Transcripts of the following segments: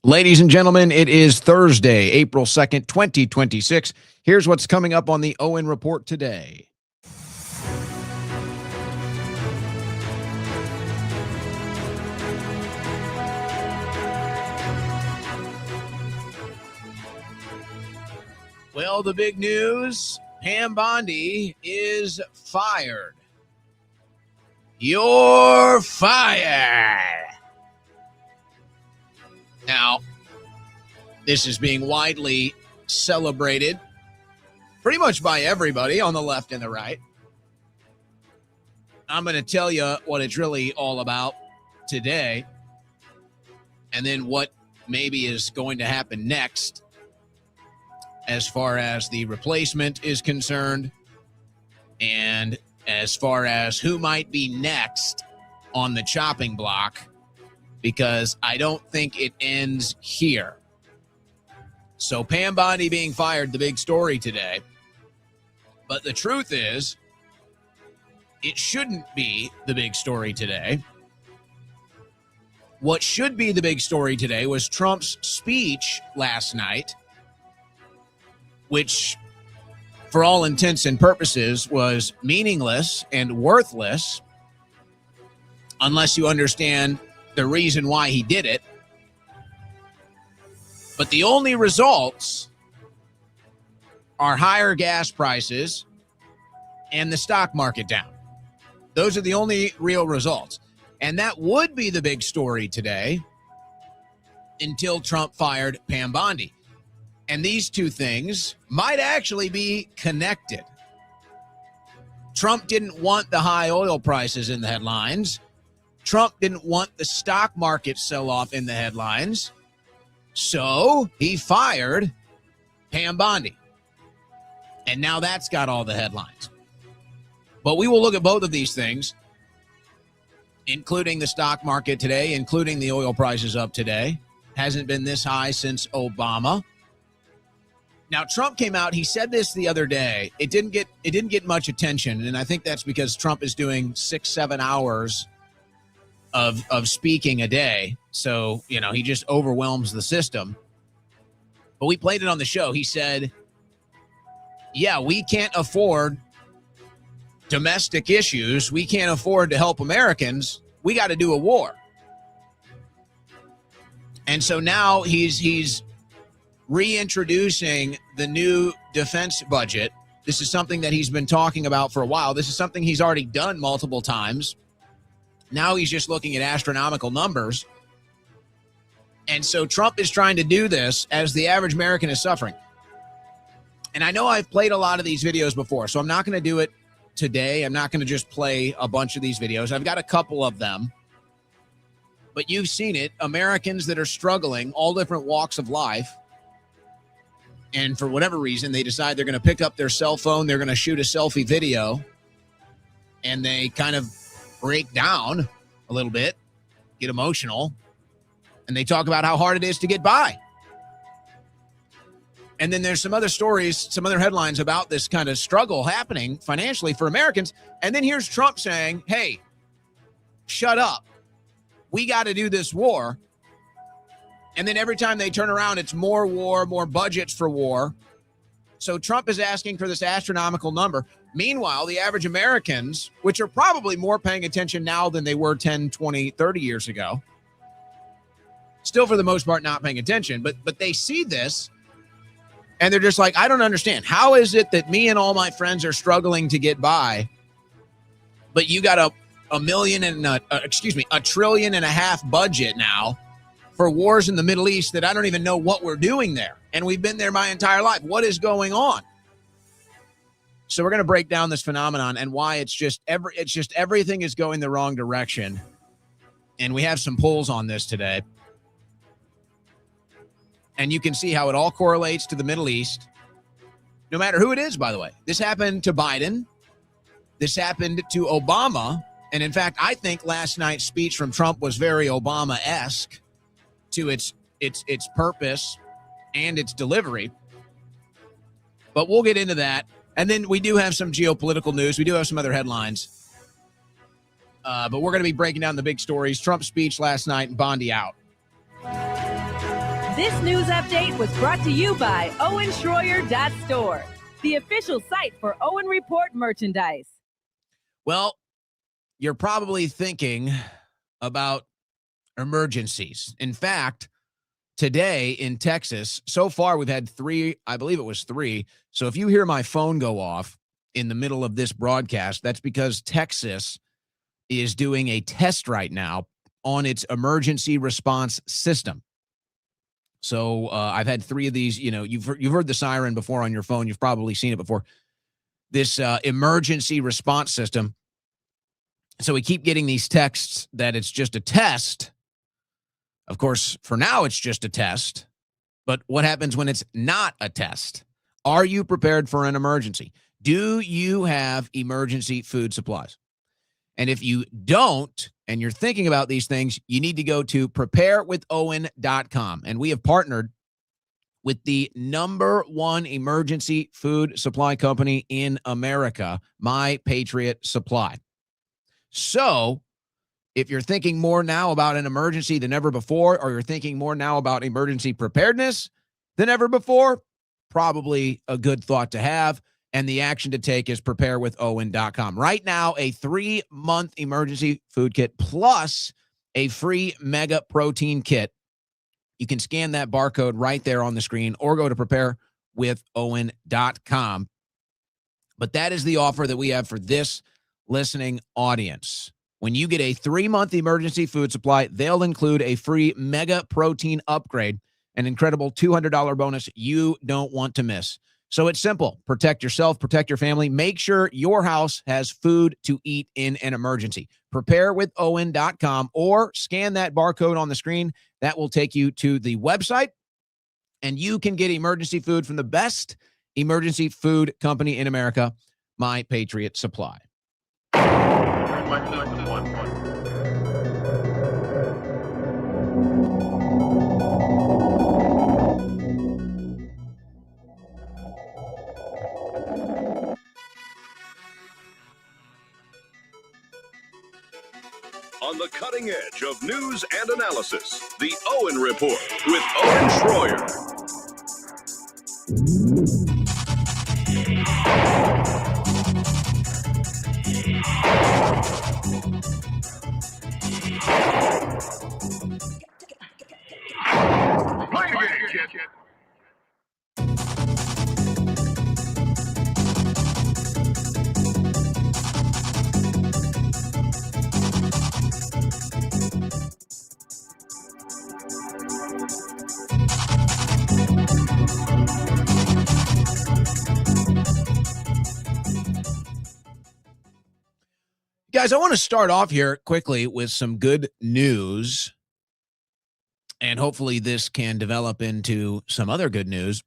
Ladies and gentlemen, it is Thursday, April 2nd, 2026. Here's what's coming up on the Owen Report today. Well, the big news, Pam Bondi is fired. You're fired. Now, this is being widely celebrated pretty much by everybody on the left and the right. I'm going to tell you what it's really all about today, and then what maybe is going to happen next as far as the replacement is concerned, and as far as who might be next on the chopping block, because I don't think it ends here. So Pam Bondi being fired, the big story today. But the truth is, it shouldn't be the big story today. What should be the big story today was Trump's speech last night, which, for all intents and purposes, was meaningless and worthless unless you understand the reason why he did it. But the only results are higher gas prices and the stock market down. Those are the only real results. And that would be the big story today until Trump fired Pam Bondi. And these two things might actually be connected. Trump didn't want the high oil prices in the headlines. Trump didn't want the stock market sell-off in the headlines. So he fired Pam Bondi. And now that's got all the headlines. But we will look at both of these things, including the stock market today, including the oil prices up today. Hasn't been this high since Obama. Now, Trump came out, he said this the other day. It didn't get much attention, and I think that's because Trump is doing 6-7 hours of speaking a day. So, he just overwhelms the system. But we played it on the show. He said, yeah, we can't afford domestic issues. We can't afford to help Americans. We got to do a war. And so now he's reintroducing the new defense budget. This is something that he's been talking about for a while. This is something he's already done multiple times. Now he's just looking at astronomical numbers. And so Trump is trying to do this as the average American is suffering. And I know I've played a lot of these videos before, so I'm not going to do it today. I'm not going to just play a bunch of these videos. I've got a couple of them. But you've seen it. Americans that are struggling, all different walks of life. And for whatever reason, they decide they're going to pick up their cell phone. They're going to shoot a selfie video. And they kind of break down a little bit, get emotional, and they talk about how hard it is to get by. And then there's some other stories, some other headlines about this kind of struggle happening financially for Americans. And then here's Trump saying, hey, shut up. We got to do this war. And then every time they turn around, it's more war, more budgets for war. So Trump is asking for this astronomical number. Meanwhile, the average Americans, which are probably more paying attention now than they were 10, 20, 30 years ago, still for the most part not paying attention, but they see this and they're just like, I don't understand. How is it that me and all my friends are struggling to get by, but you got a $1.5 trillion budget now for wars in the Middle East that I don't even know what we're doing there. And we've been there my entire life. What is going on? So we're going to break down this phenomenon and why it's just everything is going the wrong direction. And we have some polls on this today. And you can see how it all correlates to the Middle East, no matter who it is, by the way. This happened to Biden. This happened to Obama. And in fact, I think last night's speech from Trump was very Obama-esque to its purpose and its delivery. But we'll get into that. And then we do have some geopolitical news. We do have some other headlines. But we're going to be breaking down the big stories. Trump's speech last night and Bondi out. This news update was brought to you by OwenSchroyer.store, the official site for Owen Report merchandise. Well, you're probably thinking about emergencies. In fact, today in Texas, so far we've had three, I believe it was three. So if you hear my phone go off in the middle of this broadcast, that's because Texas is doing a test right now on its emergency response system. So I've had three of these. You know, you've heard the siren before on your phone. You've probably seen it before. This emergency response system. So we keep getting these texts that it's just a test. Of course, for now, it's just a test. But what happens when it's not a test? Are you prepared for an emergency? Do you have emergency food supplies? And if you don't, and you're thinking about these things, you need to go to preparewithowen.com. And we have partnered with the #1 emergency food supply company in America, My Patriot Supply. So if you're thinking more now about an emergency than ever before, or you're thinking more now about emergency preparedness than ever before, probably a good thought to have. And the action to take is preparewithowen.com. Right now, a 3-month emergency food kit plus a free mega protein kit. You can scan that barcode right there on the screen or go to preparewithowen.com. But that is the offer that we have for this listening audience. When you get a 3-month emergency food supply, they'll include a free mega protein upgrade, an incredible $200 bonus you don't want to miss. So it's simple. Protect yourself, protect your family. Make sure your house has food to eat in an emergency. Preparewithowen.com or scan that barcode on the screen. That will take you to the website, and you can get emergency food from the best emergency food company in America, My Patriot Supply. On the cutting edge of news and analysis, the Owen Report with Owen Schroyer. Guys, I want to start off here quickly with some good news, and hopefully this can develop into some other good news.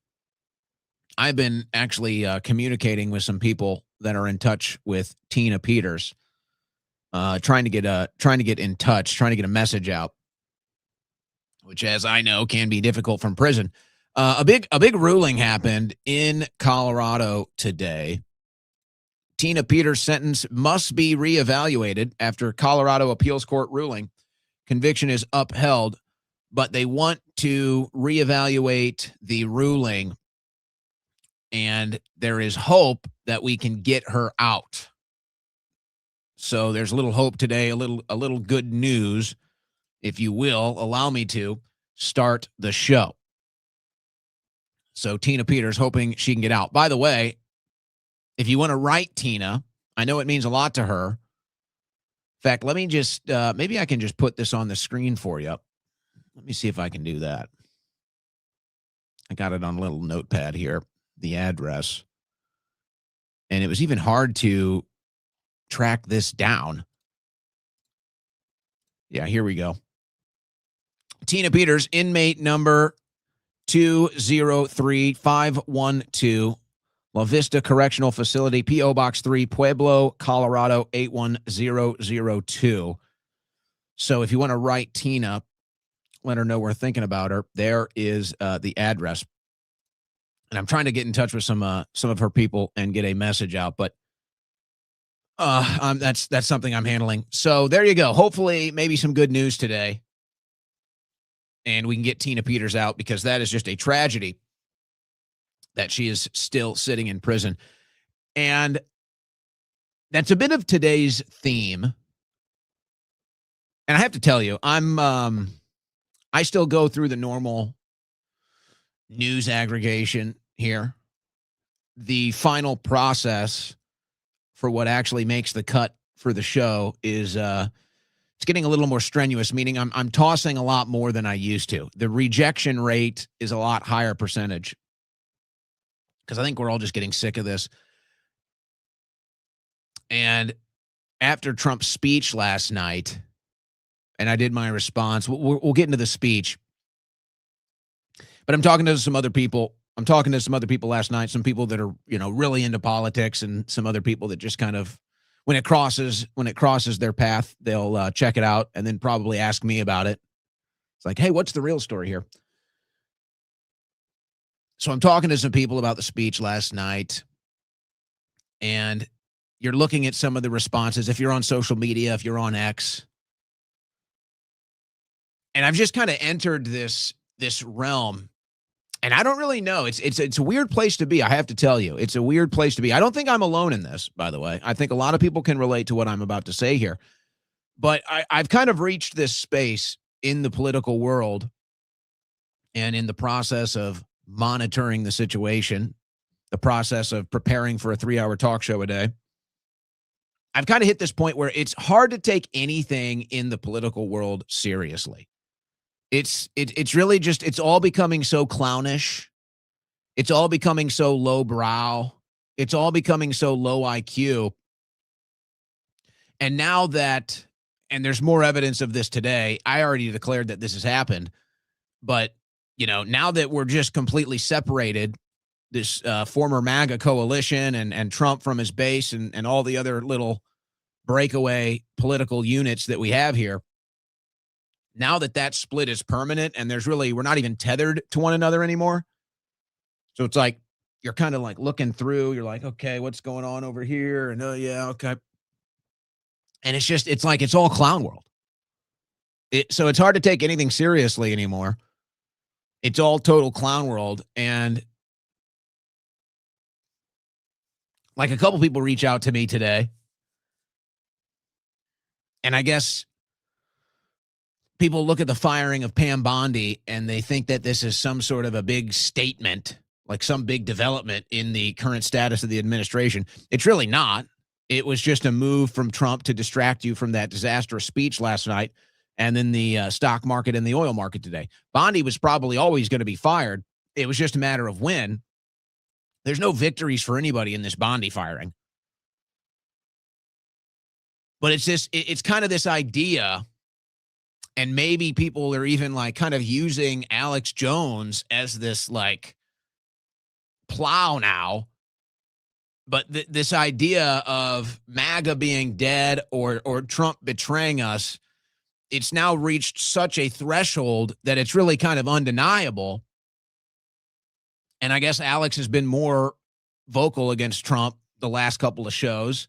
I've been actually communicating with some people that are in touch with Tina Peters, trying to get in touch, trying to get a message out, which, as I know, can be difficult from prison. A big ruling happened in Colorado today. Tina Peters' sentence must be reevaluated after Colorado appeals court ruling. Conviction is upheld, but they want to reevaluate the ruling, and there is hope that we can get her out. So there's a little hope today, a little good news, if you will. Allow me to start the show. So Tina Peters hoping she can get out. By the way, if you want to write Tina, I know it means a lot to her. In fact, let me just, maybe I can just put this on the screen for you. Let me see if I can do that. I got it on a little notepad here, the address. And it was even hard to track this down. Yeah, here we go. Tina Peters, inmate number 203512. La Vista Correctional Facility, P.O. Box 3, Pueblo, Colorado, 81002. So if you want to write Tina, let her know we're thinking about her. There is the address. And I'm trying to get in touch with some of her people and get a message out, but that's something I'm handling. So there you go. Hopefully, maybe some good news today. and we can get Tina Peters out, because that is just a tragedy that she is still sitting in prison. And that's a bit of today's theme. And I have to tell you, I still go through the normal news aggregation here. The final process for what actually makes the cut for the show is it's getting a little more strenuous, meaning I'm tossing a lot more than I used to. The rejection rate is a lot higher percentage, because I think we're all just getting sick of this. And after Trump's speech last night, and I did my response, we'll get into the speech, but I'm talking to some other people. I'm talking to some other people last night, some people that are, really into politics, and some other people that just kind of, when it crosses their path, they'll check it out and then probably ask me about it. It's like, hey, what's the real story here? So I'm talking to some people about the speech last night, and you're looking at some of the responses. If you're on social media, if you're on X, and I've just kind of entered this realm, and I don't really know. It's a weird place to be. I have to tell you, it's a weird place to be. I don't think I'm alone in this, by the way. I think a lot of people can relate to what I'm about to say here, but I've kind of reached this space in the political world, and in the process of monitoring the situation, the process of preparing for a 3-hour talk show a day, I've kind of hit this point where it's hard to take anything in the political world seriously. It's really just, it's all becoming so clownish. It's all becoming so lowbrow. It's all becoming so low IQ. And now that, and there's more evidence of this today, I already declared that this has happened, but now that we're just completely separated, this former MAGA coalition and Trump from his base and all the other little breakaway political units that we have here, now that split is permanent, and we're not even tethered to one another anymore. So it's like, you're kind of like looking through, you're like, okay, what's going on over here? And oh yeah, okay. And it's like, it's all clown world. So it's hard to take anything seriously anymore. It's all total clown world. And like, a couple people reach out to me today, and I guess people look at the firing of Pam Bondi and they think that this is some sort of a big statement, like some big development in the current status of the administration. It's really not. It was just a move from Trump to distract you from that disastrous speech last night, and then the stock market and the oil market today. Bondi was probably always going to be fired. It was just a matter of when. There's no victories for anybody in this Bondi firing. But it's kind of this idea, and maybe people are even like kind of using Alex Jones as this like plow now. But this idea of MAGA being dead or Trump betraying us, it's now reached such a threshold that it's really kind of undeniable. And I guess Alex has been more vocal against Trump the last couple of shows.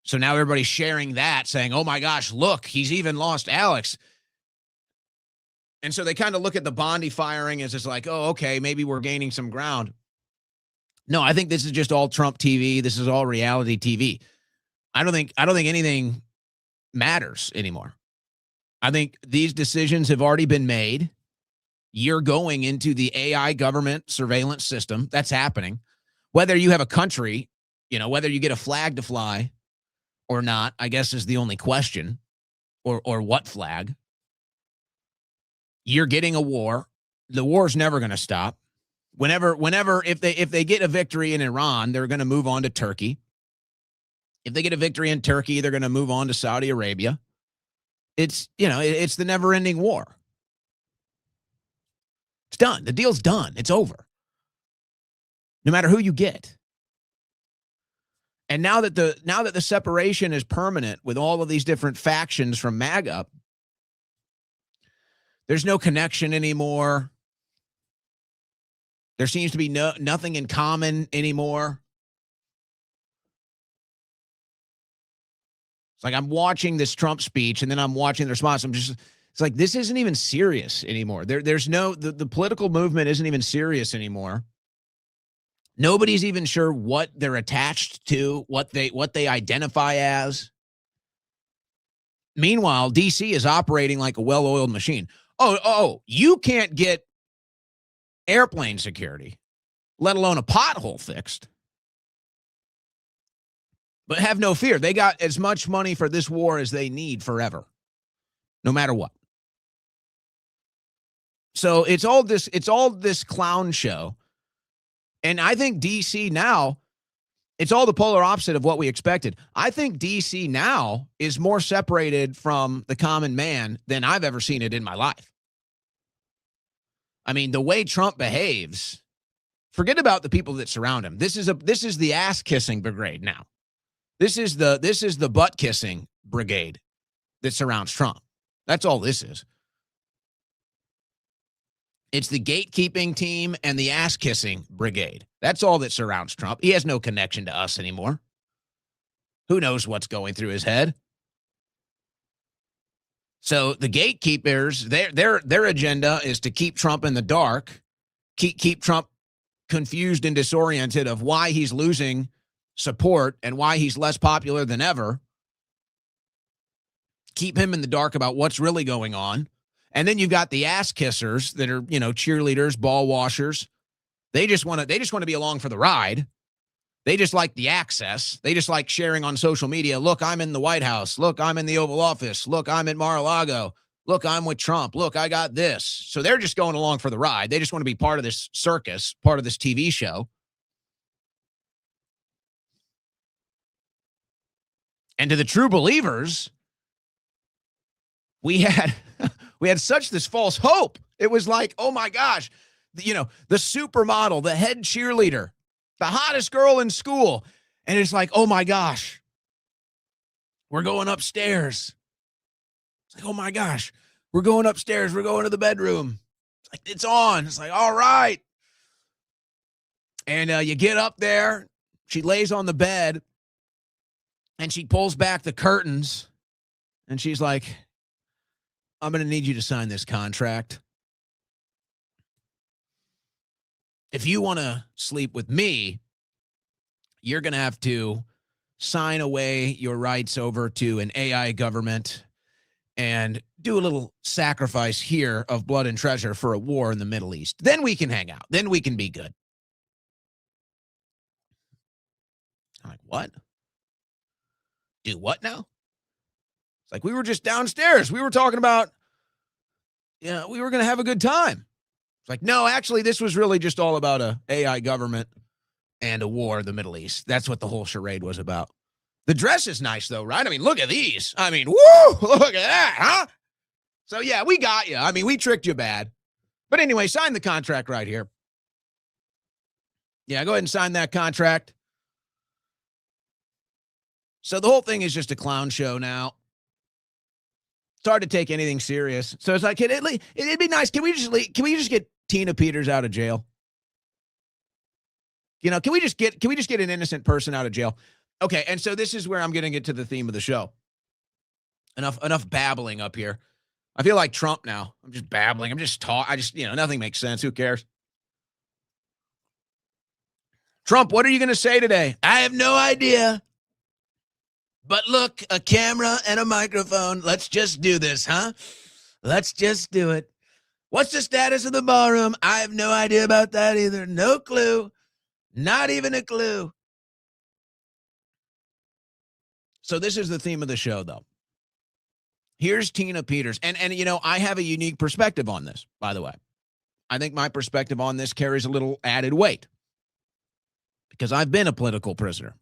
So now everybody's sharing that, saying, oh my gosh, look, he's even lost Alex. And so they kind of look at the Bondi firing as it's like, oh, okay, maybe we're gaining some ground. No, I think this is just all Trump TV. This is all reality TV. I don't think anything matters anymore. I think these decisions have already been made. You're going into the AI government surveillance system. That's happening. Whether you have a country, whether you get a flag to fly or not, I guess is the only question, or what flag. You're getting a war. The war's never going to stop. If they get a victory in Iran, they're going to move on to Turkey. If they get a victory in Turkey, they're going to move on to Saudi Arabia. It's the never-ending war. It's done. The deal's done. It's over. No matter who you get. And now that the separation is permanent with all of these different factions from MAGA, there's no connection anymore. There seems to be nothing in common anymore. It's like I'm watching this Trump speech, and then I'm watching the response. It's like, this isn't even serious anymore. There's no, the political movement isn't even serious anymore. Nobody's even sure what they're attached to, what they identify as. Meanwhile, DC is operating like a well-oiled machine. Oh, you can't get airplane security, let alone a pothole fixed. But have no fear. They got as much money for this war as they need forever, no matter what. So it's all this clown show. And I think DC now, it's all the polar opposite of what we expected. I think DC now is more separated from the common man than I've ever seen it in my life. I mean, the way Trump behaves, forget about the people that surround him. This is the ass kissing brigade now. This is the butt kissing brigade that surrounds Trump. That's all this is. It's the gatekeeping team and the ass-kissing brigade. That's all that surrounds Trump. He has no connection to us anymore. Who knows what's going through his head? So the gatekeepers, their agenda is to keep Trump in the dark, keep Trump confused and disoriented of why he's losing support and why he's less popular than ever. Keep him in the dark about what's really going on. And then you've got the ass kissers that are, cheerleaders, ball washers. They just want to be along for the ride. They just like the access. They just like sharing on social media. Look, I'm in the White House. Look, I'm in the Oval Office. Look, I'm at Mar-a-Lago. Look, I'm with Trump. Look, I got this. So they're just going along for the ride. They just want to be part of this circus, part of this TV show. And to the true believers, we had such this false hope. It was like, oh my gosh, the supermodel, the head cheerleader, the hottest girl in school. And it's like, oh my gosh, we're going upstairs. It's like, oh my gosh, we're going upstairs. We're going to the bedroom. It's like, it's on. It's like, all right. And you get up there. She lays on the bed and she pulls back the curtains and she's like, I'm going to need you to sign this contract. If you want to sleep with me, you're going to have to sign away your rights over to an AI government and do a little sacrifice here of blood and treasure for a war in the Middle East. Then we can hang out. Then we can be good. I'm like, what? Do what now? It's like, we were just downstairs. We were talking about, we were going to have a good time. It's like, no, actually, this was really just all about a AI government and a war in the Middle East. That's what the whole charade was about. The dress is nice, though, right? I mean, look at these. I mean, woo, look at that, huh? So, yeah, we got you. I mean, we tricked you bad. But anyway, sign the contract right here. Yeah, go ahead and sign that contract. So the whole thing is just a clown show now. It's hard to take anything serious. So it's like, it'd be nice. Can we just get Tina Peters out of jail? Can we just get an innocent person out of jail? Okay, and so this is where I'm going to get to the theme of the show. Enough babbling up here. I feel like Trump now. I'm just babbling. I'm just nothing makes sense. Who cares? Trump, what are you going to say today? I have no idea. But look, a camera and a microphone. Let's just do this, huh? Let's just do it. What's the status of the ballroom? I have no idea about that either. No clue. Not even a clue. So this is the theme of the show, though. Here's Tina Peters. And I have a unique perspective on this, by the way. I think my perspective on this carries a little added weight because I've been a political prisoner.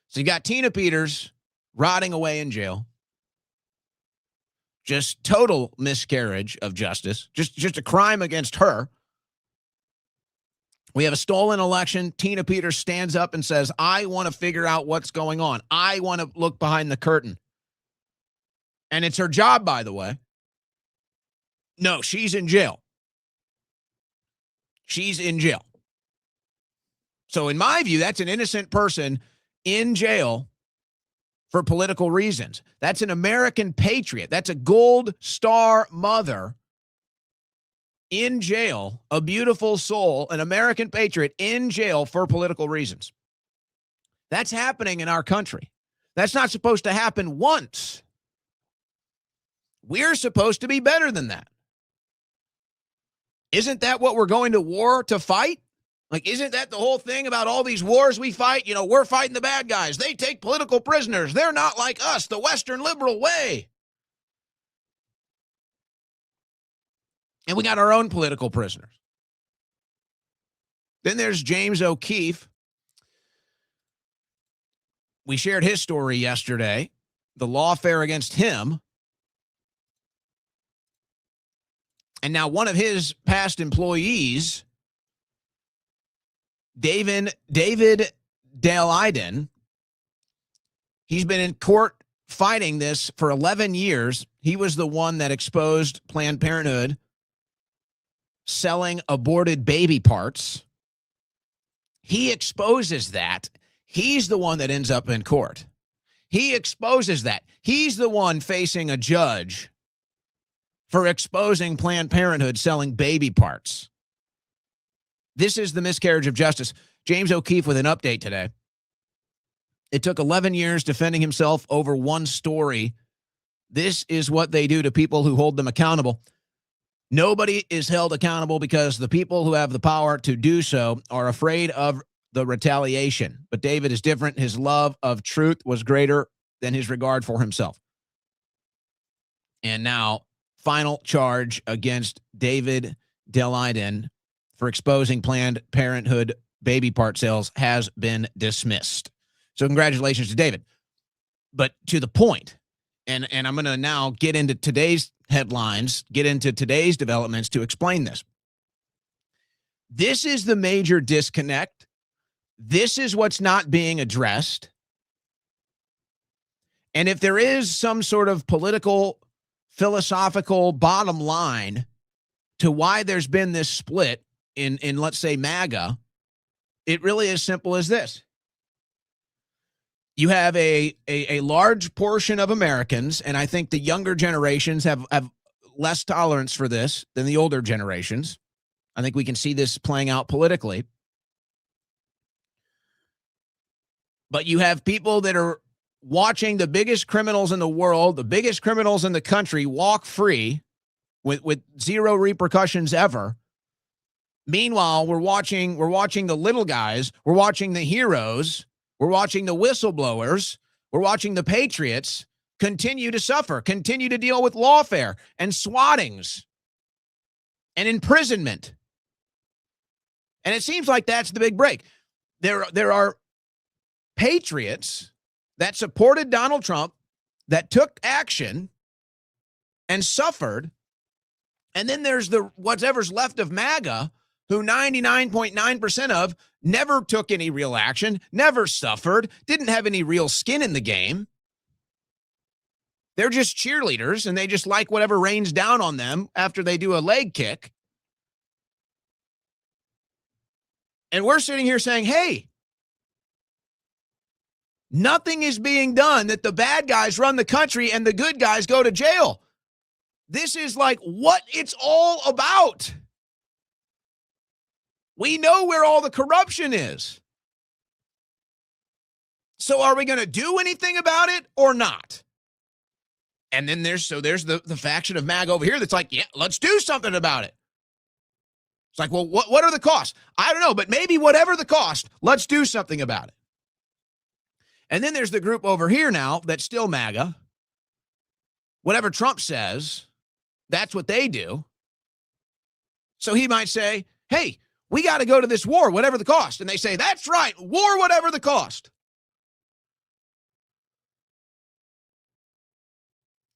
So you got Tina Peters rotting away in jail. Just total miscarriage of justice. Just a crime against her. We have a stolen election. Tina Peters stands up and says, I want to figure out what's going on. I want to look behind the curtain. And it's her job, by the way. No, she's in jail. She's in jail. So in my view, that's an innocent person in jail for political reasons. That's an American patriot. That's a gold star mother in jail, a beautiful soul, an American patriot in jail for political reasons. That's happening in our country. That's not supposed to happen once. We're supposed to be better than that. Isn't that what we're going to war to fight? Like, isn't that the whole thing about all these wars we fight? You know, we're fighting the bad guys. They take political prisoners. They're not like us, the Western liberal way. And we got our own political prisoners. Then there's James O'Keefe. We shared his story yesterday, the lawfare against him. And now one of his past employees, David Daleiden, he's been in court fighting this for 11 years. He was the one that exposed Planned Parenthood selling aborted baby parts. He exposes that. He's the one that ends up in court. He exposes that. He's the one facing a judge for exposing Planned Parenthood selling baby parts. This is the miscarriage of justice. James O'Keefe with an update today. It took 11 years defending himself over one story. This is what they do to people who hold them accountable. Nobody is held accountable because the people who have the power to do so are afraid of the retaliation. But David is different. His love of truth was greater than his regard for himself. And now, final charge against David Daleiden for exposing Planned Parenthood baby part sales has been dismissed. So congratulations to David. But to the point, and I'm going to now get into today's headlines, get into today's developments to explain this. This is the major disconnect. This is what's not being addressed. And if there is some sort of political, philosophical bottom line to why there's been this split in let's say, MAGA, it really is simple as this. You have a large portion of Americans, and I think the younger generations have less tolerance for this than the older generations. I think we can see this playing out politically. But you have people that are watching the biggest criminals in the world, the biggest criminals in the country walk free with zero repercussions ever. Meanwhile, we're watching the little guys, we're watching the heroes, we're watching the whistleblowers, we're watching the patriots continue to suffer, continue to deal with lawfare and swattings and imprisonment. And it seems like that's the big break. There are patriots that supported Donald Trump, that took action and suffered. And then there's the whatever's left of MAGA, who 99.9% of never took any real action, never suffered, didn't have any real skin in the game. They're just cheerleaders, and they just like whatever rains down on them after they do a leg kick. And we're sitting here saying, hey, nothing is being done, that the bad guys run the country and the good guys go to jail. This is like what it's all about. We know where all the corruption is. So are we going to do anything about it or not? And then there's the faction of MAGA over here that's like, yeah, let's do something about it. It's like, well, what are the costs? I don't know, but maybe whatever the cost, let's do something about it. And then there's the group over here now that's still MAGA. Whatever Trump says, that's what they do. So he might say, hey, we got to go to this war, whatever the cost. And they say, that's right, war, whatever the cost.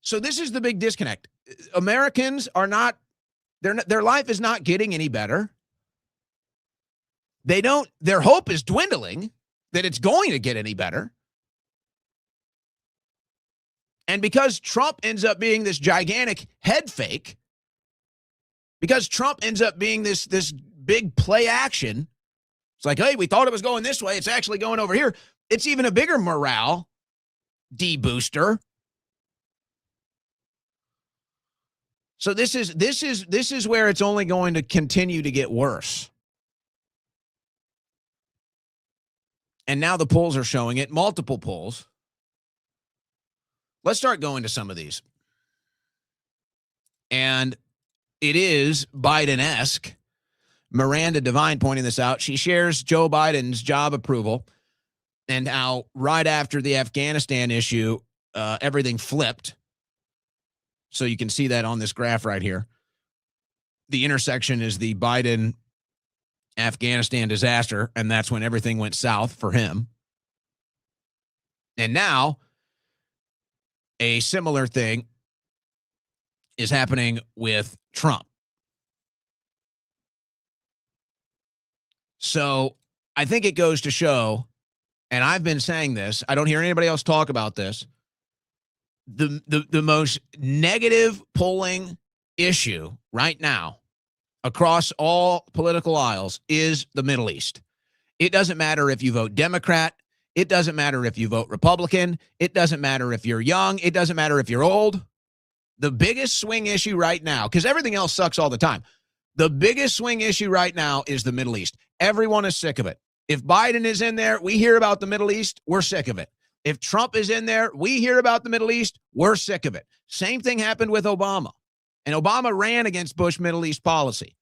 So this is the big disconnect. Americans are not, their life is not getting any better. Their hope is dwindling that it's going to get any better. And because Trump ends up being this gigantic head fake, because Trump ends up being this big play action, it's like, hey, we thought it was going this way, it's actually going over here. It's even a bigger morale D-booster. So this is where it's only going to continue to get worse. And now the polls are showing it, multiple polls. Let's start going to some of these. And it is Biden-esque. Miranda Devine pointing this out. She shares Joe Biden's job approval and how right after the Afghanistan issue, everything flipped. So you can see that on this graph right here. The intersection is the Biden-Afghanistan disaster, and that's when everything went south for him. And now a similar thing is happening with Trump. So I think it goes to show, and I've been saying this, I don't hear anybody else talk about this, the most negative polling issue right now across all political aisles is the Middle East. It doesn't matter if you vote Democrat. It doesn't matter if you vote Republican. It doesn't matter if you're young. It doesn't matter if you're old. The biggest swing issue right now, because everything else sucks all the time, the biggest swing issue right now is the Middle East. Everyone is sick of it. If Biden is in there, we hear about the Middle East, we're sick of it. If Trump is in there, we hear about the Middle East, we're sick of it. Same thing happened with Obama. And Obama ran against Bush Middle East policy.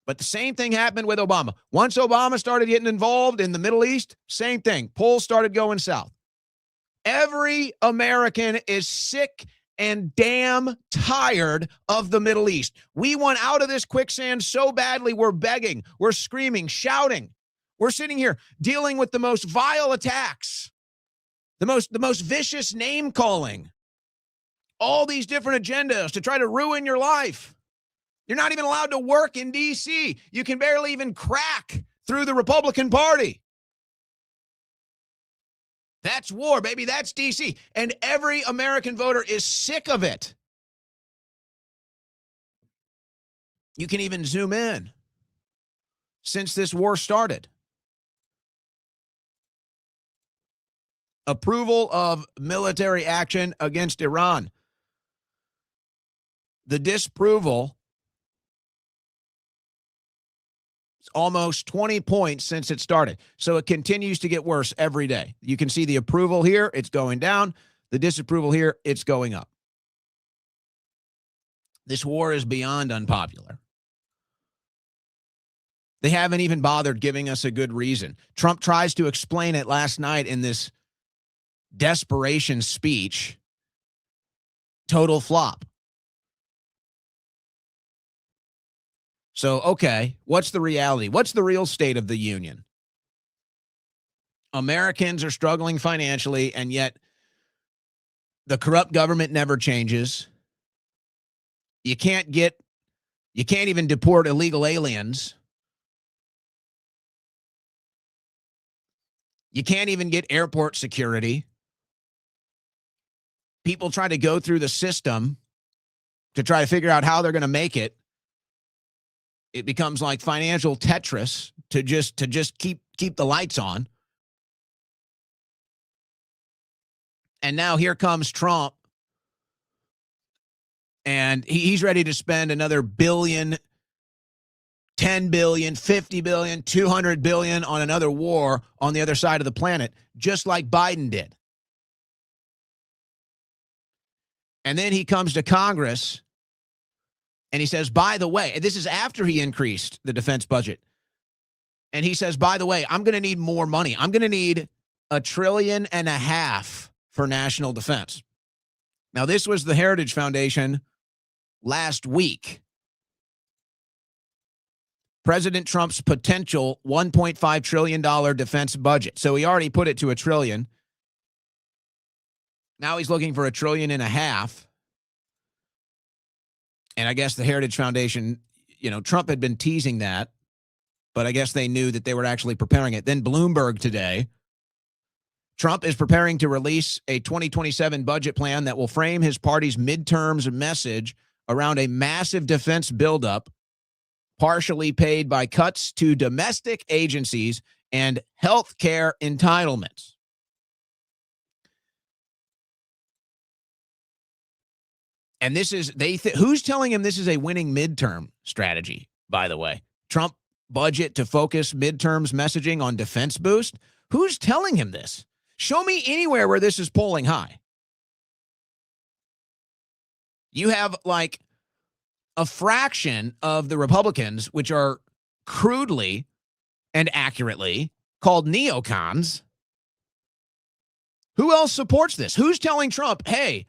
But the same thing happened with Obama. Once Obama started getting involved in the Middle East, same thing. Polls started going south. Every American is sick and damn tired of the Middle East. We want out of this quicksand so badly, we're begging, we're screaming, shouting. We're sitting here dealing with the most vile attacks, the most vicious name calling, all these different agendas to try to ruin your life. You're not even allowed to work in D.C. You can barely even crack through the Republican Party. That's war, baby. That's D.C. And every American voter is sick of it. You can even zoom in since this war started. Approval of military action against Iran. The disapproval is almost 20 points since it started. So it continues to get worse every day. You can see the approval here, it's going down. The disapproval here, it's going up. This war is beyond unpopular. They haven't even bothered giving us a good reason. Trump tries to explain it last night in this desperation speech. Total flop. So, okay, what's the reality? What's the real state of the union? Americans are struggling financially, and yet the corrupt government never changes. You can't even deport illegal aliens. You can't even get airport security. People try to go through the system to try to figure out how they're going to make it. It becomes like financial Tetris to just keep the lights on. And now here comes Trump, and he's ready to spend another billion, 10 billion, 50 billion, 200 billion on another war on the other side of the planet, just like Biden did. And then he comes to Congress and he says, by the way, and this is after he increased the defense budget. And he says, by the way, I'm going to need more money. I'm going to need $1.5 trillion for national defense. Now, this was the Heritage Foundation last week. President Trump's potential $1.5 trillion defense budget. So he already put it to $1 trillion. Now he's looking for $1.5 trillion. And I guess the Heritage Foundation, Trump had been teasing that, but I guess they knew that they were actually preparing it. Then Bloomberg today, Trump is preparing to release a 2027 budget plan that will frame his party's midterms message around a massive defense buildup, partially paid by cuts to domestic agencies and health care entitlements. And this is, who's telling him this is a winning midterm strategy, by the way? Trump budget to focus midterms messaging on defense boost? Who's telling him this? Show me anywhere where this is polling high. You have like a fraction of the Republicans, which are crudely and accurately called neocons. Who else supports this? Who's telling Trump, hey,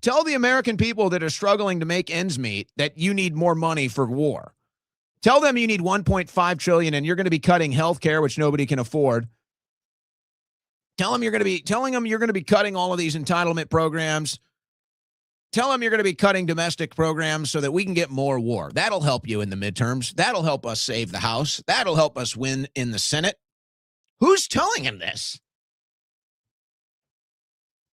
tell the American people that are struggling to make ends meet that you need more money for war. Tell them you need $1.5 trillion and you're going to be cutting health care, which nobody can afford. Telling them you're going to be cutting all of these entitlement programs. Tell them you're going to be cutting domestic programs so that we can get more war. That'll help you in the midterms. That'll help us save the House. That'll help us win in the Senate. Who's telling him this?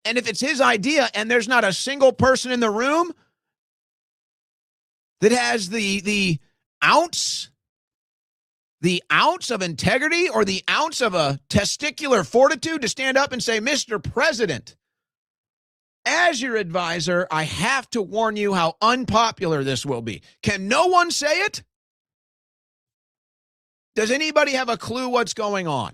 And if it's his idea and there's not a single person in the room that has the ounce of integrity or the ounce of a testicular fortitude to stand up and say, Mr. President, as your advisor, I have to warn you how unpopular this will be. Can no one say it? Does anybody have a clue what's going on?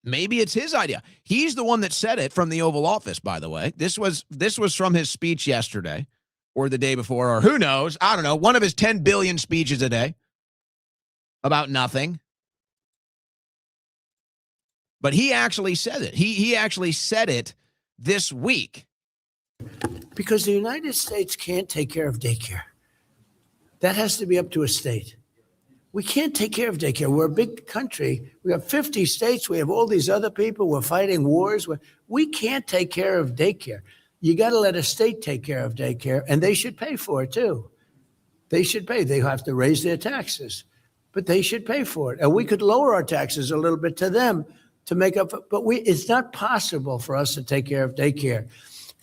Maybe it's his idea. He's the one that said it from the Oval Office, by the way. This was from his speech yesterday or the day before, or who knows? I don't know. One of his 10 billion speeches a day about nothing. But he actually said it. He actually said it this week. Because the United States can't take care of daycare. That has to be up to a state. We can't take care of daycare. We're a big country. We have 50 states. We have all these other people. We're fighting wars. We can't take care of daycare. You got to let a state take care of daycare, and they should pay for it, too. They should pay. They have to raise their taxes, but they should pay for it. And we could lower our taxes a little bit to them to make up. But it's not possible for us to take care of daycare.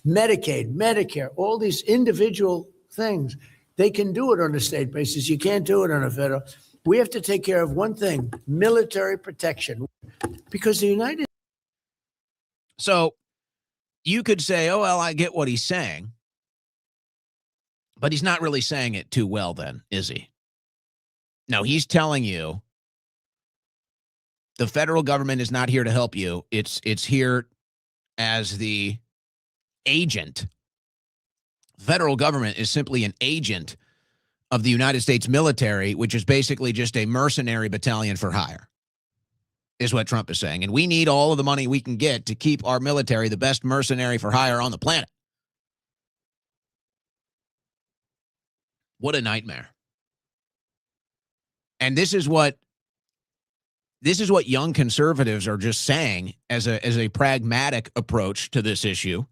Medicaid, Medicare, all these individual things, they can do it on a state basis. You can't do it on a federal. We have to take care of one thing, military protection, because the United. So you could say, oh, well, I get what he's saying, but he's not really saying it too well then, is he? No, he's telling you the federal government is not here to help you. It's here as the agent. Federal government is simply an agent of the United States military, which is basically just a mercenary battalion for hire, is what Trump is saying. And we need all of the money we can get to keep our military the best mercenary for hire on the planet. What a nightmare. And this is what young conservatives are just saying as a pragmatic approach to this issue.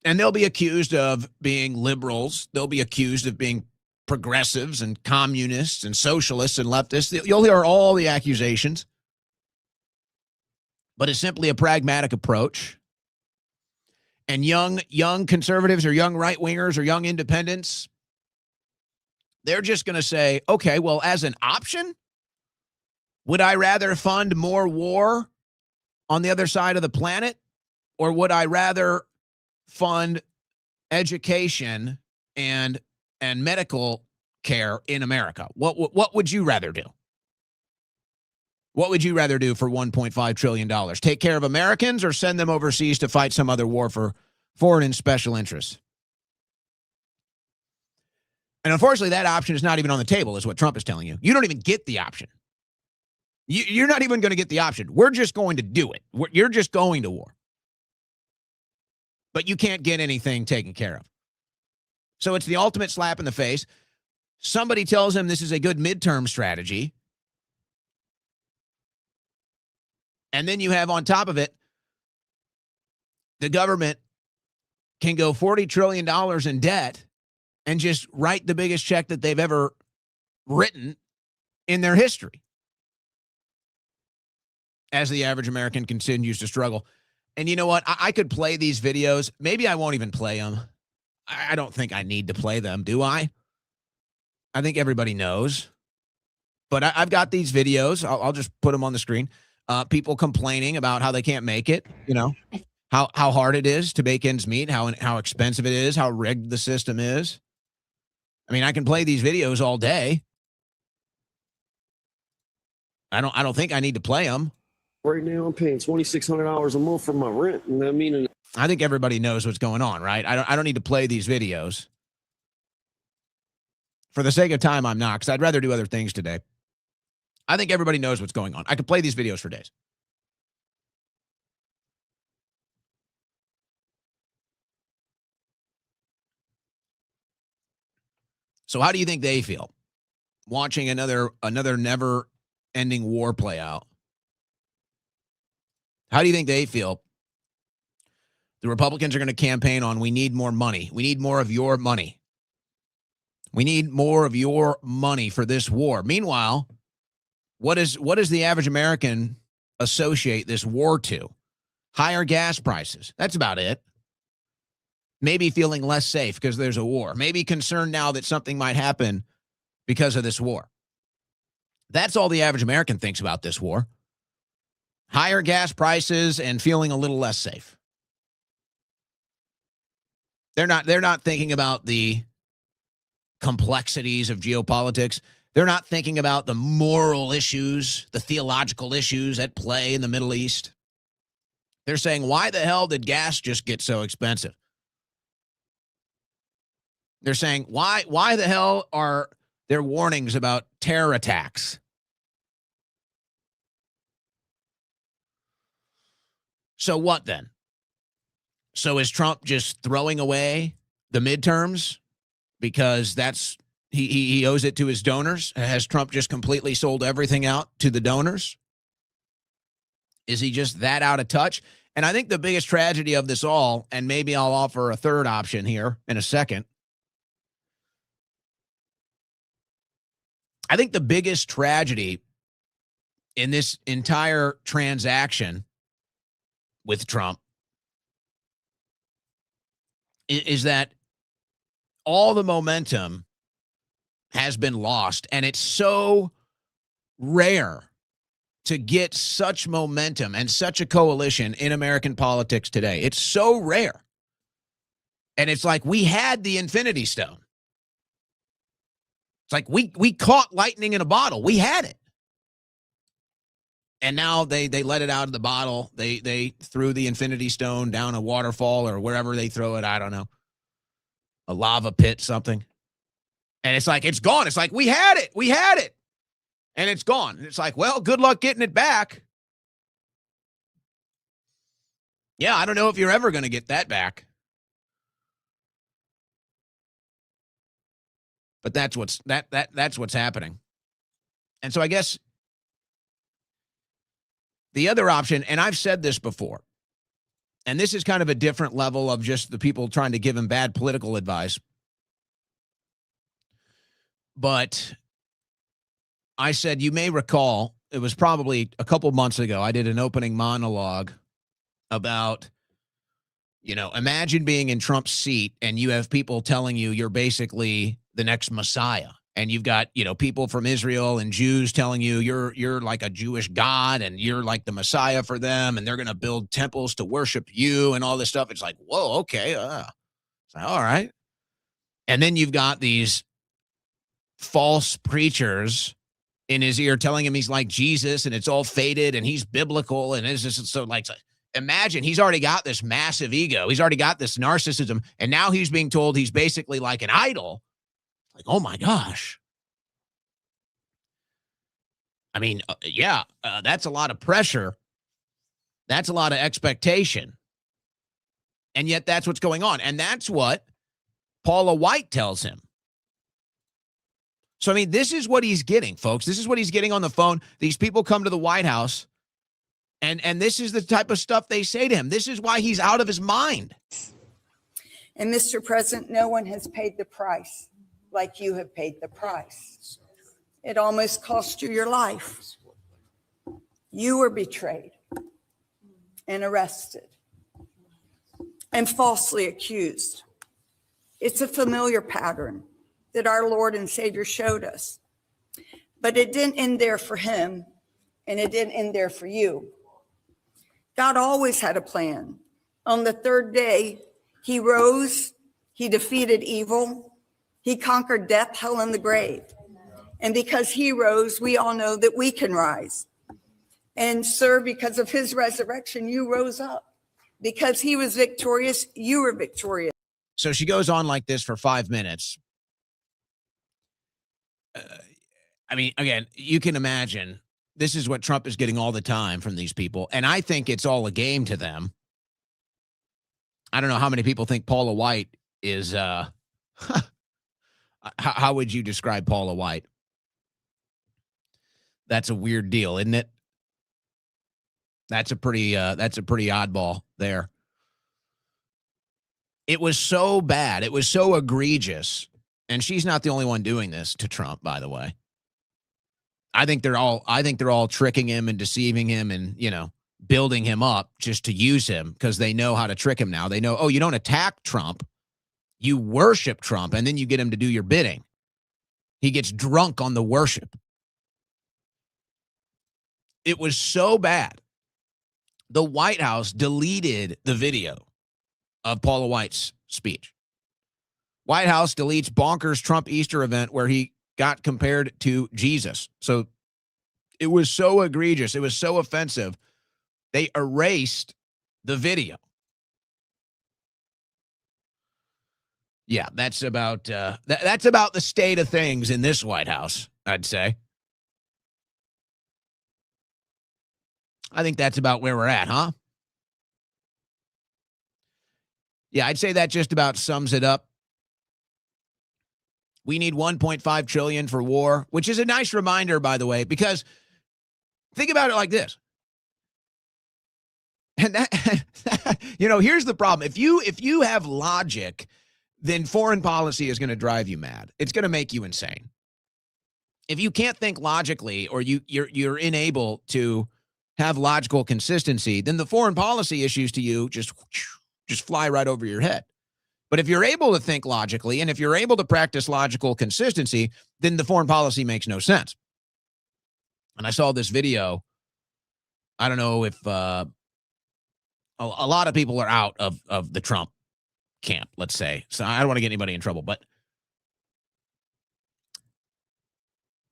And they'll be accused of being liberals. They'll be accused of being progressives and communists and socialists and leftists. You'll hear all the accusations. But it's simply a pragmatic approach. And young conservatives or young right-wingers or young independents, they're just going to say, okay, well, as an option, would I rather fund more war on the other side of the planet? Or would I rather fund education and medical care in America? What would you rather do? What would you rather do for $1.5 trillion? Take care of Americans or send them overseas to fight some other war for foreign and special interests? And unfortunately, that option is not even on the table, is what Trump is telling you. You don't even get the option. You're not even going to get the option. We're just going to do it. You're just going to war. But you can't get anything taken care of. So it's the ultimate slap in the face. Somebody tells him this is a good midterm strategy. And then you have on top of it, the government can go $40 trillion in debt and just write the biggest check that they've ever written in their history as the average American continues to struggle. And you know what? I could play these videos. Maybe I won't even play them. I don't think I need to play them, do I? I think everybody knows. But I've got these videos. I'll just put them on the screen. People complaining about how they can't make it, you know. how hard it is to make ends meet, how expensive it is, how rigged the system is. I mean, I can play these videos all day. I don't think I need to play them. Right now, I'm paying $2,600 a month for my rent, and I mean, I think everybody knows what's going on, right? I don't need to play these videos. For the sake of time, I'm not, because I'd rather do other things today. I think everybody knows what's going on. I could play these videos for days. So how do you think they feel watching another never-ending war play out? How do you think they feel? The Republicans are going to campaign on, we need more money. We need more of your money. We need more of your money for this war. Meanwhile, what does the average American associate this war to? Higher gas prices. That's about it. Maybe feeling less safe because there's a war. Maybe concerned now that something might happen because of this war. That's all the average American thinks about this war. Higher gas prices and feeling a little less safe. They're not thinking about the complexities of geopolitics. They're not thinking about the moral issues, the theological issues at play in the Middle East. They're saying, why the hell did gas just get so expensive? They're saying, why the hell are there warnings about terror attacks? So what then? So is Trump just throwing away the midterms because he owes it to his donors? Has Trump just completely sold everything out to the donors? Is he just that out of touch? And I think the biggest tragedy of this all, and maybe I'll offer a third option here in a second. I think the biggest tragedy in this entire transaction with Trump is that all the momentum has been lost, and it's so rare to get such momentum and such a coalition in American politics today. It's so rare. And it's like we had the Infinity Stone. It's like we caught lightning in a bottle. We had it. And now they let it out of the bottle. They threw the Infinity Stone down a waterfall or wherever they throw it. I don't know. A lava pit, something. And it's like, it's gone. It's like, we had it. We had it. And it's gone. It's like, well, good luck getting it back. Yeah, I don't know if you're ever going to get that back. But that's what's happening. And so I guess the other option, and I've said this before, and this is kind of a different level of just the people trying to give him bad political advice. But I said, you may recall, it was probably a couple months ago, I did an opening monologue about, imagine being in Trump's seat and you have people telling you you're basically the next Messiah. And you've got, people from Israel and Jews telling you you're like a Jewish God and you're like the Messiah for them. And they're going to build temples to worship you and all this stuff. It's like, whoa, okay. It's like, all right. And then you've got these false preachers in his ear telling him he's like Jesus and it's all faded and he's biblical. And it's just so like, imagine he's already got this massive ego. He's already got this narcissism. And now he's being told he's basically like an idol. Like, oh my gosh. I mean, that's a lot of pressure. That's a lot of expectation. And yet that's what's going on. And that's what Paula White tells him. So, I mean, this is what he's getting, folks. This is what he's getting on the phone. These people come to the White House, and this is the type of stuff they say to him. This is why he's out of his mind. And Mr. President, no one has paid the price like you have paid the price. It almost cost you your life. You were betrayed and arrested and falsely accused. It's a familiar pattern that our Lord and Savior showed us. But it didn't end there for him, and it didn't end there for you. God always had a plan On the third day, he rose, he defeated evil, he conquered death, hell, and the grave. And because he rose, we all know that we can rise. And sir, because of his resurrection, you rose up. Because he was victorious, you were victorious. So she goes on like this for 5 minutes. I mean, again, you can imagine this is what Trump is getting all the time from these people. And I think it's all a game to them. I don't know how many people think Paula White is, how would you describe Paula White? That's a weird deal, isn't it? That's a pretty oddball there. It was so bad. It was so egregious. And she's not the only one doing this to Trump, by the way. I think they're all tricking him and deceiving him and, building him up just to use him because they know how to trick him now. They know, oh, you don't attack Trump. You worship Trump, and then you get him to do your bidding. He gets drunk on the worship. It was so bad. The White House deleted the video of Paula White's speech. White House deletes bonkers Trump Easter event where he got compared to Jesus. So it was so egregious. It was so offensive. They erased the video. Yeah, that's about that's about the state of things in this White House, I'd say. I think that's about where we're at, huh? Yeah, I'd say that just about sums it up. We need $1.5 trillion for war, which is a nice reminder, by the way, because think about it like this. And that, here's the problem. If you have logic, then foreign policy is going to drive you mad. It's going to make you insane. If you can't think logically, or you're unable to have logical consistency, then the foreign policy issues to you just fly right over your head. But if you're able to think logically, and if you're able to practice logical consistency, then the foreign policy makes no sense. And I saw this video. I don't know if a lot of people are out of the Trump camp, let's say. So I don't want to get anybody in trouble, but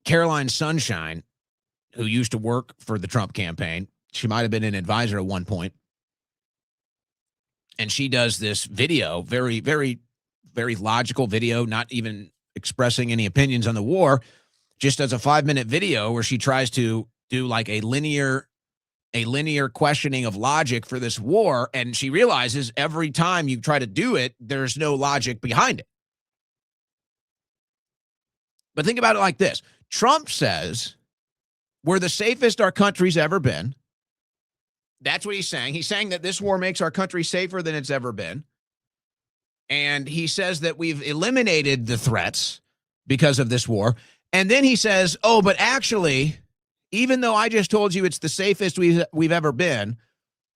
Caroline Sunshine, who used to work for the Trump campaign, she might have been an advisor at one point. And she does this video, very, very, very logical video, not even expressing any opinions on the war, just does a 5-minute video where she tries to do like a linear questioning of logic for this war. And she realizes every time you try to do it, there's no logic behind it. But think about it like this. Trump says we're the safest our country's ever been. That's what he's saying. He's saying that this war makes our country safer than it's ever been. And he says that we've eliminated the threats because of this war. And then he says, oh, but actually, even though I just told you it's the safest we've ever been,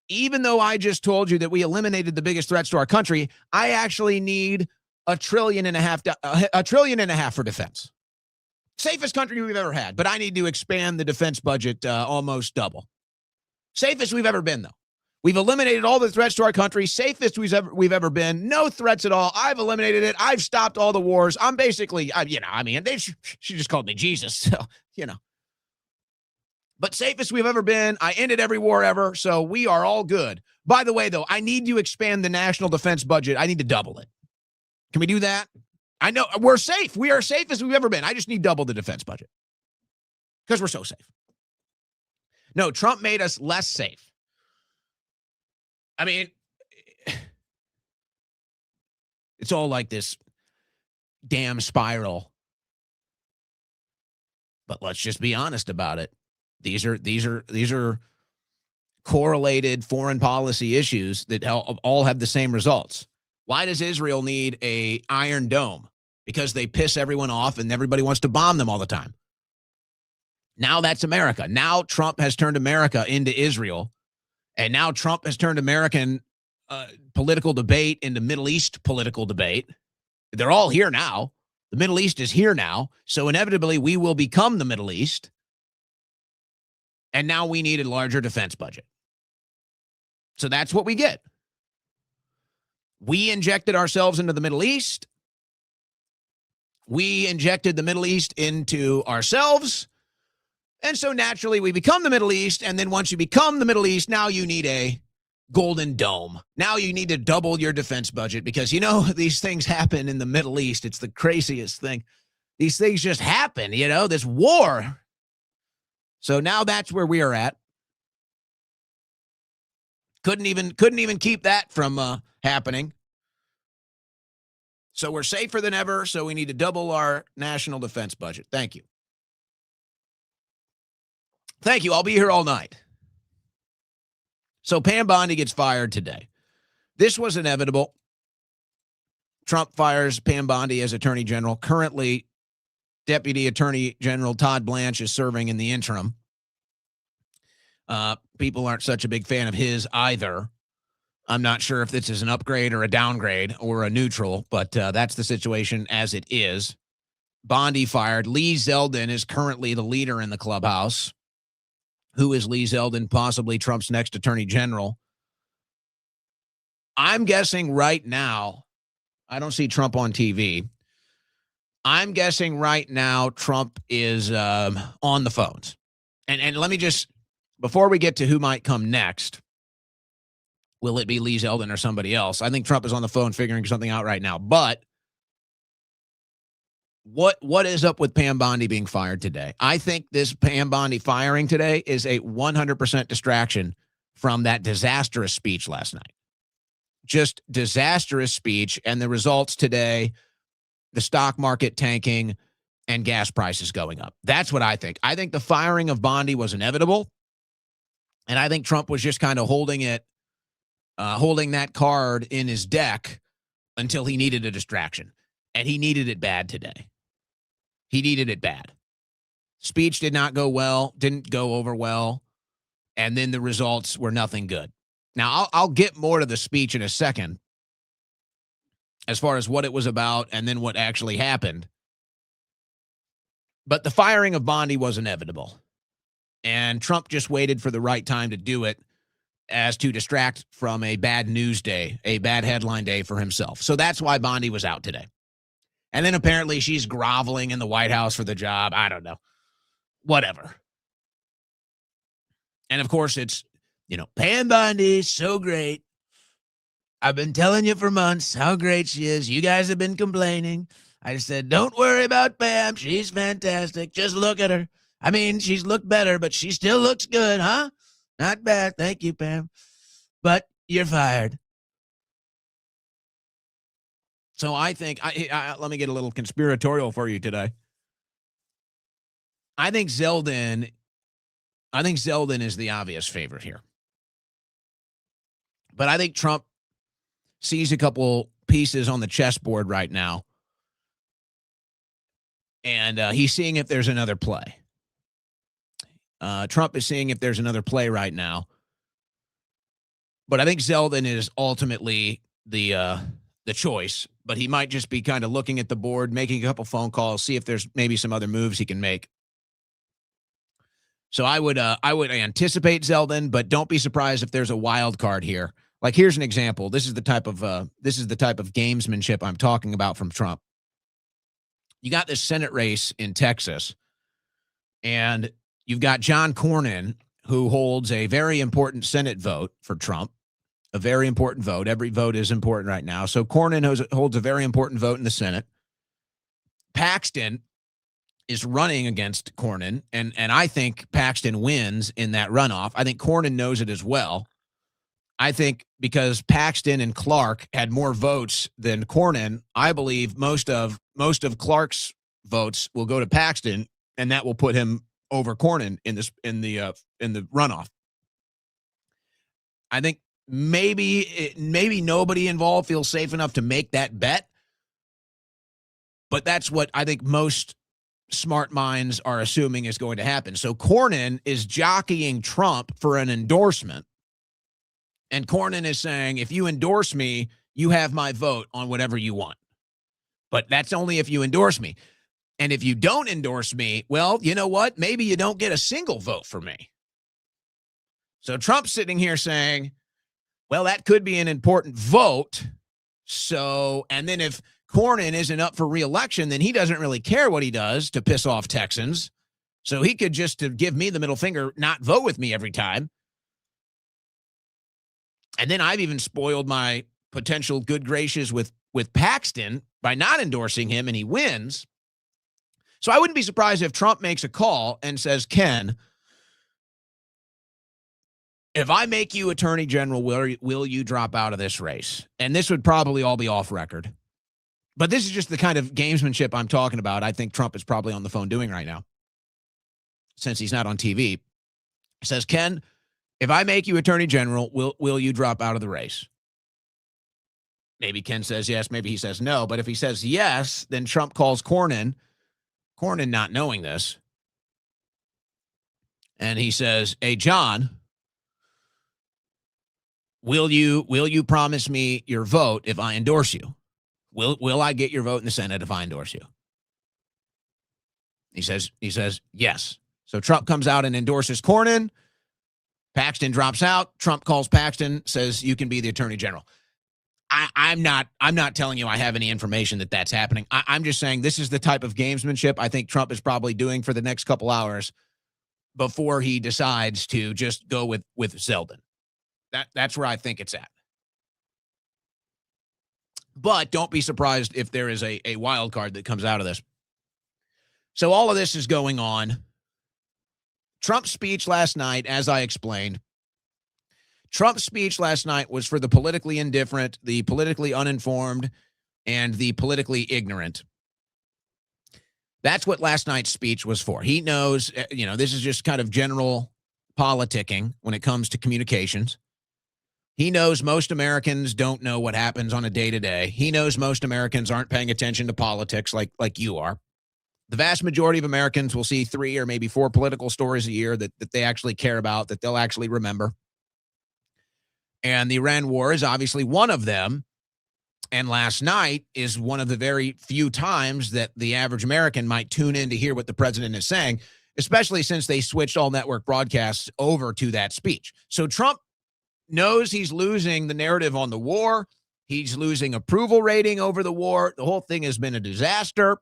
even though I just told you that we eliminated the biggest threats to our country, I actually need $1.5 trillion for defense. Safest country we've ever had, but I need to expand the defense budget almost double. Safest we've ever been, though. We've eliminated all the threats to our country. Safest we've ever been. No threats at all. I've eliminated it. I've stopped all the wars. I'm basically, she just called me Jesus. So, But safest we've ever been. I ended every war ever. So we are all good. By the way, though, I need to expand the national defense budget. I need to double it. Can we do that? I know we're safe. We are safest we've ever been. I just need double the defense budget because we're so safe. No, Trump made us less safe. I mean, it's all like this damn spiral. But let's just be honest about it. These are correlated foreign policy issues that all have the same results. Why does Israel need an Iron Dome? Because they piss everyone off and everybody wants to bomb them all the time. Now that's America. Now Trump has turned America into Israel. And now Trump has turned American political debate into Middle East political debate. They're all here now. The Middle East is here now. So inevitably, we will become the Middle East. And now we need a larger defense budget. So that's what we get. We injected ourselves into the Middle East. We injected the Middle East into ourselves. And so naturally we become the Middle East. And then once you become the Middle East, now you need a golden dome. Now you need to double your defense budget because, you know, these things happen in the Middle East. It's the craziest thing. These things just happen, you know, this war. So now that's where we are at. Couldn't even keep that from happening. So we're safer than ever. So we need to double our national defense budget. Thank you. Thank you. I'll be here all night. So Pam Bondi gets fired today. This was inevitable. Trump fires Pam Bondi as Attorney General. Currently, Deputy Attorney General Todd Blanche is serving in the interim. People aren't such a big fan of his either. I'm not sure if this is an upgrade or a downgrade or a neutral, but that's the situation as it is. Bondi fired. Lee Zeldin is currently the leader in the clubhouse. Who is Lee Zeldin? Possibly Trump's next attorney general. I'm guessing right now, I don't see Trump on TV. I'm guessing right now Trump is on the phones. And let me just, before we get to who might come next, will it be Lee Zeldin or somebody else? I think Trump is on the phone figuring something out right now. But what is up with Pam Bondi being fired today? I think this Pam Bondi firing today is a 100% distraction from that disastrous speech last night. Just disastrous speech, and the results today, the stock market tanking and gas prices going up. That's what I think. I think the firing of Bondi was inevitable, and I think Trump was just kind of holding that card in his deck until he needed a distraction, and he needed it bad today. He needed it bad. Speech did not go well, didn't go over well, and then the results were nothing good. Now, I'll get more to the speech in a second as far as what it was about and then what actually happened. But the firing of Bondi was inevitable, and Trump just waited for the right time to do it as to distract from a bad news day, a bad headline day for himself. So that's why Bondi was out today. And then apparently she's groveling in the White House for the job. I don't know. Whatever. And of course it's, Pam Bondi is so great. I've been telling you for months how great she is. You guys have been complaining. I said, don't worry about Pam. She's fantastic. Just look at her. I mean, she's looked better, but she still looks good, huh? Not bad. Thank you, Pam. But you're fired. So I think, let me get a little conspiratorial for you today. I think Zeldin is the obvious favorite here. But I think Trump sees a couple pieces on the chessboard right now. And he's seeing if there's another play. Trump is seeing if there's another play right now. But I think Zeldin is ultimately the choice. But he might just be kind of looking at the board, making a couple phone calls, see if there's maybe some other moves he can make. So I would anticipate Zeldin, but don't be surprised if there's a wild card here. Like, here's an example. This is the type of gamesmanship I'm talking about from Trump. You got this Senate race in Texas, and you've got John Cornyn, who holds a very important Senate vote for Trump, a very important vote. Every vote is important right now. So Cornyn holds a very important vote in the Senate. Paxton is running against Cornyn, and I think Paxton wins in that runoff. I think Cornyn knows it as well. I think because Paxton and Clark had more votes than Cornyn, I believe most of Clark's votes will go to Paxton, and that will put him over Cornyn in the runoff. I think maybe nobody involved feels safe enough to make that bet, but that's what I think most smart minds are assuming is going to happen. So Cornyn is jockeying Trump for an endorsement. And Cornyn is saying, if you endorse me, you have my vote on whatever you want. But that's only if you endorse me. And if you don't endorse me, well, you know what? Maybe you don't get a single vote for me. So Trump's sitting here saying, well, that could be an important vote, So, and then if Cornyn isn't up for re-election, then he doesn't really care what he does to piss off Texans. So he could just, to give me the middle finger, not vote with me every time. And then I've even spoiled my potential good graces with Paxton by not endorsing him, and he wins. So I wouldn't be surprised if Trump makes a call and says, Ken, if I make you attorney general, will you drop out of this race? And this would probably all be off record. But this is just the kind of gamesmanship I'm talking about. I think Trump is probably on the phone doing right now, since he's not on TV. He says, Ken, if I make you attorney general, will you drop out of the race? Maybe Ken says yes, maybe he says no. But if he says yes, then Trump calls Cornyn not knowing this. And he says, hey, John, will you promise me your vote if I endorse you? Will I get your vote in the Senate if I endorse you? He says yes. So Trump comes out and endorses Cornyn. Paxton drops out. Trump calls Paxton, says you can be the attorney general. I'm not telling you I have any information that that's happening. I'm just saying this is the type of gamesmanship I think Trump is probably doing for the next couple hours before he decides to just go with Zeldin. That's where I think it's at. But don't be surprised if there is a wild card that comes out of this. So all of this is going on. Trump's speech last night, as I explained, Trump's speech last night was for the politically indifferent, the politically uninformed, and the politically ignorant. That's what last night's speech was for. He knows, this is just kind of general politicking when it comes to communications. He knows most Americans don't know what happens on a day-to-day. He knows most Americans aren't paying attention to politics like you are. The vast majority of Americans will see 3 or maybe 4 political stories a year that they actually care about, that they'll actually remember. And the Iran war is obviously one of them. And last night is one of the very few times that the average American might tune in to hear what the president is saying, especially since they switched all network broadcasts over to that speech. So Trump knows he's losing the narrative on the war. He's losing approval rating over the war. The whole thing has been a disaster.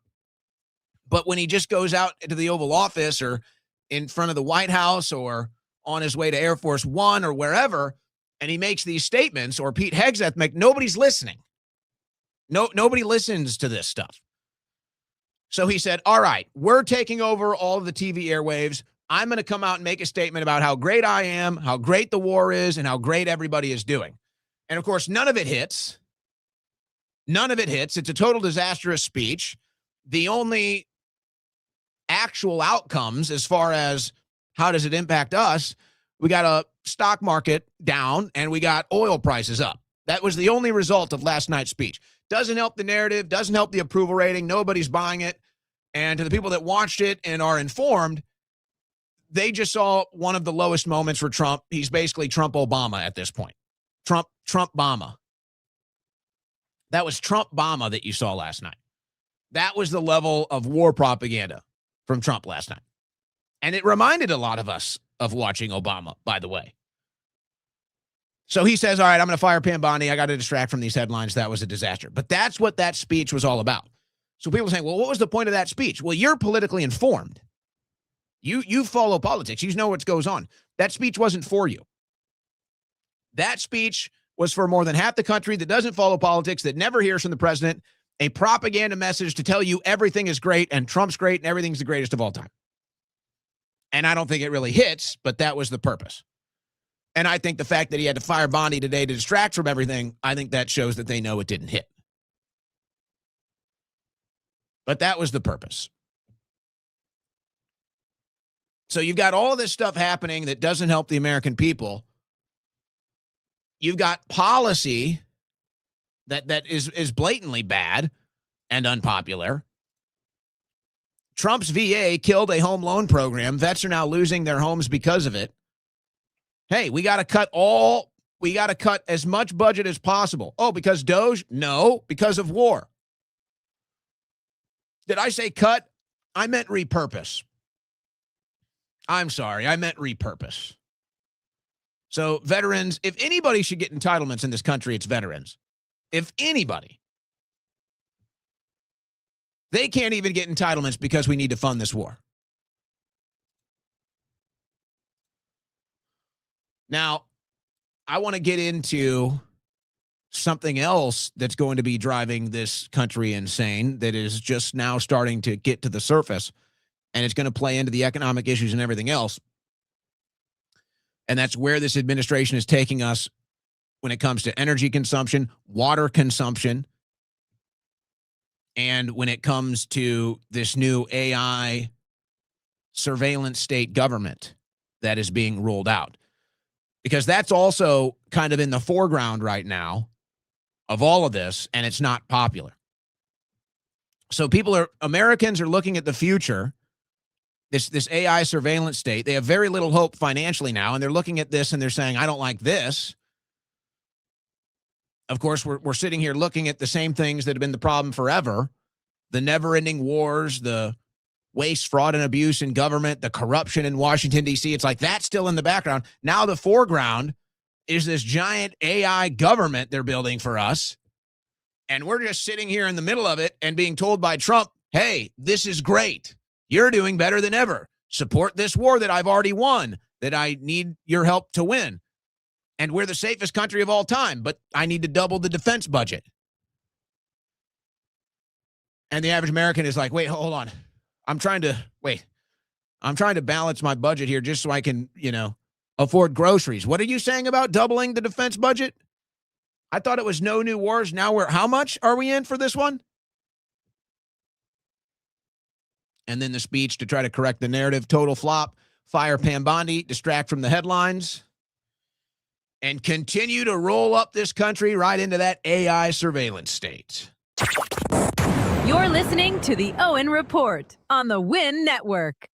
But when he just goes out into the Oval Office or in front of the White House or on his way to Air Force One or wherever, and he makes these statements, or Pete Hegseth nobody's listening. Nobody listens to this stuff. So he said, all right, we're taking over all of the TV airwaves. I'm going to come out and make a statement about how great I am, how great the war is, and how great everybody is doing. And of course, none of it hits. None of it hits. It's a total disastrous speech. The only actual outcomes as far as how does it impact us, we got a stock market down and we got oil prices up. That was the only result of last night's speech. Doesn't help the narrative, doesn't help the approval rating. Nobody's buying it. And to the people that watched it and are informed, they just saw one of the lowest moments for Trump. He's basically Trump-Obama at this point. Trump-Bama. That was Trump-Bama that you saw last night. That was the level of war propaganda from Trump last night. And it reminded a lot of us of watching Obama, by the way. So he says, all right, I'm going to fire Pam Bondi. I got to distract from these headlines. That was a disaster. But that's what that speech was all about. So people are saying, well, what was the point of that speech? Well, you're politically informed. You follow politics. You know what goes on. That speech wasn't for you. That speech was for more than half the country that doesn't follow politics, that never hears from the president, a propaganda message to tell you everything is great and Trump's great and everything's the greatest of all time. And I don't think it really hits, but that was the purpose. And I think the fact that he had to fire Bondi today to distract from everything, I think that shows that they know it didn't hit. But that was the purpose. So you've got all this stuff happening that doesn't help the American people. You've got policy that is blatantly bad and unpopular. Trump's VA killed a home loan program. Vets are now losing their homes because of it. Hey, we got to cut as much budget as possible. Oh, because Doge? No, because of war. Did I say cut? I meant repurpose. I'm sorry, I meant repurpose. So veterans, if anybody should get entitlements in this country, it's veterans. if anybody, they can't even get entitlements because we need to fund this war. Now, I want to get into something else that's going to be driving this country insane that is just now starting to get to the surface, and it's going to play into the economic issues and everything else. And that's where this administration is taking us when it comes to energy consumption, water consumption, and when it comes to this new AI surveillance state government that is being rolled out. Because that's also kind of in the foreground right now of all of this, and it's not popular. So Americans are looking at the future, this AI surveillance state. They have very little hope financially now, and they're looking at this and they're saying, I don't like this. Of course, we're sitting here looking at the same things that have been the problem forever. The never-ending wars, the waste, fraud, and abuse in government, the corruption in Washington, D.C. It's like that's still in the background. Now the foreground is this giant AI government they're building for us. And we're just sitting here in the middle of it and being told by Trump, hey, this is great. You're doing better than ever. Support this war that I've already won, that I need your help to win. And we're the safest country of all time, but I need to double the defense budget. And the average American is like, wait, hold on. I'm trying to balance my budget here just so I can, afford groceries. What are you saying about doubling the defense budget? I thought it was no new wars. Now how much are we in for this one? And then the speech to try to correct the narrative, total flop, fire Pam Bondi, distract from the headlines, and continue to roll up this country right into that AI surveillance state. You're listening to the Owen Report on the Win Network.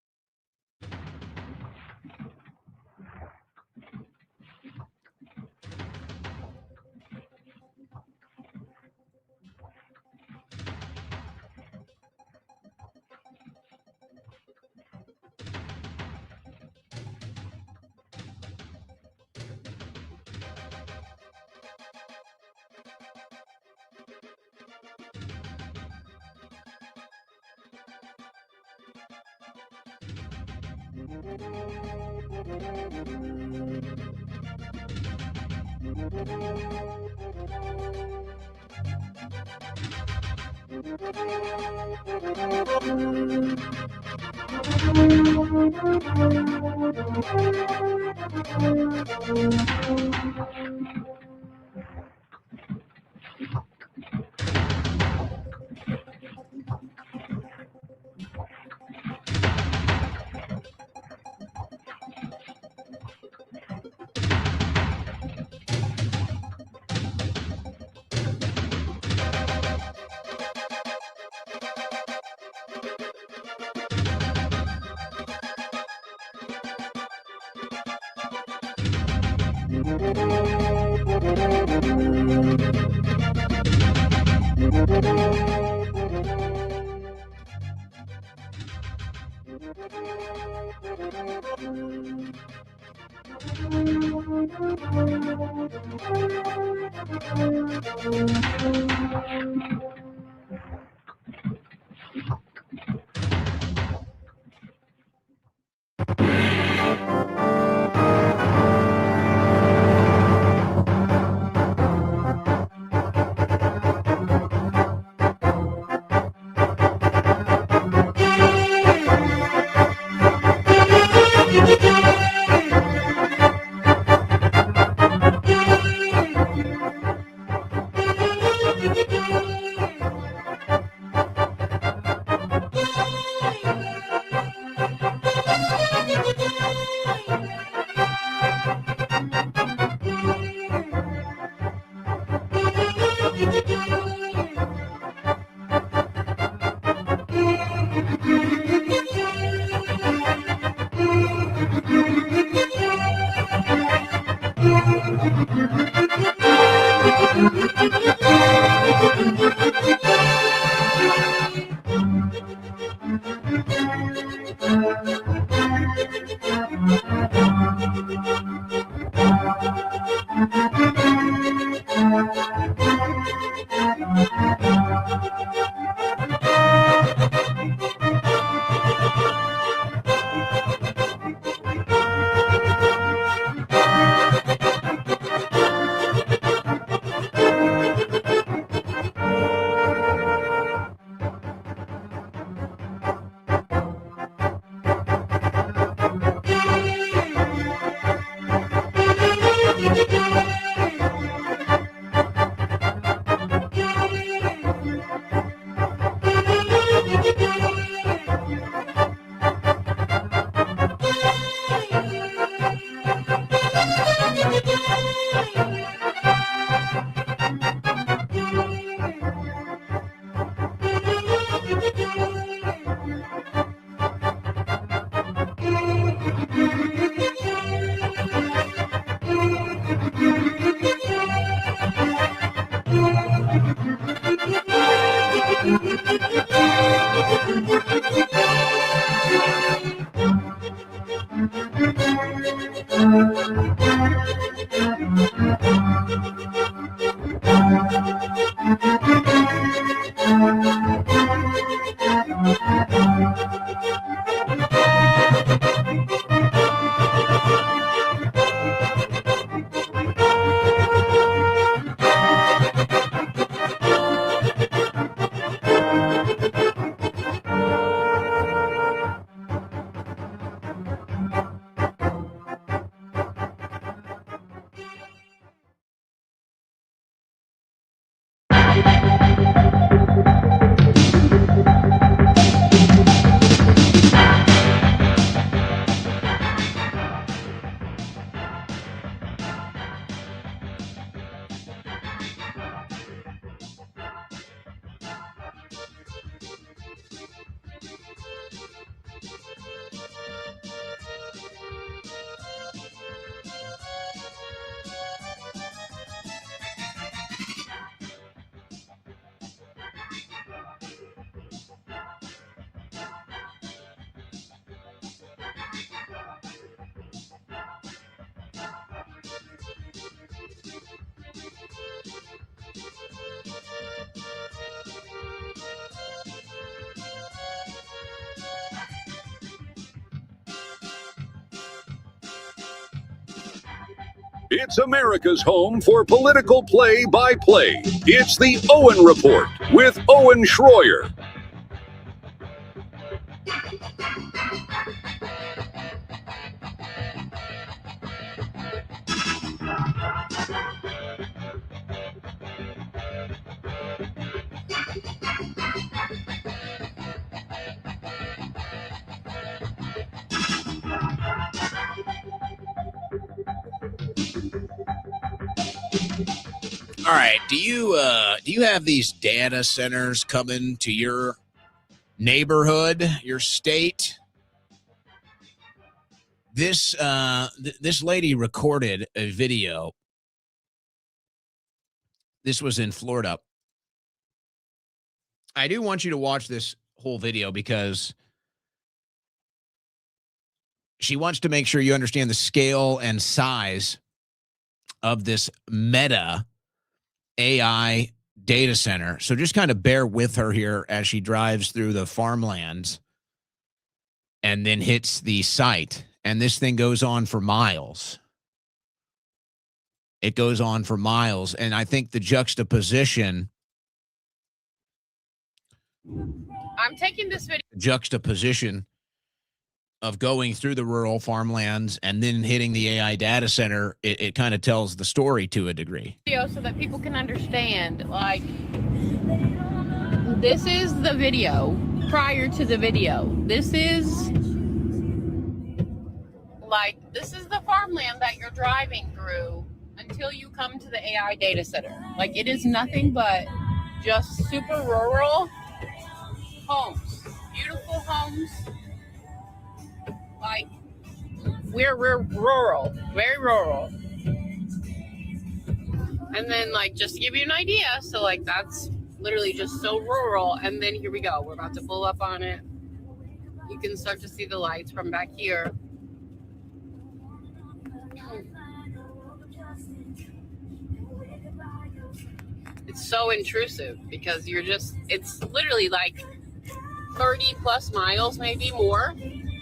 It's America's home for political play-by-play. It's the Owen Report with Owen Schroyer. All right. Do you have these data centers coming to your neighborhood, your state? This this lady recorded a video. This was in Florida. I do want you to watch this whole video because she wants to make sure you understand the scale and size of this Meta AI data center. So just kind of bear with her here as she drives through the farmlands and then hits the site. And this thing goes on for miles. It goes on for miles. And I think the juxtaposition. I'm taking this video. Juxtaposition of going through the rural farmlands and then hitting the AI data center, it kind of tells the story to a degree. So that people can understand, like, this is the video prior to the video. This is the farmland that you're driving through until you come to the AI data center. Like, it is nothing but just super rural homes, beautiful homes. Like, we're rural, very rural. And then, like, just to give you an idea, so, like, that's literally just so rural. And then here we go. We're about to pull up on it. You can start to see the lights from back here. It's so intrusive because it's literally like 30 plus miles, maybe more,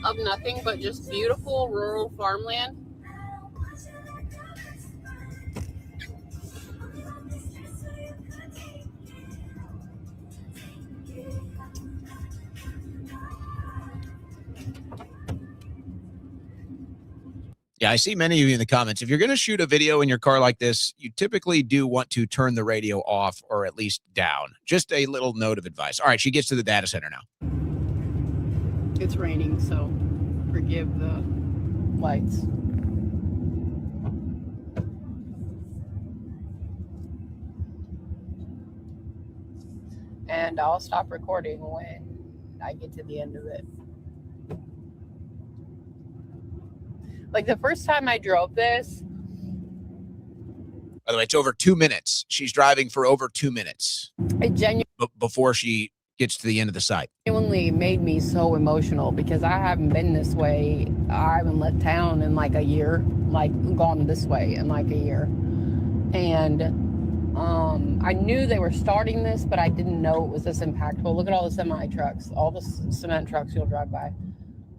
of nothing but just beautiful rural farmland. Yeah, I see many of you in the comments. If you're going to shoot a video in your car like this, you typically do want to turn the radio off or at least down. Just a little note of advice. All right, she gets to the data center now. It's raining, so forgive the lights. And I'll stop recording when I get to the end of it. Like, the first time I drove this. By the way, it's over 2 minutes. She's driving for over 2 minutes. It genuinely. Before she gets to the end of the site. Genuinely made me so emotional because I haven't been this way. I haven't left town in like a year, like gone this way in like a year. And I knew they were starting this, but I didn't know it was this impactful. Look at all the semi trucks, all the cement trucks you'll drive by.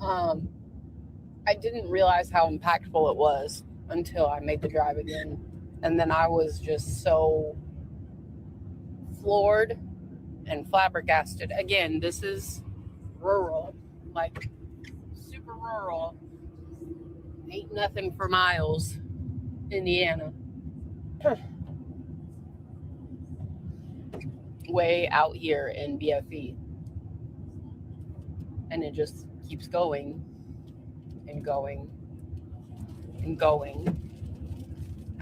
I didn't realize how impactful it was until I made the drive again. And then I was just so floored and flabbergasted. Again, this is rural, like super rural. Ain't nothing for miles, Indiana. Way out here in BFE. And it just keeps going and going and going.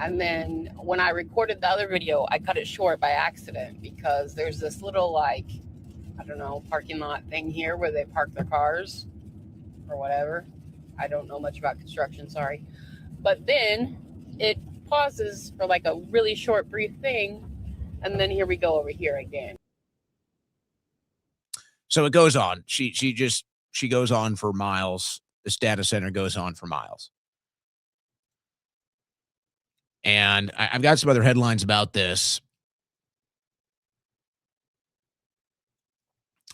And then when I recorded the other video, I cut it short by accident because there's this little, like, I don't know, parking lot thing here where they park their cars or whatever. I don't know much about construction, sorry. But then it pauses for like a really short, brief thing. And then here we go over here again. So it goes on. She goes on for miles. This data center goes on for miles. And I've got some other headlines about this.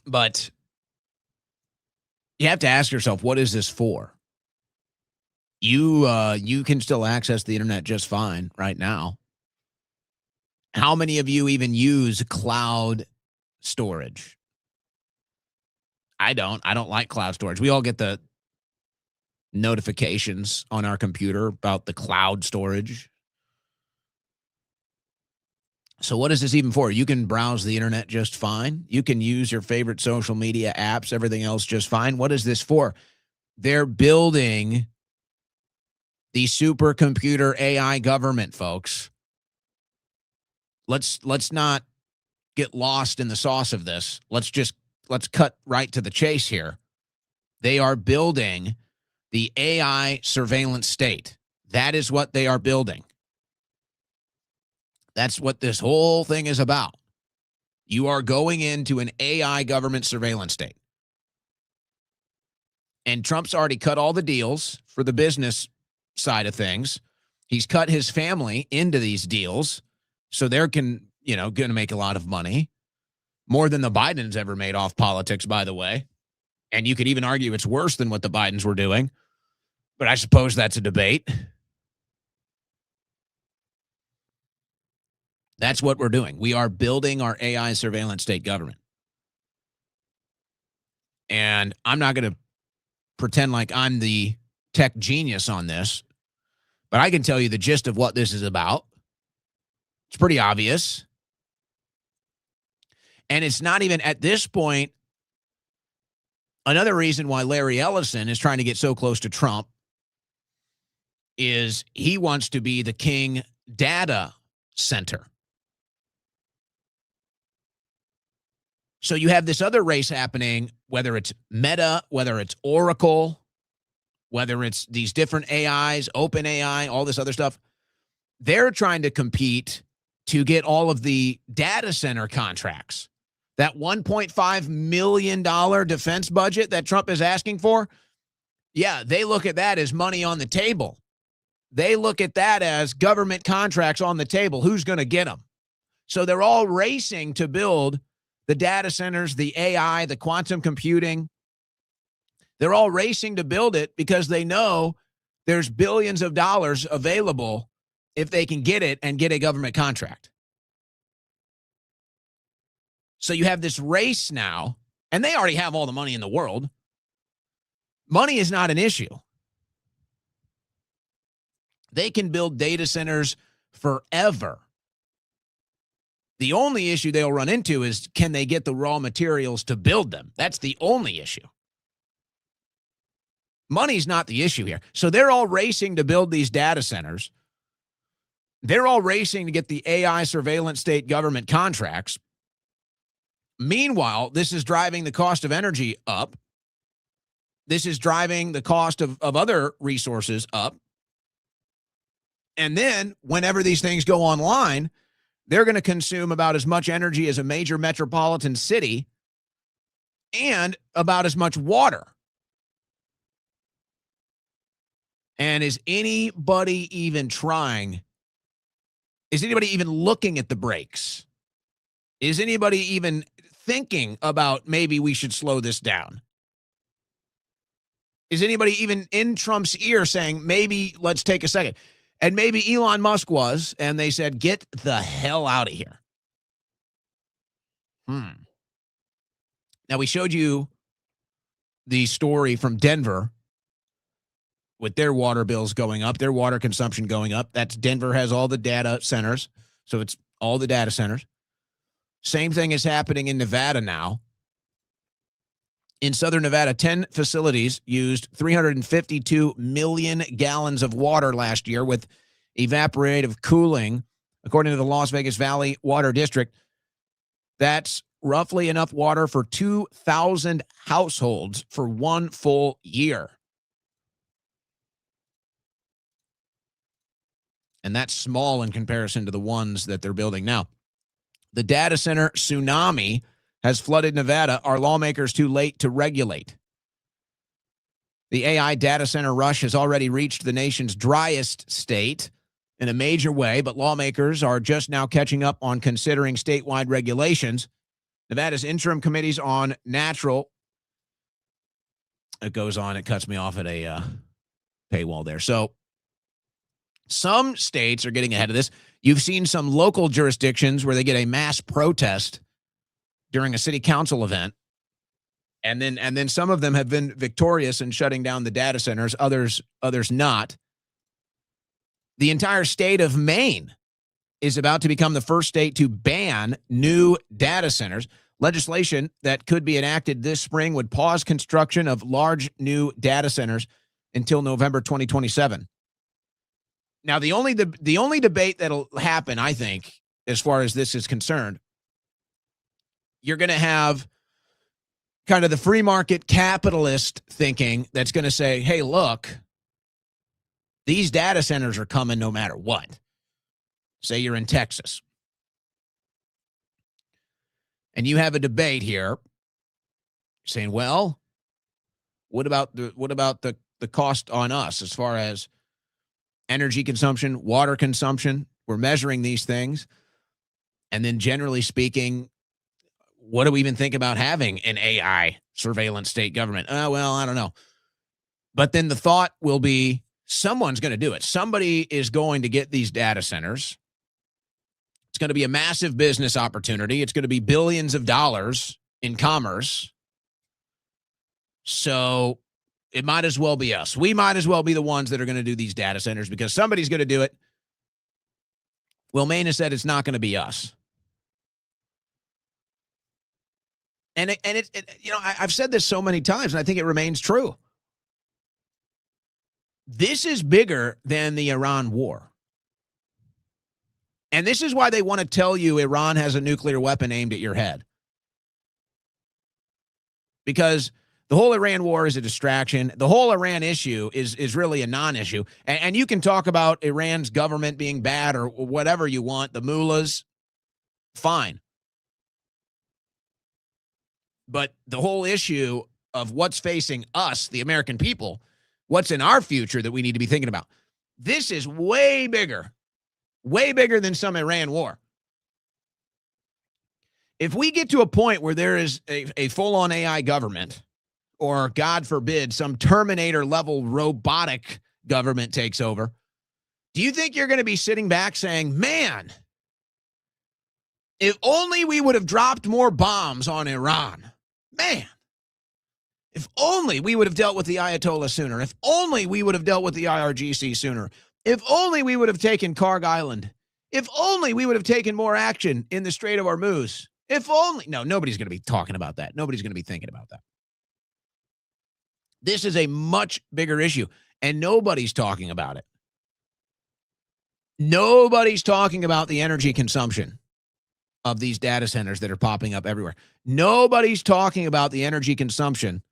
But you have to ask yourself, what is this for? You can still access the internet just fine right now. How many of you even use cloud storage? I don't like cloud storage. We all get the notifications on our computer about the cloud storage. So what is this even for? You can browse the internet just fine. You can use your favorite social media apps, everything else just fine. What is this for? They're building the supercomputer AI government, folks. Let's not get lost in the sauce of this. Let's cut right to the chase here. They are building the AI surveillance state. That is what they are building. That's what this whole thing is about. You are going into an AI government surveillance state. And Trump's already cut all the deals for the business side of things. He's cut his family into these deals. So they're going to make a lot of money. More than the Bidens ever made off politics, by the way. And you could even argue it's worse than what the Bidens were doing. But I suppose that's a debate. That's what we're doing. We are building our AI surveillance state government. And I'm not going to pretend like I'm the tech genius on this, but I can tell you the gist of what this is about. It's pretty obvious. And it's not even at this point. Another reason why Larry Ellison is trying to get so close to Trump is he wants to be the king data center. So you have this other race happening, whether it's Meta, whether it's Oracle, whether it's these different AIs, OpenAI, all this other stuff. They're trying to compete to get all of the data center contracts. That $1.5 million defense budget that Trump is asking for, yeah, they look at that as money on the table. They look at that as government contracts on the table. Who's going to get them? So they're all racing to build the data centers, the AI, the quantum computing. They're all racing to build it because they know there's billions of dollars available if they can get it and get a government contract. So you have this race now, and they already have all the money in the world. Money is not an issue. They can build data centers forever. The only issue they'll run into is, can they get the raw materials to build them? That's the only issue. Money's not the issue here. So they're all racing to build these data centers. They're all racing to get the AI surveillance state government contracts. Meanwhile, this is driving the cost of energy up. This is driving the cost of other resources up. And then whenever these things go online, they're going to consume about as much energy as a major metropolitan city and about as much water. And is anybody even trying? Is anybody even looking at the brakes? Is anybody even thinking about maybe we should slow this down? Is anybody even in Trump's ear saying, maybe let's take a second? And maybe Elon Musk was, and they said, get the hell out of here. Now, we showed you the story from Denver with their water bills going up, their water consumption going up. That's Denver has all the data centers, so it's all the data centers. Same thing is happening in Nevada now. In southern Nevada, 10 facilities used 352 million gallons of water last year with evaporative cooling, according to the Las Vegas Valley Water District. That's roughly enough water for 2,000 households for one full year. And that's small in comparison to the ones that they're building now. The data center tsunami has flooded Nevada. Are lawmakers too late to regulate? The AI data center rush has already reached the nation's driest state in a major way, but lawmakers are just now catching up on considering statewide regulations. Nevada's interim committees on natural. It goes on. It cuts me off at a paywall there. So some states are getting ahead of this. You've seen some local jurisdictions where they get a mass protest during a city council event. And then some of them have been victorious in shutting down the data centers, others not. The entire state of Maine is about to become the first state to ban new data centers. Legislation that could be enacted this spring would pause construction of large new data centers until November 2027. Now, the only debate that'll happen, I think, as far as this is concerned, you're going to have kind of the free market capitalist thinking that's going to say, hey, look, these data centers are coming no matter what. Say you're in Texas. And you have a debate here saying, well, what about the cost on us as far as energy consumption, water consumption? We're measuring these things. And then generally speaking, what do we even think about having an AI surveillance state government? Well, I don't know. But then the thought will be someone's going to do it. Somebody is going to get these data centers. It's going to be a massive business opportunity. It's going to be billions of dollars in commerce. So it might as well be us. We might as well be the ones that are going to do these data centers because somebody's going to do it. Well, Maine has said it's not going to be us. And I've said this so many times, and I think it remains true. This is bigger than the Iran war. And this is why they want to tell you Iran has a nuclear weapon aimed at your head. Because the whole Iran war is a distraction. The whole Iran issue is really a non-issue. And you can talk about Iran's government being bad or whatever you want, the mullahs, fine. But the whole issue of what's facing us, the American people, what's in our future that we need to be thinking about, this is way bigger than some Iran war. If we get to a point where there is a full-on AI government, or God forbid, some Terminator-level robotic government takes over, do you think you're going to be sitting back saying, man, if only we would have dropped more bombs on Iran? Man, if only we would have dealt with the Ayatollah sooner. If only we would have dealt with the IRGC sooner. If only we would have taken Karg Island. If only we would have taken more action in the Strait of Hormuz. If only. No, nobody's going to be talking about that. Nobody's going to be thinking about that. This is a much bigger issue, and nobody's talking about it. Nobody's talking about the energy consumption of these data centers that are popping up everywhere. Nobody's talking about the energy consumption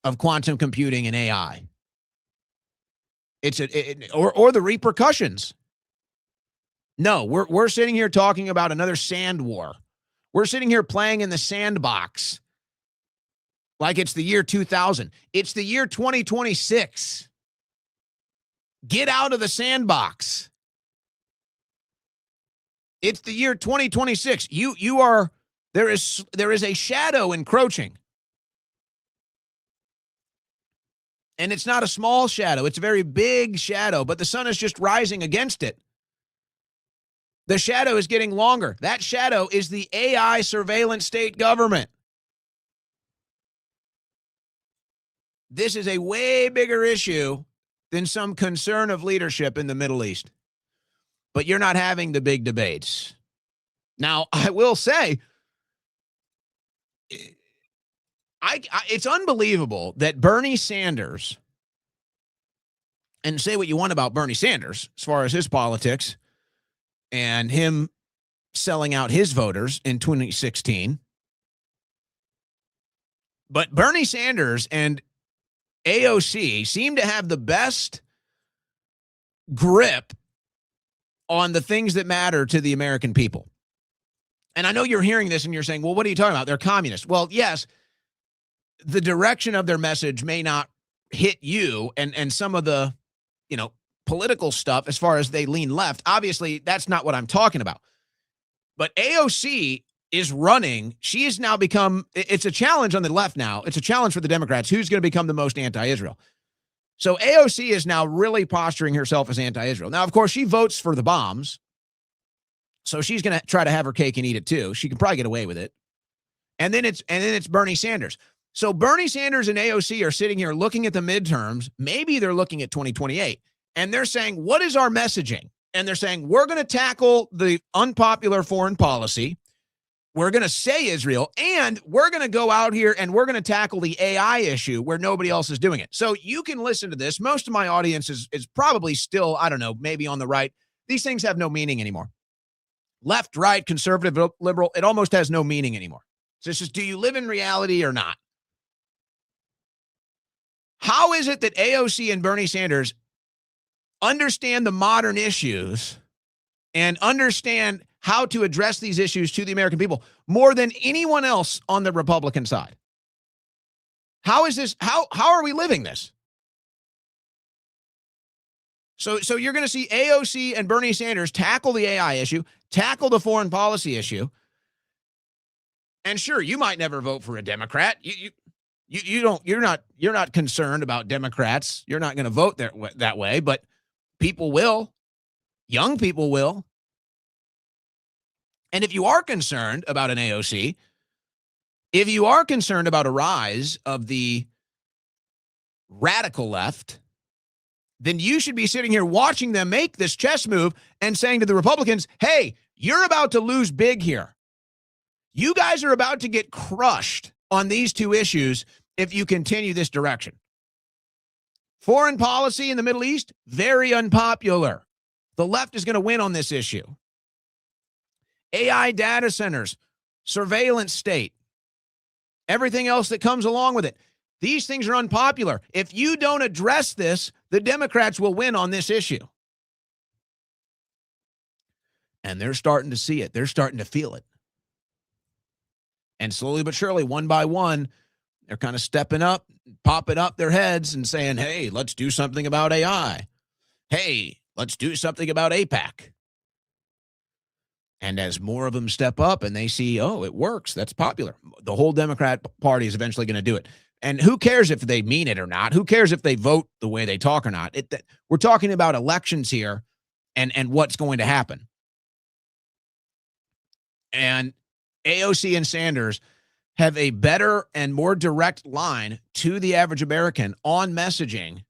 of quantum computing and AI. Or the repercussions. No, we're sitting here talking about another sand war. We're sitting here playing in the sandbox like it's the year 2000. It's the year 2026. Get out of the sandbox. It's the year 2026. There is a shadow encroaching. And it's not a small shadow. It's a very big shadow, but the sun is just rising against it. The shadow is getting longer. That shadow is the AI surveillance state government. This is a way bigger issue than some concern of leadership in the Middle East. But you're not having the big debates. Now, I will say, it's unbelievable that Bernie Sanders, and say what you want about Bernie Sanders as far as his politics and him selling out his voters in 2016, but Bernie Sanders and AOC seem to have the best grip on the things that matter to the American people. And I know you're hearing this and you're saying, well, what are you talking about? They're communists. Well, yes, the direction of their message may not hit you and some of the, political stuff as far as they lean left. Obviously, that's not what I'm talking about. But AOC is running. She has now become, it's a challenge on the left now. It's a challenge for the Democrats. Who's going to become the most anti-Israel? So AOC is now really posturing herself as anti-Israel. Now, of course, she votes for the bombs. So she's going to try to have her cake and eat it too. She can probably get away with it. And then it's Bernie Sanders. So Bernie Sanders and AOC are sitting here looking at the midterms. Maybe they're looking at 2028. And they're saying, what is our messaging? And they're saying, we're going to tackle the unpopular foreign policy. We're going to say Israel, and we're going to go out here and we're going to tackle the AI issue where nobody else is doing it. So you can listen to this. Most of my audience is probably still, I don't know, maybe on the right. These things have no meaning anymore. Left, right, conservative, liberal, it almost has no meaning anymore. So it's just, do you live in reality or not? How is it that AOC and Bernie Sanders understand the modern issues and understand how to address these issues to the American people more than anyone else on the Republican side? How is this? How are we living this? So you're going to see AOC and Bernie Sanders tackle the AI issue, tackle the foreign policy issue. And sure, you might never vote for a Democrat. You're not concerned about Democrats. You're not going to vote that way, but people will. Young people will. And if you are concerned about an AOC, if you are concerned about a rise of the radical left, then you should be sitting here watching them make this chess move and saying to the Republicans, hey, you're about to lose big here. You guys are about to get crushed on these two issues if you continue this direction. Foreign policy in the Middle East, very unpopular. The left is going to win on this issue. AI data centers, surveillance state, everything else that comes along with it. These things are unpopular. If you don't address this, the Democrats will win on this issue. And they're starting to see it. They're starting to feel it. And slowly but surely, one by one, they're kind of stepping up, popping up their heads and saying, hey, let's do something about AI. Hey, let's do something about APAC. And as more of them step up and they see, oh, it works, that's popular, the whole Democrat Party is eventually going to do it. And who cares if they mean it or not? Who cares if they vote the way they talk or not? We're talking about elections here and what's going to happen. And AOC and Sanders have a better and more direct line to the average American on messaging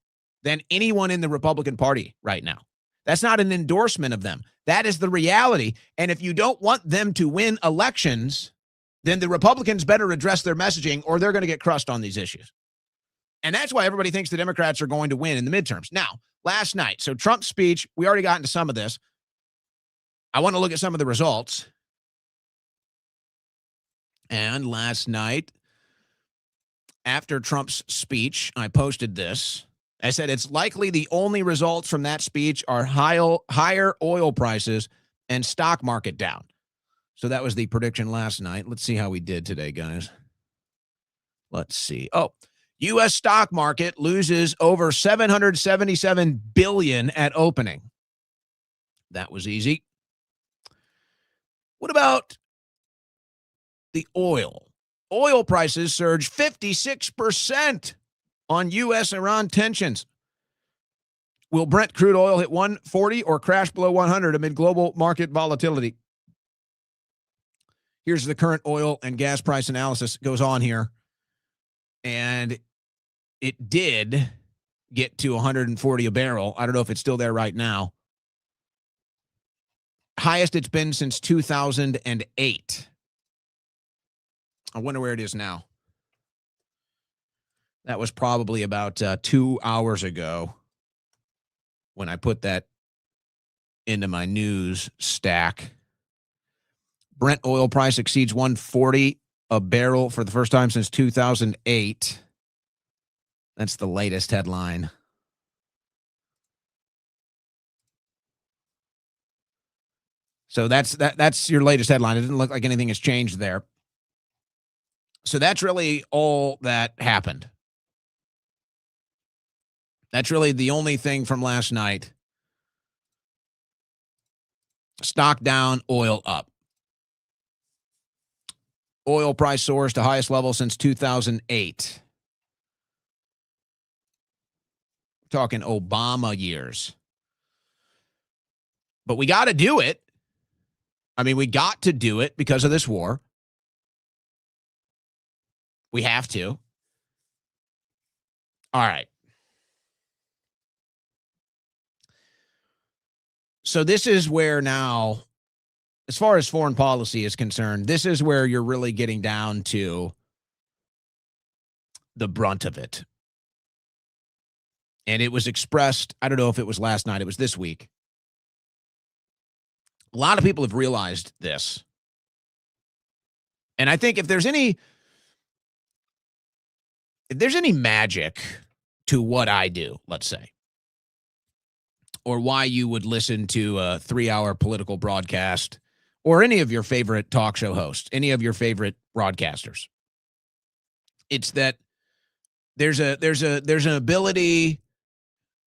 than anyone in the Republican Party right now. That's not an endorsement of them. That is the reality. And if you don't want them to win elections, then the Republicans better address their messaging or they're going to get crushed on these issues. And that's why everybody thinks the Democrats are going to win in the midterms. Now, last night, so Trump's speech, we already got into some of this. I want to look at some of the results. And last night, after Trump's speech, I posted this. I said, it's likely the only results from that speech are higher oil prices and stock market down. So that was the prediction last night. Let's see how we did today, guys. Let's see. Oh, U.S. stock market loses over $777 billion at opening. That was easy. What about the oil? Oil prices surged 56% on U.S.-Iran tensions. Will Brent crude oil hit 140 or crash below 100 amid global market volatility? Here's the current oil and gas price analysis. It goes on here. And it did get to 140 a barrel. I don't know if it's still there right now. Highest it's been since 2008. I wonder where it is now. That was probably about 2 hours ago when I put that into my news stack. Brent oil price exceeds 140 a barrel for the first time since 2008. That's the latest headline. So that's your latest headline. It doesn't look like anything has changed there. So that's really all that happened. That's really the only thing from last night. Stock down, oil up. Oil price soars to highest level since 2008. Talking Obama years. But we got to do it. I mean, we got to do it because of this war. We have to. All right. So this is where now, as far as foreign policy is concerned, this is where you're really getting down to the brunt of it. And it was expressed, I don't know if it was last night, it was this week. A lot of people have realized this. And I think if there's any magic to what I do, let's say, or why you would listen to a 3-hour political broadcast, or any of your favorite talk show hosts, any of your favorite broadcasters, it's that there's an ability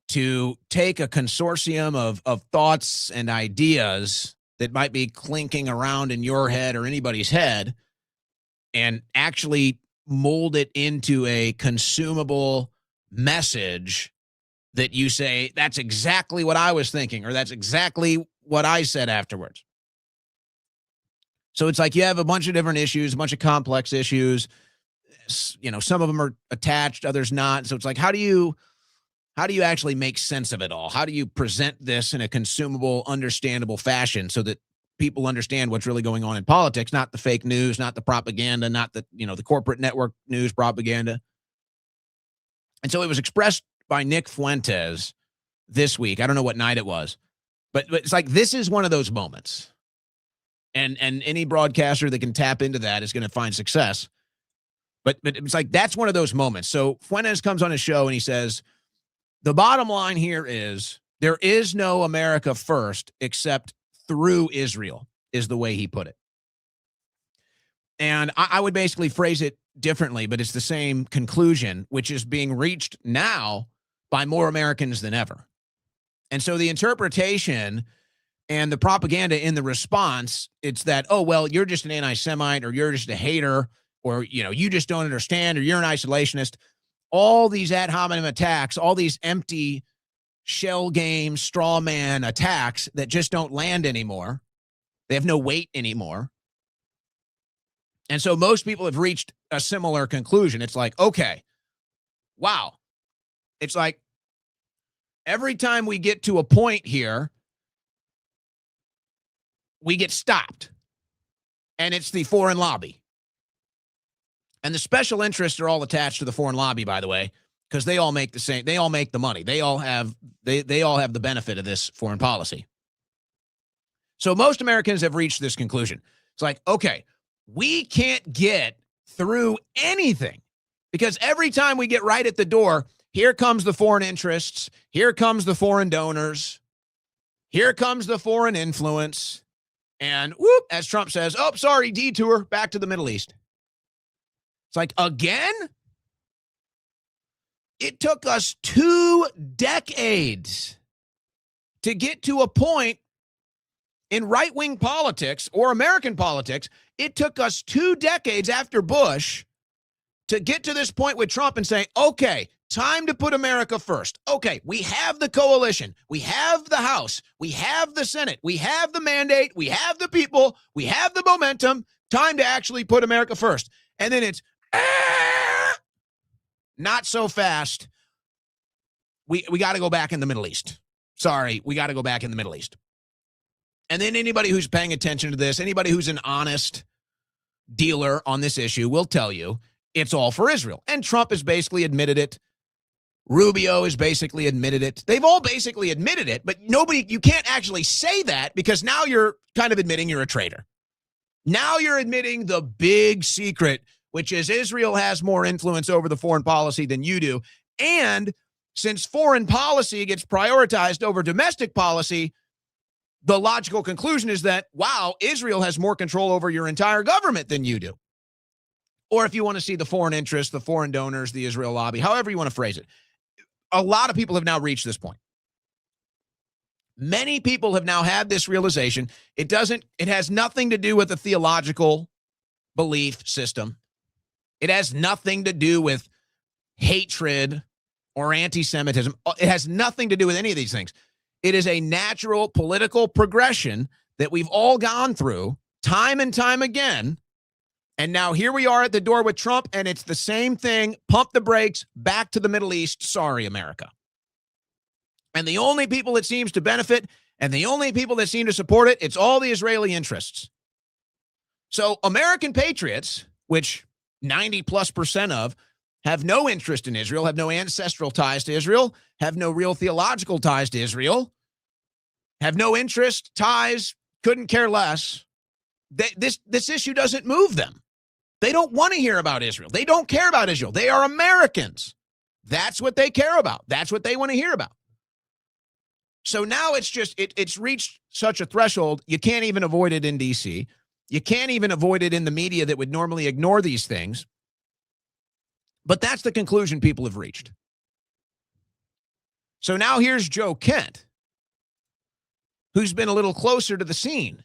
to take a consortium of thoughts and ideas that might be clinking around in your head or anybody's head and actually mold it into a consumable message that you say, that's exactly what I was thinking, or that's exactly what I said afterwards. So it's like you have a bunch of different issues, a bunch of complex issues. You know, some of them are attached, others not. So it's like, how do you actually make sense of it all? How do you present this in a consumable, understandable fashion so that people understand what's really going on in politics, not the fake news, not the propaganda, not the, the corporate network news propaganda. And so it was expressed by Nick Fuentes this week. I don't know what night it was, but it's like, this is one of those moments. And any broadcaster that can tap into that is going to find success. But it's like, that's one of those moments. So Fuentes comes on his show and he says, the bottom line here is there is no America first except through Israel, is the way he put it. And I would basically phrase it differently, but it's the same conclusion, which is being reached now by more Americans than ever. And so the interpretation and the propaganda in the response, it's that, oh, well, you're just an anti-Semite, or you're just a hater, or, you just don't understand, or you're an isolationist. All these ad hominem attacks, all these empty shell game, straw man attacks that just don't land anymore. They have no weight anymore. And so most people have reached a similar conclusion. It's like, okay, wow. It's like every time we get to a point here, we get stopped. And it's the foreign lobby. And the special interests are all attached to the foreign lobby, by the way, because they all make they all make the money. They all have the benefit of this foreign policy. So most Americans have reached this conclusion. It's like, okay, we can't get through anything because every time we get right at the door, here comes the foreign interests, here comes the foreign donors, here comes the foreign influence, and whoop, as Trump says, oh, sorry, detour, back to the Middle East. It's like, again? It took us 2 decades to get to a point in right-wing politics or American politics. It took us 2 decades after Bush to get to this point with Trump and say, okay, time to put America first. Okay, we have the coalition. We have the House. We have the Senate. We have the mandate. We have the people. We have the momentum. Time to actually put America first. And then it's, not so fast. We got to go back in the Middle East. Sorry, we got to go back in the Middle East. And then anybody who's paying attention to this, anybody who's an honest dealer on this issue will tell you it's all for Israel. And Trump has basically admitted it. Rubio has basically admitted it. They've all basically admitted it, but you can't actually say that because now you're kind of admitting you're a traitor. Now you're admitting the big secret, which is Israel has more influence over the foreign policy than you do. And since foreign policy gets prioritized over domestic policy, the logical conclusion is that, wow, Israel has more control over your entire government than you do. Or if you want to see the foreign interests, the foreign donors, the Israel lobby, however you want to phrase it. A lot of people have now reached this point. Many people have now had this realization. It has nothing to do with a theological belief system. It has nothing to do with hatred or anti-Semitism. It has nothing to do with any of these things. It is a natural political progression that we've all gone through time and time again. And now here we are at the door with Trump, and it's the same thing. Pump the brakes, back to the Middle East. Sorry, America. And the only people it seems to benefit and the only people that seem to support it, it's all the Israeli interests. So American patriots, which 90+% of, have no interest in Israel, have no ancestral ties to Israel, have no real theological ties to Israel, have no interest, ties, couldn't care less. This issue doesn't move them. They don't want to hear about Israel. They don't care about Israel. They are Americans. That's what they care about. That's what they want to hear about. So now it's reached such a threshold, you can't even avoid it in D.C. You can't even avoid it in the media that would normally ignore these things. But that's the conclusion people have reached. So now here's Joe Kent, who's been a little closer to the scene.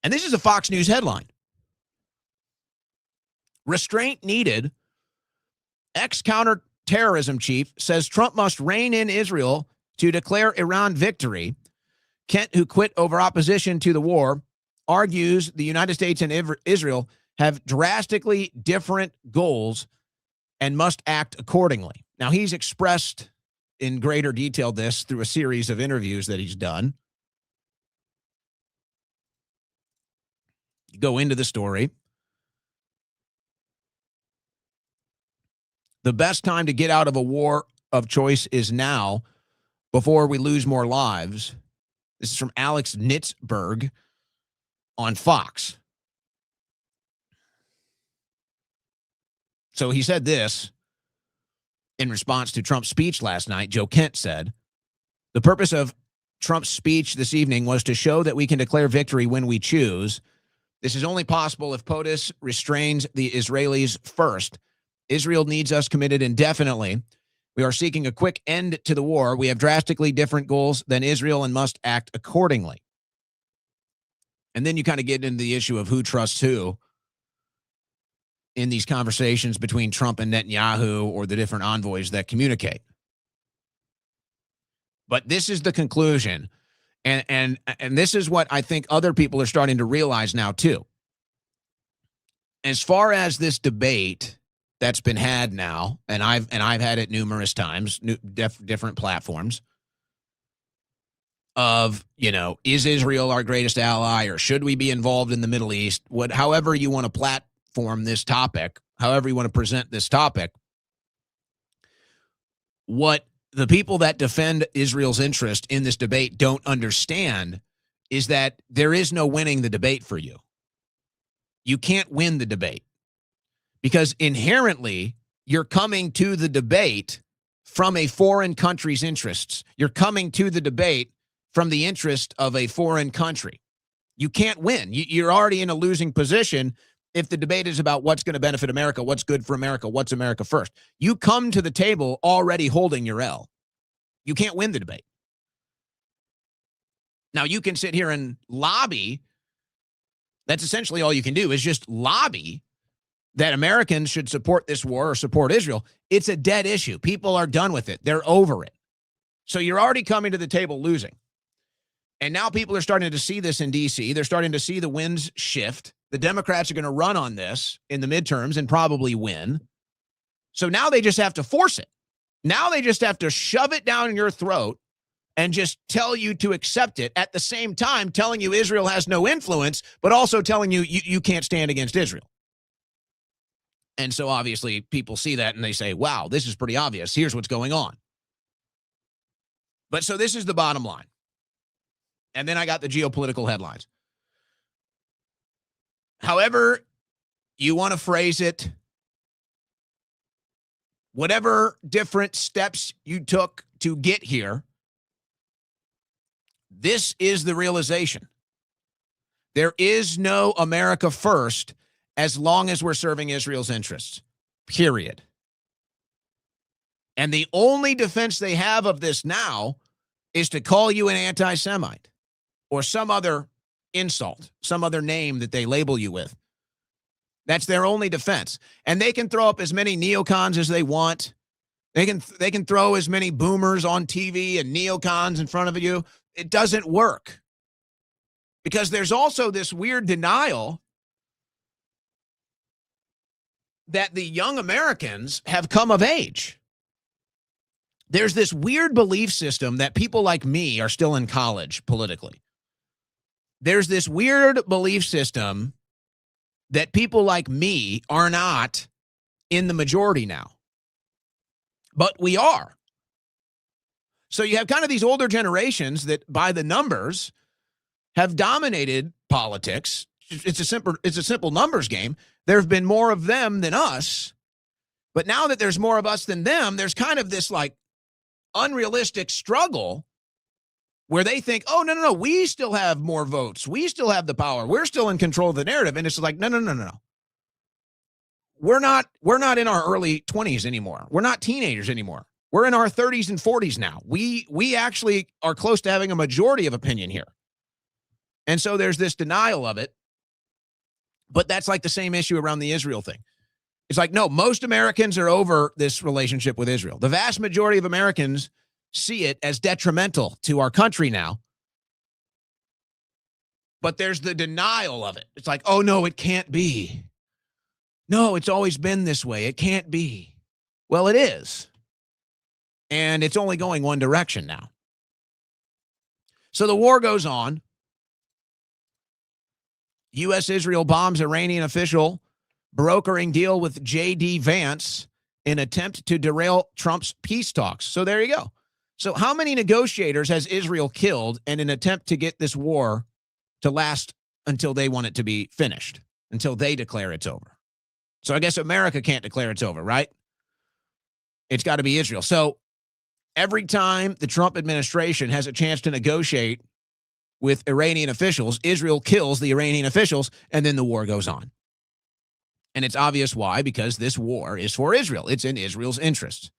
And this is a Fox News headline. Restraint needed. Ex-counterterrorism chief says Trump must rein in Israel to declare Iran victory. Kent, who quit over opposition to the war, argues the United States and Israel have drastically different goals and must act accordingly. Now, he's expressed in greater detail this through a series of interviews that he's done. You go into the story. The best time to get out of a war of choice is now, before we lose more lives. This is from Alex Nitzberg on Fox. So he said this in response to Trump's speech last night. Joe Kent said, the purpose of Trump's speech this evening was to show that we can declare victory when we choose. This is only possible if POTUS restrains the Israelis first. Israel needs us committed indefinitely. We are seeking a quick end to the war. We have drastically different goals than Israel and must act accordingly. And then you kind of get into the issue of who trusts who in these conversations between Trump and Netanyahu or the different envoys that communicate. But this is the conclusion. And this is what I think other people are starting to realize now, too. As far as this debate that's been had now, and I've had it numerous times, different platforms, of, is Israel our greatest ally, or should we be involved in the Middle East? However you want to platform this topic, however you want to present this topic, what the people that defend Israel's interest in this debate don't understand is that there is no winning the debate for you. You can't win the debate because inherently you're coming to the debate from a foreign country's interests. You're coming to the debate from the interest of a foreign country. You can't win. You're already in a losing position if the debate is about what's going to benefit America, what's good for America, what's America first. You come to the table already holding your L. You can't win the debate. Now, you can sit here and lobby. That's essentially all you can do, is just lobby that Americans should support this war or support Israel. It's a dead issue. People are done with it. They're over it. So you're already coming to the table losing. And now people are starting to see this in D.C. They're starting to see the winds shift. The Democrats are going to run on this in the midterms and probably win. So now they just have to force it. Now they just have to shove it down your throat and just tell you to accept it, at the same time telling you Israel has no influence, but also telling you you can't stand against Israel. And so obviously people see that and they say, wow, this is pretty obvious. Here's what's going on. But so this is the bottom line. And then I got the geopolitical headlines. However you want to phrase it, whatever different steps you took to get here, this is the realization. There is no America first as long as we're serving Israel's interests, period. And the only defense they have of this now is to call you an anti-Semite or some other insult, some other name that they label you with. That's their only defense. And they can throw up as many neocons as they want. They can throw as many boomers on TV and neocons in front of you. It doesn't work. Because there's also this weird denial that the young Americans have come of age. There's this weird belief system that people like me are still in college politically. There's this weird belief system that people like me are not in the majority now. But we are. So you have kind of these older generations that, by the numbers, have dominated politics. It's a simple numbers game. There have been more of them than us. But now that there's more of us than them, there's kind of this like unrealistic struggle where they think, oh, no, we still have more votes. We still have the power. We're still in control of the narrative. And it's like, no. We're not in our early 20s anymore. We're not teenagers anymore. We're in our 30s and 40s now. We actually are close to having a majority of opinion here. And so there's this denial of it. But that's like the same issue around the Israel thing. It's like, no, most Americans are over this relationship with Israel. The vast majority of Americans see it as detrimental to our country now. But there's the denial of it. It's like, oh, no, it can't be. No, it's always been this way. It can't be. Well, it is. And it's only going one direction now. So the war goes on. U.S.-Israel bombs Iranian official brokering deal with J.D. Vance in attempt to derail Trump's peace talks. So there you go. So how many negotiators has Israel killed in an attempt to get this war to last until they want it to be finished, until they declare it's over? So I guess America can't declare it's over, right? It's got to be Israel. So every time the Trump administration has a chance to negotiate with Iranian officials, Israel kills the Iranian officials, and then the war goes on. And it's obvious why, because this war is for Israel. It's in Israel's interests.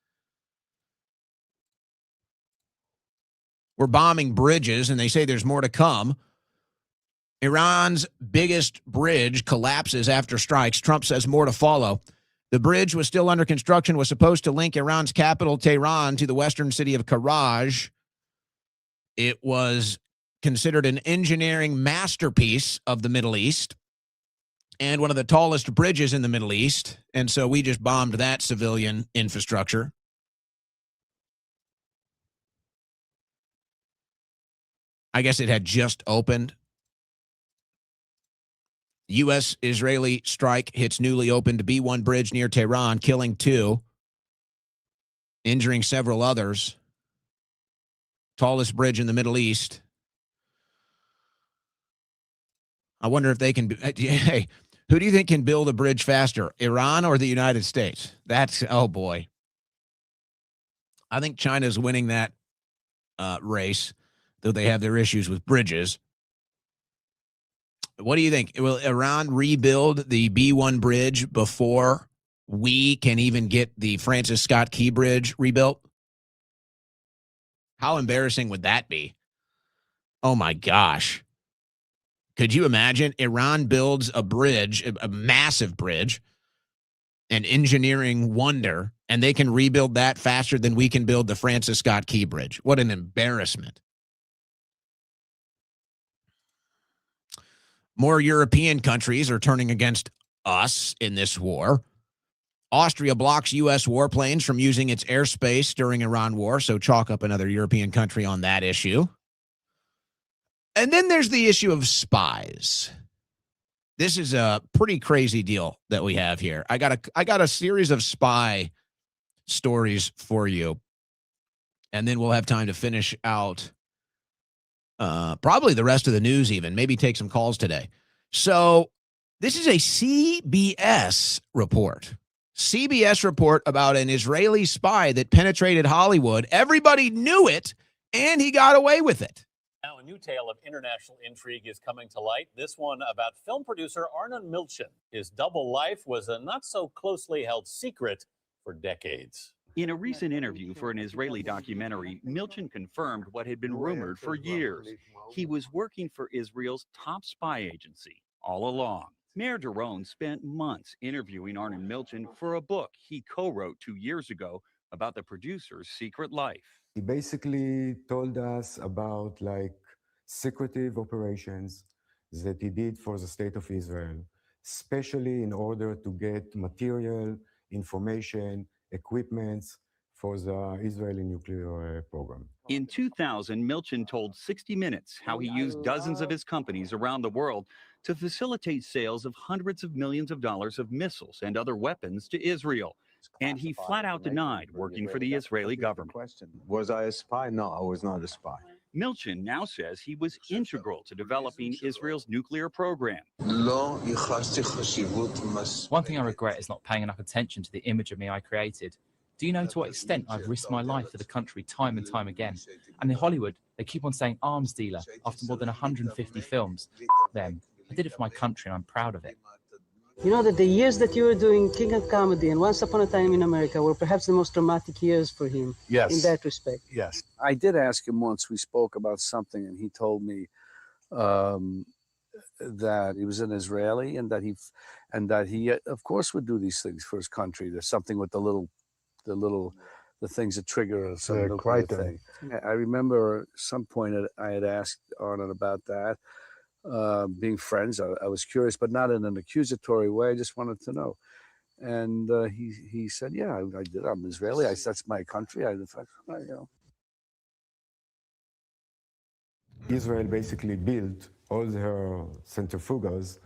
We're bombing bridges, and they say there's more to come. Iran's biggest bridge collapses after strikes. Trump says more to follow. The bridge was still under construction, was supposed to link Iran's capital, Tehran, to the western city of Karaj. It was considered an engineering masterpiece of the Middle East and one of the tallest bridges in the Middle East. And so we just bombed that civilian infrastructure. I guess it had just opened. U.S.-Israeli strike hits newly opened B-1 bridge near Tehran, killing 2, injuring several others. Tallest bridge in the Middle East. I wonder if they can. Hey, who do you think can build a bridge faster, Iran or the United States? Oh boy. I think China's winning that race, though they have their issues with bridges. What do you think? Will Iran rebuild the B1 bridge before we can even get the Francis Scott Key Bridge rebuilt? How embarrassing would that be? Oh, my gosh. Could you imagine? Iran builds a bridge, a massive bridge, an engineering wonder, and they can rebuild that faster than we can build the Francis Scott Key Bridge. What an embarrassment. More European countries are turning against us in this war. Austria blocks U.S. warplanes from using its airspace during Iran war, so chalk up another European country on that issue. And then there's the issue of spies. This is a pretty crazy deal that we have here. I got a series of spy stories for you, and then we'll have time to finish out probably the rest of the news, even maybe take some calls today. So this is a CBS report. CBS report about an Israeli spy that penetrated Hollywood. Everybody knew it, and he got away with it. Now, a new tale of international intrigue is coming to light. This one about film producer Arnon Milchan. His double life was a not so closely held secret for decades. In a recent interview for an Israeli documentary, Milchan confirmed what had been rumored for years. He was working for Israel's top spy agency all along. Mayor Doron spent months interviewing Arnon Milchan for a book he co-wrote 2 years ago about the producer's secret life. He basically told us about secretive operations that he did for the state of Israel, especially in order to get material, information, equipments for the Israeli nuclear program. In 2000, Milchan told 60 Minutes how he used dozens of his companies around the world to facilitate sales of hundreds of millions of dollars of missiles and other weapons to Israel. And he flat out denied working for the Israeli government. Was I a spy? No, I was not a spy. Milchan now says he was integral to developing Israel's nuclear program. One thing I regret is not paying enough attention to the image of me I created. Do you know to what extent I've risked my life for the country time and time again? And in Hollywood, they keep on saying arms dealer after more than 150 films. Them. I did it for my country and I'm proud of it. You know that the years that you were doing King of Comedy and Once Upon a Time in America were perhaps the most dramatic years for him. Yes. In that respect. Yes. I did ask him once, we spoke about something, and he told me that he was an Israeli and that he of course would do these things for his country. There's something with the things that trigger some nuclear thing. I remember at some point I had asked Arnon about that. Being friends, I was curious, but not in an accusatory way. I just wanted to know. And he said, yeah, I did. I'm Israeli. That's my country. Israel basically built all her centrifuges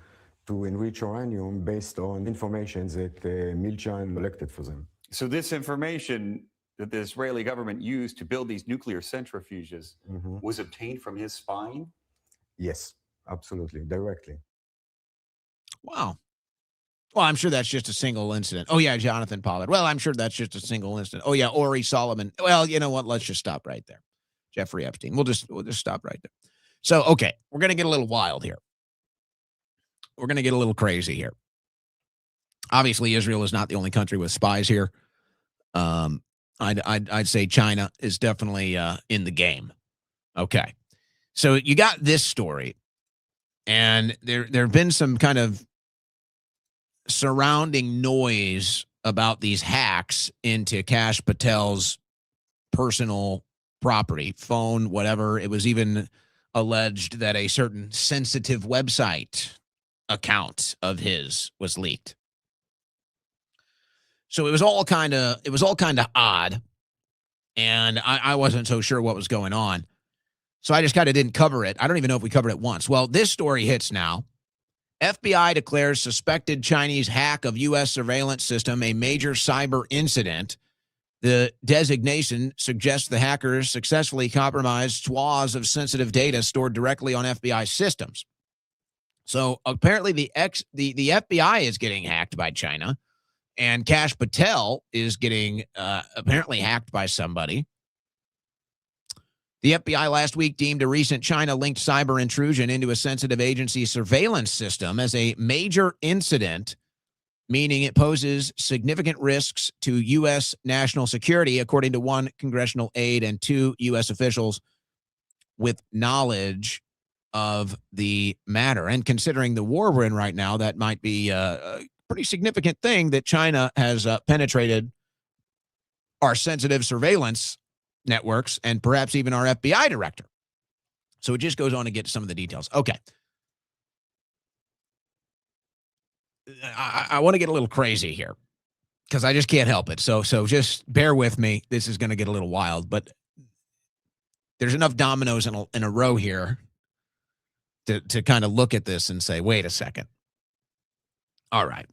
to enrich uranium based on information that Milchan collected for them. So this information that the Israeli government used to build these nuclear centrifuges was obtained from his spying? Yes, absolutely, directly. Wow. Well, I'm sure that's just a single incident. Oh, yeah, Jonathan Pollard. Well, I'm sure that's just a single incident. Oh, yeah, Ori Solomon. Well, you know what? Let's just stop right there. Jeffrey Epstein. We'll just stop right there. So, okay, we're going to get a little wild here. We're going to get a little crazy here. Obviously, Israel is not the only country with spies here. I'd say China is definitely in the game. Okay. So you got this story, and there have been some kind of surrounding noise about these hacks into Kash Patel's personal property, phone, whatever. It was even alleged that a certain sensitive website account of his was leaked. So it was all kind of odd, and I wasn't so sure what was going on. So I just kind of didn't cover it. I don't even know if we covered it once. Well, this story hits now. FBI declares suspected Chinese hack of U.S. surveillance system a major cyber incident. The designation suggests the hackers successfully compromised swaths of sensitive data stored directly on FBI systems. So apparently the FBI is getting hacked by China, and Kash Patel is getting apparently hacked by somebody. The FBI last week deemed a recent China-linked cyber intrusion into a sensitive agency surveillance system as a major incident, meaning it poses significant risks to U.S. national security, according to one congressional aide and two U.S. officials with knowledge of the matter. And considering the war we're in right now, that might be a pretty significant thing that China has penetrated our sensitive surveillance networks and perhaps even our FBI director. So it just goes on to get to some of the details. Okay. I want to get a little crazy here because I just can't help it. So just bear with me. This is going to get a little wild, but there's enough dominoes in a row here to kind of look at this and say, wait a second. All right.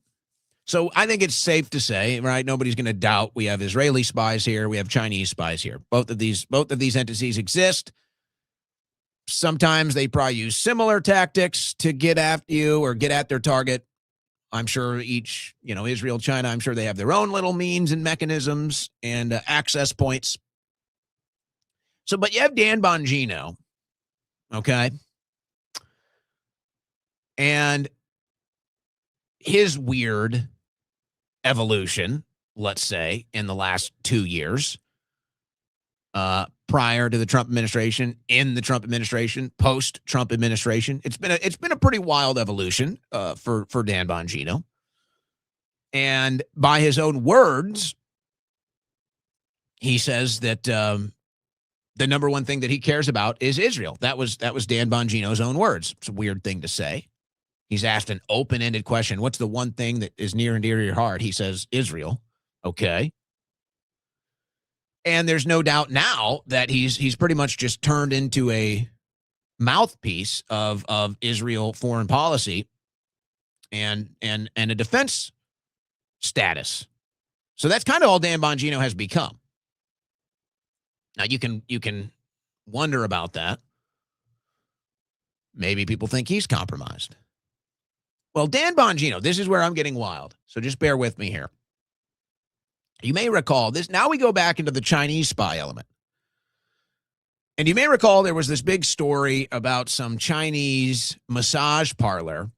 So I think it's safe to say, right, nobody's going to doubt we have Israeli spies here, we have Chinese spies here. Both of these entities exist. Sometimes they probably use similar tactics to get after you or get at their target. I'm sure each, Israel, China, I'm sure they have their own little means and mechanisms and access points. So, but you have Dan Bongino, okay? And his weird evolution, let's say, in the last 2 years, prior to the Trump administration, in the Trump administration, post-Trump administration. It's been a pretty wild evolution for Dan Bongino. And by his own words, he says that the number one thing that he cares about is Israel. That was Dan Bongino's own words. It's a weird thing to say. He's asked an open-ended question. What's the one thing that is near and dear to your heart? He says, Israel. Okay. And there's no doubt now that he's pretty much just turned into a mouthpiece of Israel foreign policy and a defense status. So that's kind of all Dan Bongino has become. Now you can wonder about that. Maybe people think he's compromised. Well, Dan Bongino, this is where I'm getting wild. So just bear with me here. You may recall this. Now we go back into the Chinese spy element. And you may recall there was this big story about some Chinese massage parlor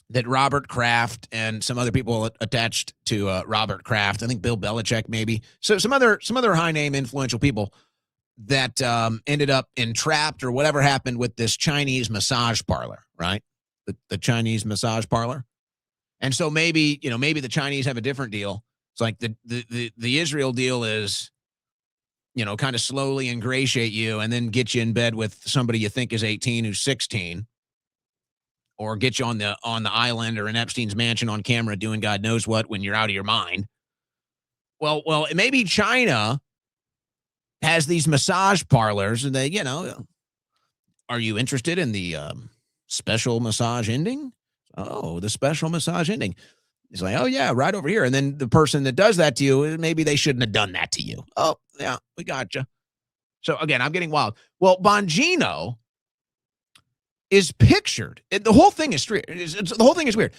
that Robert Kraft and some other people attached to Robert Kraft, I think Bill Belichick maybe, so some other high-name influential people that ended up entrapped or whatever happened with this Chinese massage parlor, right? The Chinese massage parlor. And so maybe the Chinese have a different deal. It's like the Israel deal is, kind of slowly ingratiate you and then get you in bed with somebody you think is 18 who's 16, or get you on the island or in Epstein's mansion on camera doing God knows what when you're out of your mind. Well, maybe China has these massage parlors and they, are you interested in the special massage ending? Oh, the special massage ending. He's like, oh, yeah, right over here. And then the person that does that to you, maybe they shouldn't have done that to you. Oh, yeah, we got you. So, again, I'm getting wild. Well, Bongino is pictured. The whole thing is weird. The whole thing is weird.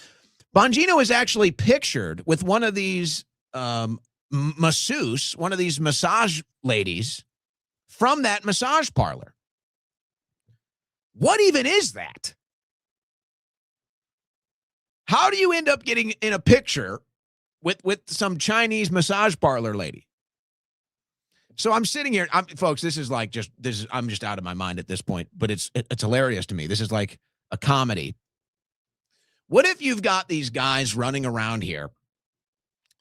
Bongino is actually pictured with one of these masseuse, one of these massage ladies from that massage parlor. What even is that? How do you end up getting in a picture with some Chinese massage parlor lady? So I'm sitting here, folks, I'm just out of my mind at this point, but it's hilarious to me. This is like a comedy. What if you've got these guys running around here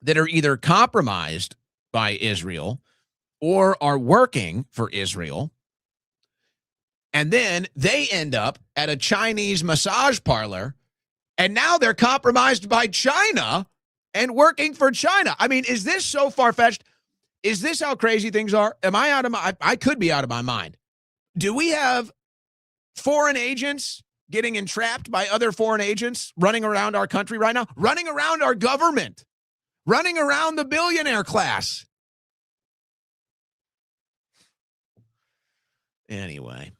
that are either compromised by Israel or are working for Israel, and then they end up at a Chinese massage parlor, and now they're compromised by China and working for China? I mean, is this so far-fetched? Is this how crazy things are? Am I out of my... I could be out of my mind. Do we have foreign agents getting entrapped by other foreign agents running around our country right now? Running around our government? Running around the billionaire class? Anyway.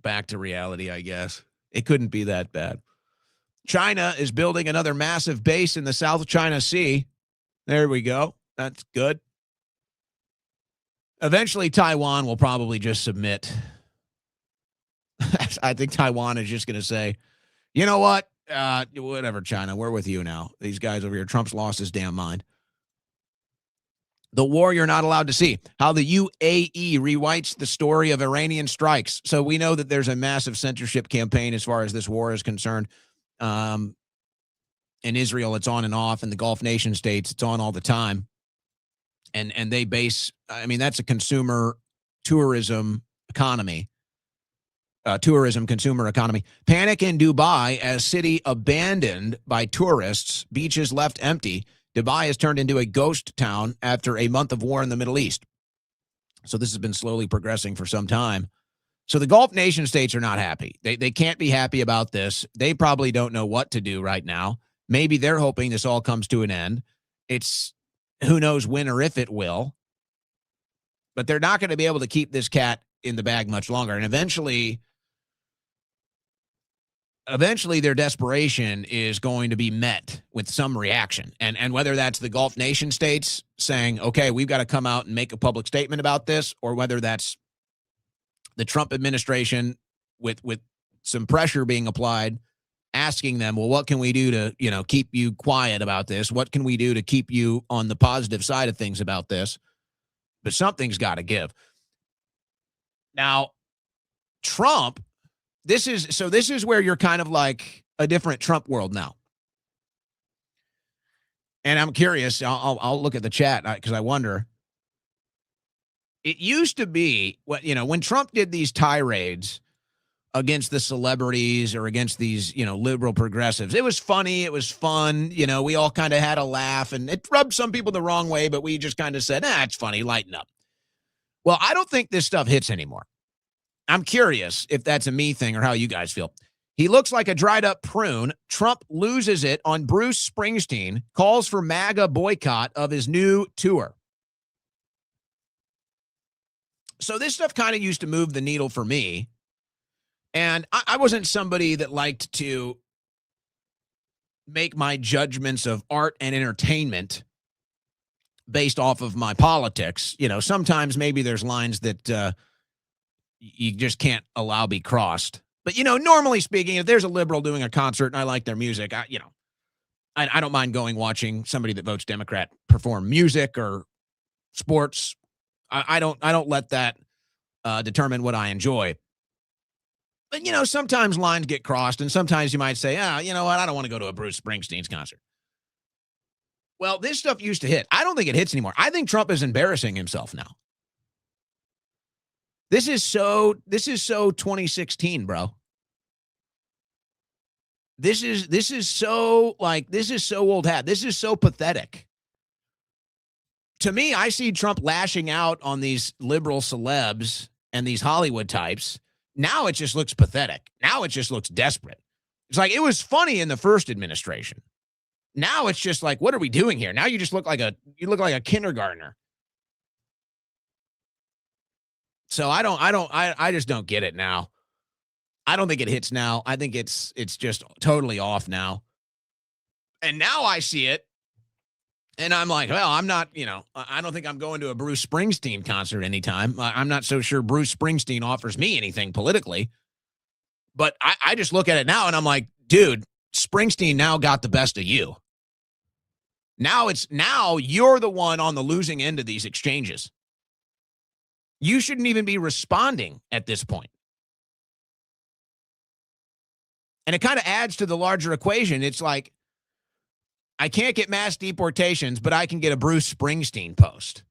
Back to reality, I guess. It couldn't be that bad. China is building another massive base in the South China Sea. There we go. That's good. Eventually, Taiwan will probably just submit. I think Taiwan is just going to say, you know what? Whatever, China, we're with you now. These guys over here, Trump's lost his damn mind. The war you're not allowed to see. How the UAE rewrites the story of Iranian strikes. So we know that there's a massive censorship campaign as far as this war is concerned. In Israel, it's on and off. In the Gulf nation states, it's on all the time. And they base, I mean, that's a consumer tourism economy. Tourism consumer economy. Panic in Dubai as city abandoned by tourists, beaches left empty. Dubai has turned into a ghost town after a month of war in the Middle East. So this has been slowly progressing for some time. So the Gulf nation states are not happy. They can't be happy about this. They probably don't know what to do right now. Maybe they're hoping this all comes to an end. It's who knows when or if it will. But they're not going to be able to keep this cat in the bag much longer. And eventually their desperation is going to be met with some reaction. And whether that's the Gulf nation states saying, okay, we've got to come out and make a public statement about this, or whether that's the Trump administration with some pressure being applied, asking them, well, what can we do to, keep you quiet about this? What can we do to keep you on the positive side of things about this? But something's got to give. Now, Trump, this is where you're kind of like a different Trump world now. And I'm curious, I'll look at the chat because I wonder. It used to be, when Trump did these tirades against the celebrities or against these, liberal progressives, it was funny. It was fun. We all kind of had a laugh, and it rubbed some people the wrong way, but we just kind of said, it's funny, lighten up. Well, I don't think this stuff hits anymore. I'm curious if that's a me thing or how you guys feel. He looks like a dried up prune. Trump loses it on Bruce Springsteen, calls for MAGA boycott of his new tour. So this stuff kind of used to move the needle for me. And I wasn't somebody that liked to make my judgments of art and entertainment based off of my politics. Sometimes maybe there's lines that you just can't allow be crossed. But, normally speaking, if there's a liberal doing a concert and I like their music, I don't mind watching somebody that votes Democrat perform music or sports. I don't let that determine what I enjoy. But, sometimes lines get crossed, and sometimes you might say, you know what, I don't want to go to a Bruce Springsteen's concert. Well, this stuff used to hit. I don't think it hits anymore. I think Trump is embarrassing himself now. This is so 2016, bro. This is so old hat. This is so pathetic. To me, I see Trump lashing out on these liberal celebs and these Hollywood types. Now it just looks pathetic. Now it just looks desperate. It's like it was funny in the first administration. Now it's just like, what are we doing here? Now you just look like a kindergartner. So I just don't get it now. I don't think it hits now. I think it's just totally off now. And now I see it. And I'm like, well, I'm not, I don't think I'm going to a Bruce Springsteen concert anytime. I'm not so sure Bruce Springsteen offers me anything politically. But I just look at it now and I'm like, dude, Springsteen now got the best of you. Now you're the one on the losing end of these exchanges. You shouldn't even be responding at this point. And it kind of adds to the larger equation. It's like, I can't get mass deportations, but I can get a Bruce Springsteen post.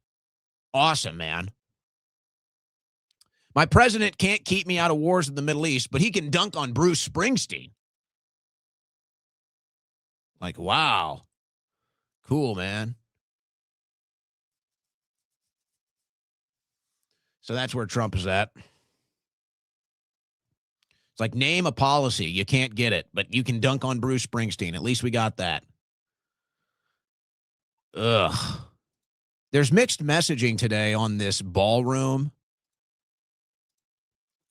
Awesome, man. My president can't keep me out of wars in the Middle East, but he can dunk on Bruce Springsteen. Like, wow. Cool, man. So that's where Trump is at. It's like, name a policy. You can't get it, but you can dunk on Bruce Springsteen. At least we got that. Ugh. There's mixed messaging today on this ballroom.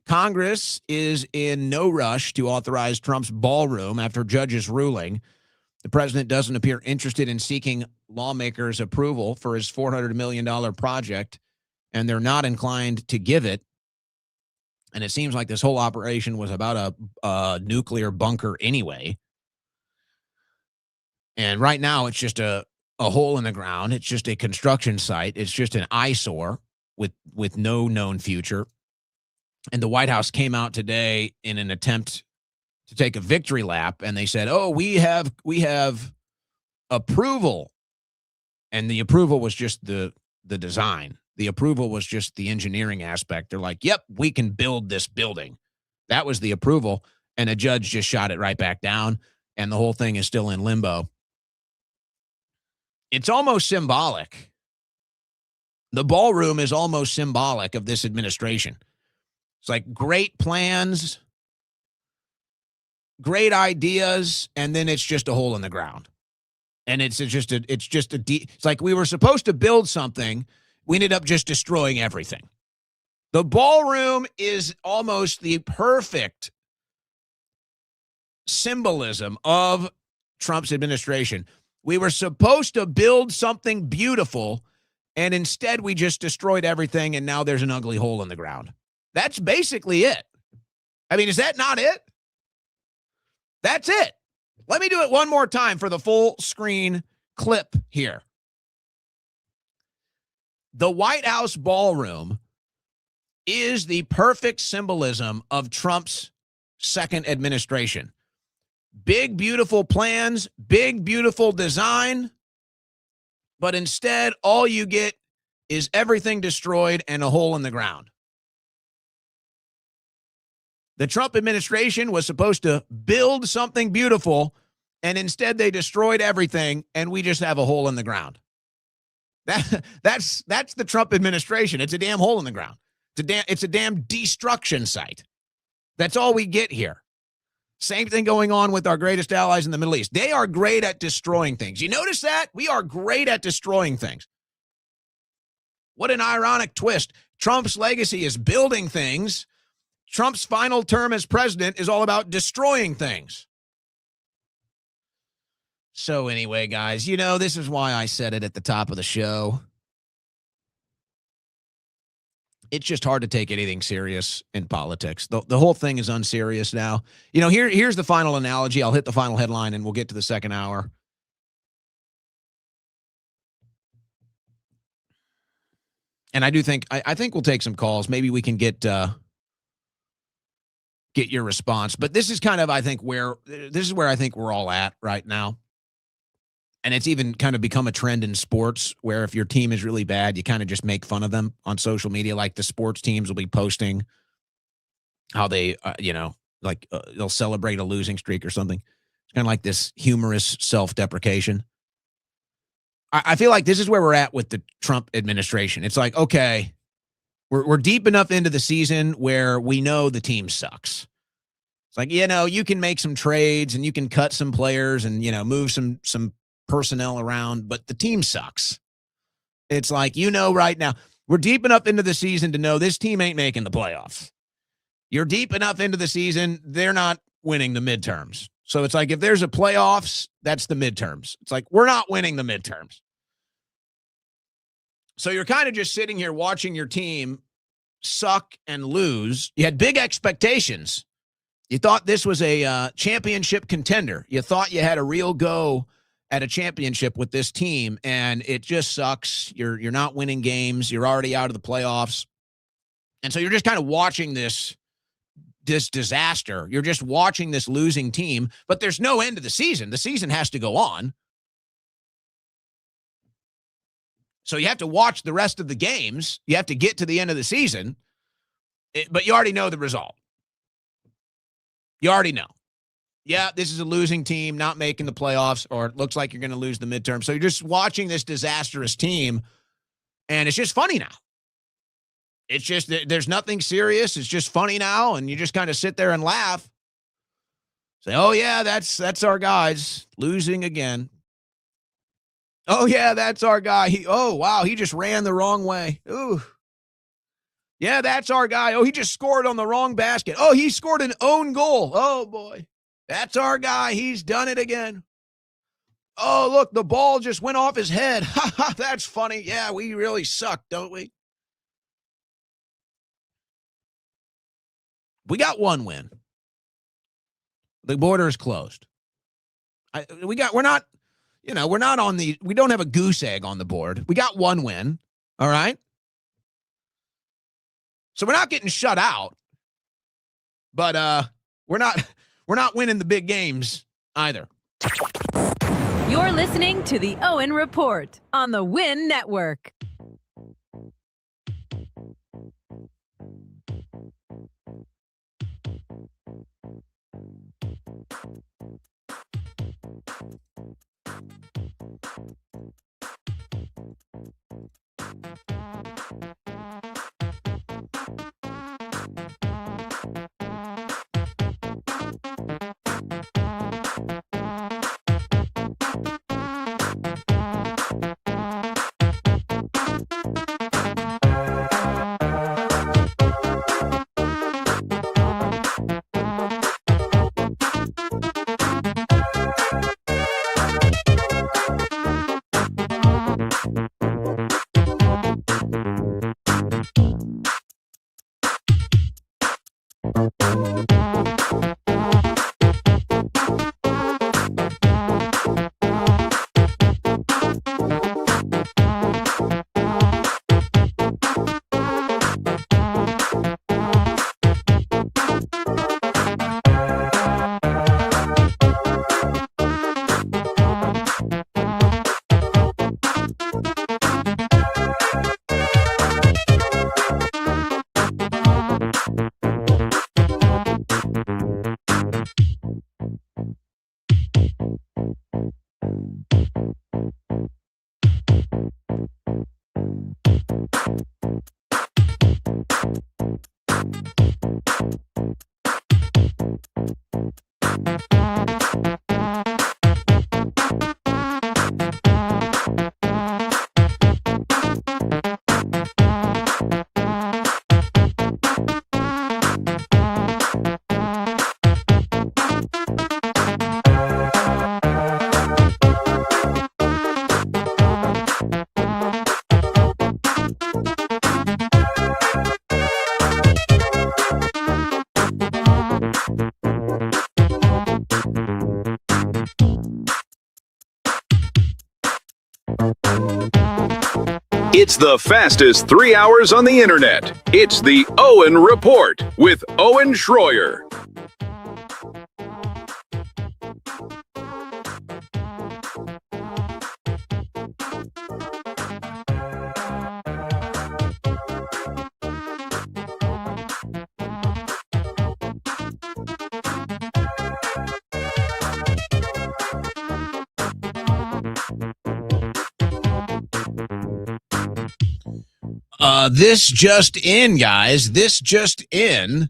Congress is in no rush to authorize Trump's ballroom after judge's ruling. The president doesn't appear interested in seeking lawmakers' approval for his $400 million project and they're not inclined to give it. And it seems like this whole operation was about a nuclear bunker anyway. And right now, it's just a hole in the ground. It's just a construction site. It's just an eyesore with no known future. And the White House came out today in an attempt to take a victory lap, and they said, "Oh, we have approval," and the approval was just the design. The approval was just the engineering aspect. They're like, "Yep, we can build this building." That was the approval, and a judge just shot it right back down, and the whole thing is still in limbo. It's almost symbolic. The ballroom is almost symbolic of this administration. It's like great plans, great ideas, and then it's just a hole in the ground. And it's like we were supposed to build something. We ended up just destroying everything. The ballroom is almost the perfect symbolism of Trump's administration. We were supposed to build something beautiful, and instead we just destroyed everything, and now there's an ugly hole in the ground. That's basically it. I mean, is that not it? That's it. Let me do it one more time for the full screen clip here. The White House ballroom is the perfect symbolism of Trump's second administration. Big, beautiful plans, big, beautiful design, but instead all you get is everything destroyed and a hole in the ground. The Trump administration was supposed to build something beautiful, and instead they destroyed everything, and we just have a hole in the ground. That's the Trump administration. It's a damn hole in the ground. It's a damn destruction site. That's all we get here. Same thing going on with our greatest allies in the Middle East. They are great at destroying things. You notice that? We are great at destroying things. What an ironic twist. Trump's legacy is building things. Trump's final term as president is all about destroying things. So anyway, guys, this is why I said it at the top of the show. It's just hard to take anything serious in politics. The whole thing is unserious now. Here's the final analogy. I'll hit the final headline and we'll get to the second hour. And I do think, I think we'll take some calls. Maybe we can get your response. But this is kind of, I think, where I think we're all at right now. And it's even kind of become a trend in sports where if your team is really bad, you kind of just make fun of them on social media. Like the sports teams will be posting how they, they'll celebrate a losing streak or something. It's kind of like this humorous self-deprecation. I feel like this is where we're at with the Trump administration. It's like, okay, we're deep enough into the season where we know the team sucks. It's like, you can make some trades and you can cut some players and, move some personnel around, but the team sucks. It's like, right now, we're deep enough into the season to know this team ain't making the playoffs. You're deep enough into the season, they're not winning the midterms. So it's like, if there's a playoffs, that's the midterms. It's like, we're not winning the midterms. So you're kind of just sitting here watching your team suck and lose. You had big expectations. You thought this was a championship contender. You thought you had a real go at a championship with this team, and it just sucks. You're not winning games. You're already out of the playoffs. And so you're just kind of watching this disaster. You're just watching this losing team, but there's no end to the season. The season has to go on. So you have to watch the rest of the games. You have to get to the end of the season, but you already know the result. You already know. Yeah, this is a losing team, not making the playoffs, or it looks like you're going to lose the midterm. So you're just watching this disastrous team, and it's just funny now. It's just, there's nothing serious. It's just funny now, and you just kind of sit there and laugh. Say, oh, yeah, that's our guys losing again. Oh, yeah, that's our guy. He just ran the wrong way. Ooh. Yeah, that's our guy. Oh, he just scored on the wrong basket. Oh, he scored an own goal. Oh, boy. That's our guy. He's done it again. Oh, look, the ball just went off his head. Ha ha, that's funny. Yeah, we really suck, don't we? We got one win. The border is closed. We don't have a goose egg on the board. We got one win. All right. So we're not getting shut out, but we're not winning the big games either. You're listening to the Owen Report on the Win Network. It's the fastest 3 hours on the internet. It's the Owen Report with Owen Schroyer. This just in, guys. This just in.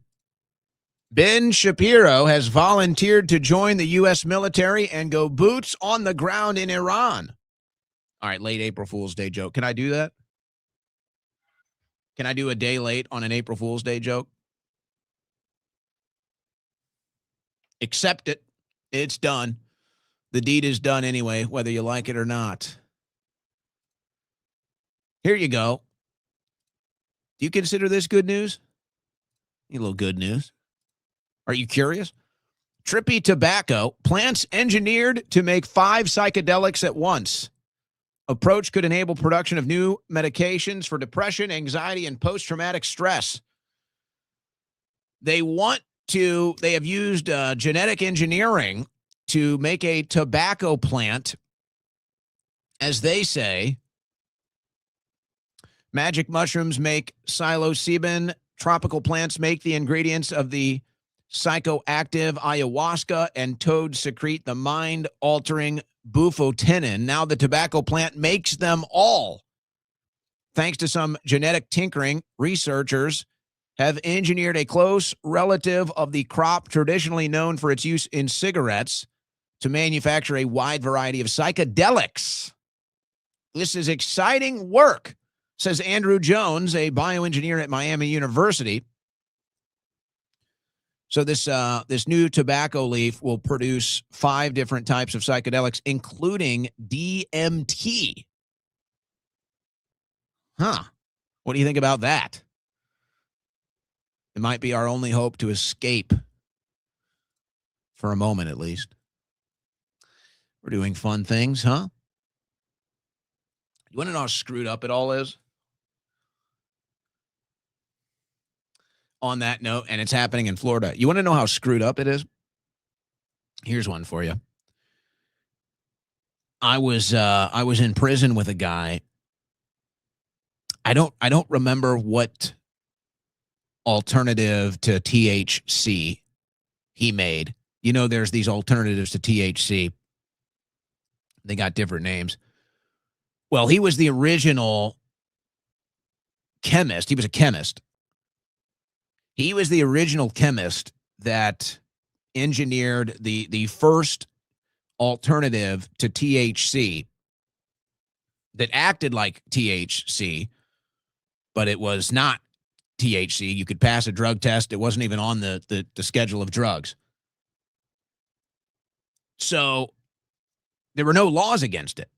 Ben Shapiro has volunteered to join the U.S. military and go boots on the ground in Iran. All right, late April Fool's Day joke. Can I do that? Can I do a day late on an April Fool's Day joke? Accept it. It's done. The deed is done anyway, whether you like it or not. Here you go. Do you consider this good news? A little good news. Are you curious? Trippy tobacco, plants engineered to make 5 psychedelics at once. Approach could enable production of new medications for depression, anxiety, and post-traumatic stress. They have used genetic engineering to make a tobacco plant, as they say. Magic mushrooms make psilocybin. Tropical plants make the ingredients of the psychoactive ayahuasca, and toads secrete the mind-altering bufotenin. Now the tobacco plant makes them all. Thanks to some genetic tinkering, researchers have engineered a close relative of the crop traditionally known for its use in cigarettes to manufacture a wide variety of psychedelics. This is exciting work, says Andrew Jones, a bioengineer at Miami University. So this new tobacco leaf will produce 5 different types of psychedelics, including DMT. Huh. What do you think about that? It might be our only hope to escape, for a moment at least. We're doing fun things, huh? You want to know how screwed up it all is? On that note, and it's happening in Florida. You want to know how screwed up it is? Here's one for you. I was in prison with a guy. I don't remember what alternative to THC he made. You know, there's these alternatives to THC. They got different names. Well, he was the original chemist. He was a chemist. He was the original chemist that engineered the first alternative to THC that acted like THC, but it was not THC. You could pass a drug test. It wasn't even on the schedule of drugs. So there were no laws against it.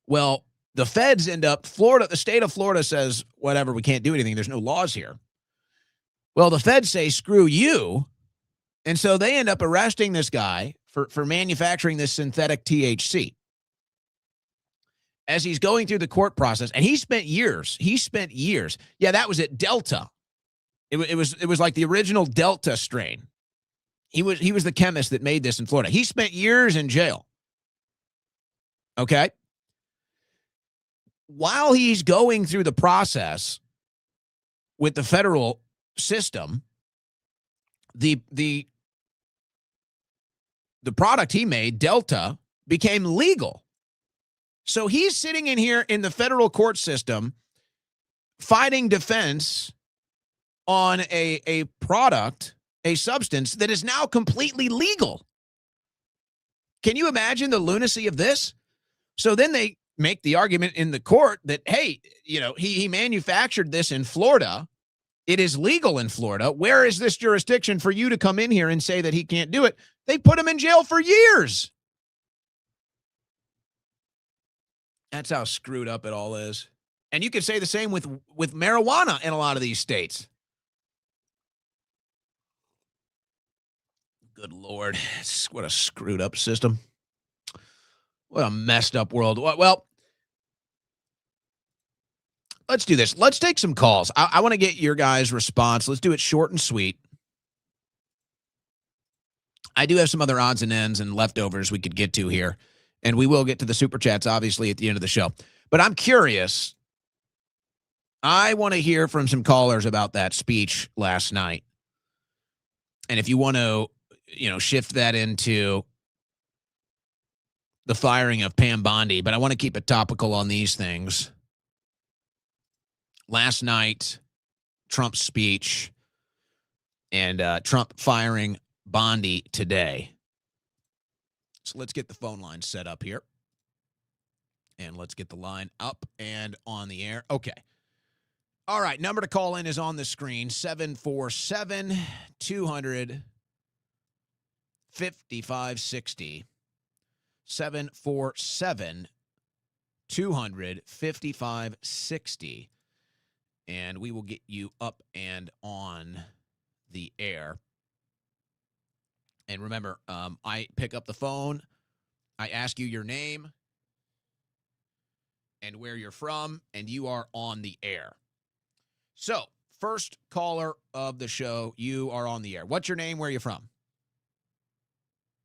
Well, the feds end up, the state of Florida says, whatever, we can't do anything. There's no laws here. Well, the feds say, screw you. And so they end up arresting this guy for manufacturing this synthetic THC. As he's going through the court process, and he spent years. Yeah, that was at Delta. It was like the original Delta strain. He was the chemist that made this in Florida. He spent years in jail. Okay? While he's going through the process with the federal system, the product he made, Delta, became legal. So he's sitting in here in the federal court system fighting defense on a product, a substance that is now completely legal. Can you imagine the lunacy of this? So then they make the argument in the court that, hey, he manufactured this in Florida. It is legal in Florida. Where is this jurisdiction for you to come in here and say that he can't do it? They put him in jail for years. That's how screwed up it all is. And you could say the same with marijuana in a lot of these states. Good Lord. What a screwed up system. What a messed up world. Well, let's do this. Let's take some calls. I want to get your guys' response. Let's do it short and sweet. I do have some other odds and ends and leftovers we could get to here. And we will get to the super chats, obviously, at the end of the show. But I'm curious. I want to hear from some callers about that speech last night. And if you want to, shift that into the firing of Pam Bondi, but I want to keep it topical on these things. Last night, Trump's speech and Trump firing Bondi today. So let's get the phone line set up here. And let's get the line up and on the air. Okay. All right. Number to call in is on the screen. 747-200-5560. 747-200-5560. And we will get you up and on the air. And remember, I pick up the phone, I ask you your name and where you're from, and you are on the air. So, first caller of the show, you are on the air. What's your name? Where are you from?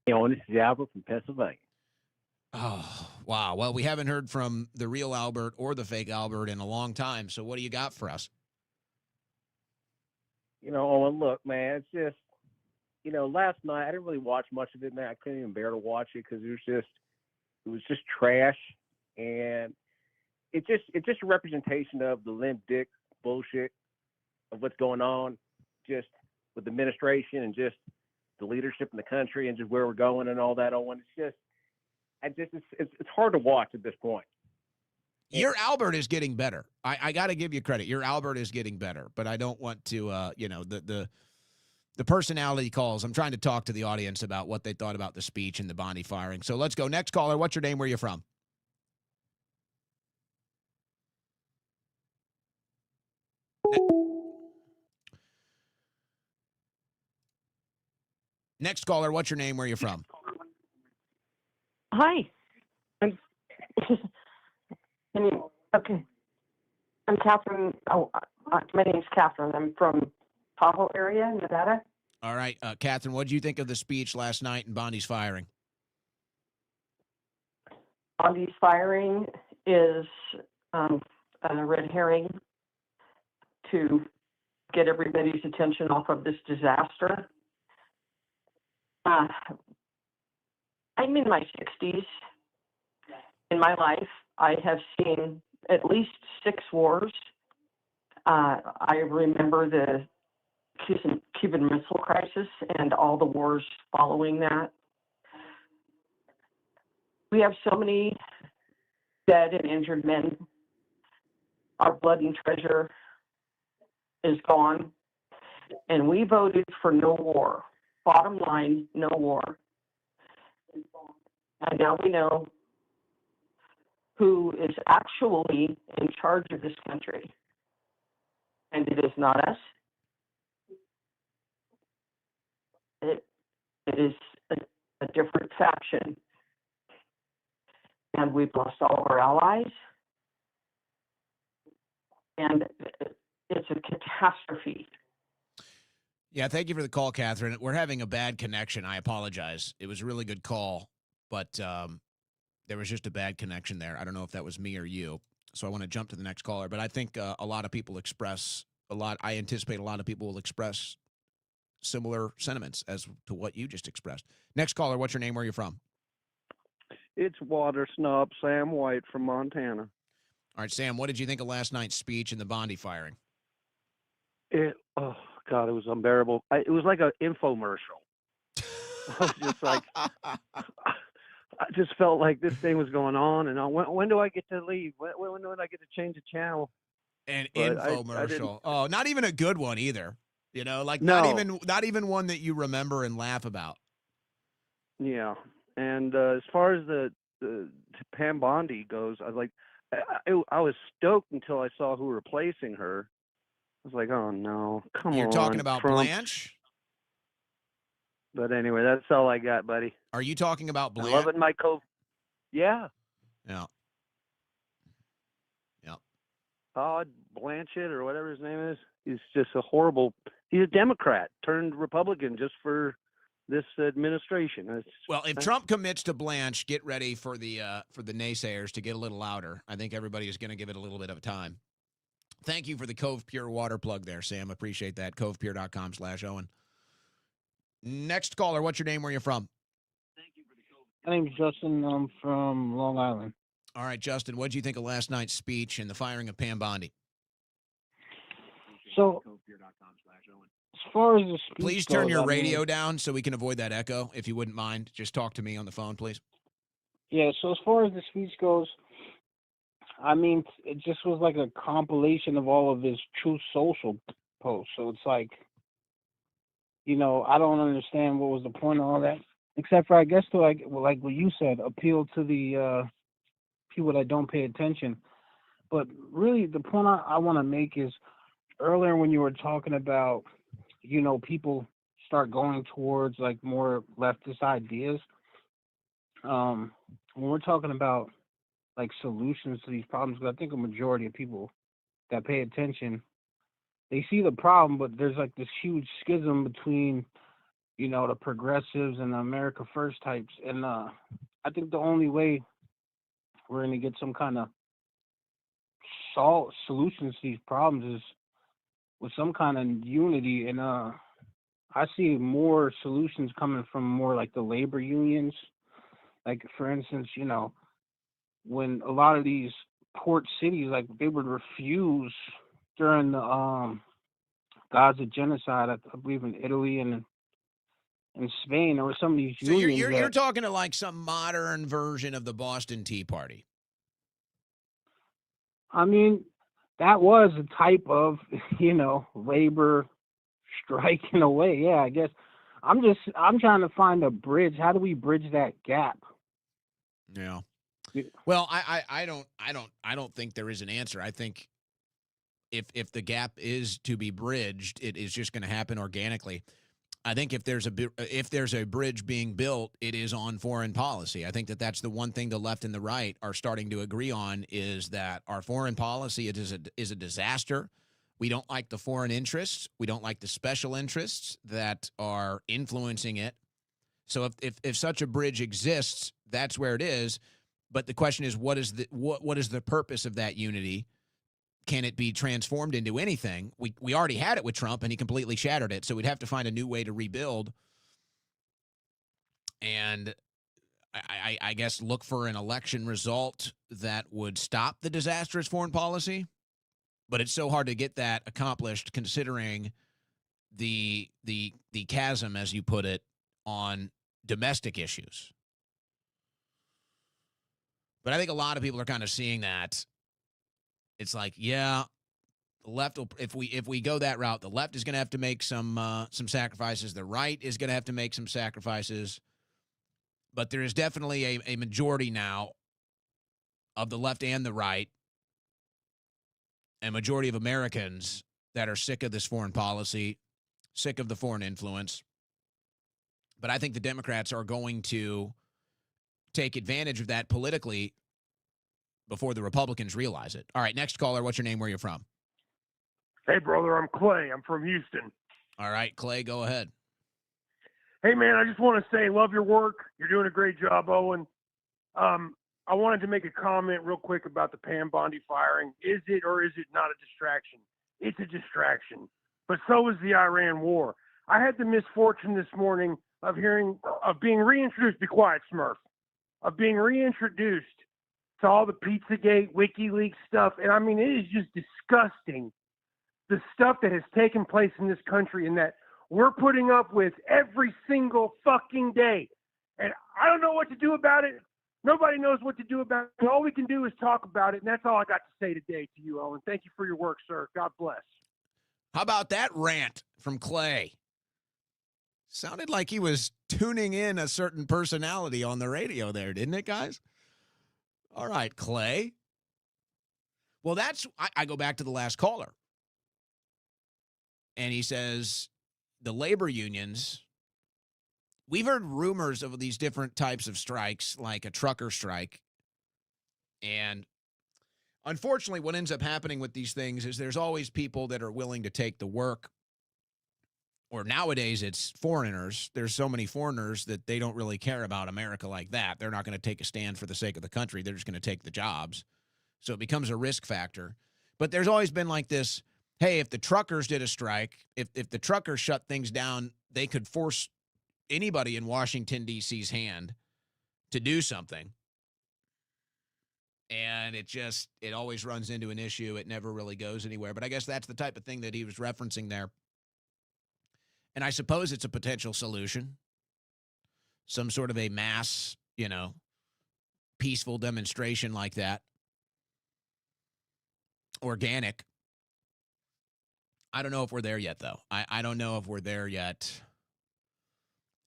Hey, this is Albert from Pennsylvania. Oh, wow. Well, we haven't heard from the real Albert or the fake Albert in a long time. So what do you got for us? Owen, look, man, it's just, last night I didn't really watch much of it, man. I couldn't even bear to watch it because it was just trash, and it's just a representation of the limp dick bullshit of what's going on, just with the administration and just the leadership in the country and just where we're going and all that. Owen, it's hard to watch at this point. Your Albert is getting better. I got to give you credit. Your Albert is getting better, but I don't want to, the personality calls. I'm trying to talk to the audience about what they thought about the speech and the Bondi firing. So let's go. Next caller. What's your name? Where are you from? Next caller, what's your name? Where are you from? Hi. I'm, okay. I'm Catherine. My name's Catherine. I'm from Tahoe area, Nevada. All right, Catherine, what did you think of the speech last night in Bondi's firing? Bondi's firing is a red herring to get everybody's attention off of this disaster. I'm in my 60s. In my life, I have seen at least 6 wars. I remember the Cuban Missile Crisis and all the wars following that. We have so many dead and injured men. Our blood and treasure is gone. And we voted for no war. Bottom line, no war. And now we know who is actually in charge of this country. And it is not us. It is a different faction. And we've lost all of our allies. And it's a catastrophe. Yeah, thank you for the call, Catherine. We're having a bad connection. I apologize. It was a really good call, but there was just a bad connection there. I don't know if that was me or you. So I want to jump to the next caller. But I think a lot of people I anticipate a lot of people will express similar sentiments as to what you just expressed. Next caller, what's your name? Where are you from? It's Water Snob Sam White from Montana. All right, Sam, what did you think of last night's speech and the Bondi firing? Oh, God, it was unbearable. It was like an infomercial. I was just like, I just felt like this thing was going on, and when do I get to leave? When do I get to change the channel? An But infomercial. Oh, not even a good one either. You know, like No. not even one that you remember and laugh about. Yeah, and as far as the Pam Bondi goes, I was like, I was stoked until I saw who replacing her. I was like, oh no, come on. You're talking about Trump. Blanche? But anyway, that's all I got, buddy. Are you talking about I'm Blanche? loving my Yeah. Yeah. Yeah. Todd Blanchett or whatever his name is. He's just he's a Democrat turned Republican just for this administration. Well, if Trump commits to Blanche, get ready for the naysayers to get a little louder. I think everybody is going to give it a little bit of time. Thank you for the Cove Pure water plug there, Sam. Appreciate that. CovePure.com/Owen. Next caller, what's your name? Where are you from? My name's Justin. I'm from Long Island. All right, Justin, what did you think of last night's speech and the firing of Pam Bondi? So, as far as the speech please turn goes, your I mean, radio down so we can avoid that echo, if you wouldn't mind. Just talk to me on the phone, please. Yeah, so as far as the speech goes, I mean, it just was like a compilation of all of his Truth Social posts. So it's like, you know, I don't understand what was the point of all that, except for, I guess, to like what you said, appeal to the people that don't pay attention. But really, the point I want to make is earlier when you were talking about, you know, people start going towards like more leftist ideas. When we're talking about like solutions to these problems, because I think a majority of people that pay attention, they see the problem, but there's like this huge schism between, you know, the progressives and the America First types. And I think the only way we're going to get some kind of solutions to these problems is with some kind of unity. And I see more solutions coming from more like the labor unions. Like, for instance, you know, when a lot of these port cities, like they would refuse during the Gaza genocide, I believe in Italy and in Spain, there were some of these So unions. you're talking to like some modern version of the Boston Tea Party. I mean, that was a type of, you know, labor strike in a way. Yeah, I guess. I'm trying to find a bridge. How do we bridge that gap? Yeah. Well, I don't think there is an answer. I think if the gap is to be bridged, it is just going to happen organically. I think if there's a bridge being built, it is on foreign policy. I think that's the one thing the left and the right are starting to agree on, is that our foreign policy is a disaster. We don't like the foreign interests. We don't like the special interests that are influencing it. So if such a bridge exists, that's where it is. But the question is, what is the purpose of that unity? Can it be transformed into anything? We already had it with Trump, and he completely shattered it. So we'd have to find a new way to rebuild. And I guess look for an election result that would stop the disastrous foreign policy. But it's so hard to get that accomplished, considering the chasm, as you put it, on domestic issues. But I think a lot of people are kind of seeing that. It's like, yeah, the left will, if we go that route, the left is going to have to make some sacrifices. The right is going to have to make some sacrifices. But there is definitely a majority now of the left and the right, a majority of Americans that are sick of this foreign policy, sick of the foreign influence. But I think the Democrats are going to take advantage of that politically before the Republicans realize it. All right, next caller, what's your name, where you're from? Hey, brother, I'm Clay. I'm from Houston. All right, Clay, go ahead. Hey, man, I just want to say, love your work. You're doing a great job, Owen. I wanted to make a comment real quick about the Pam Bondi firing. Is it or is it not a distraction? It's a distraction. But so is the Iran war. I had the misfortune this morning of being reintroduced, be quiet, Smurf, of being reintroduced to all the Pizzagate, WikiLeaks stuff. And I mean, it is just disgusting, the stuff that has taken place in this country and that we're putting up with every single fucking day. And I don't know what to do about it. Nobody knows what to do about it. All we can do is talk about it. And that's all I got to say today to you, Owen. Thank you for your work, sir. God bless. How about that rant from Clay? Sounded like he was tuning in a certain personality on the radio there, didn't it, guys? All right, Clay. Well, I go back to the last caller. And he says the labor unions, we've heard rumors of these different types of strikes, like a trucker strike. And unfortunately, what ends up happening with these things is there's always people that are willing to take the work. Or nowadays, it's foreigners. There's so many foreigners that they don't really care about America like that. They're not going to take a stand for the sake of the country. They're just going to take the jobs. So it becomes a risk factor. But there's always been like this, hey, if the truckers did a strike, if the truckers shut things down, they could force anybody in Washington, D.C.'s hand to do something. And it always runs into an issue. It never really goes anywhere. But I guess that's the type of thing that he was referencing there. And I suppose it's a potential solution. Some sort of a mass, peaceful demonstration like that. Organic. I don't know if we're there yet, though. I don't know if we're there yet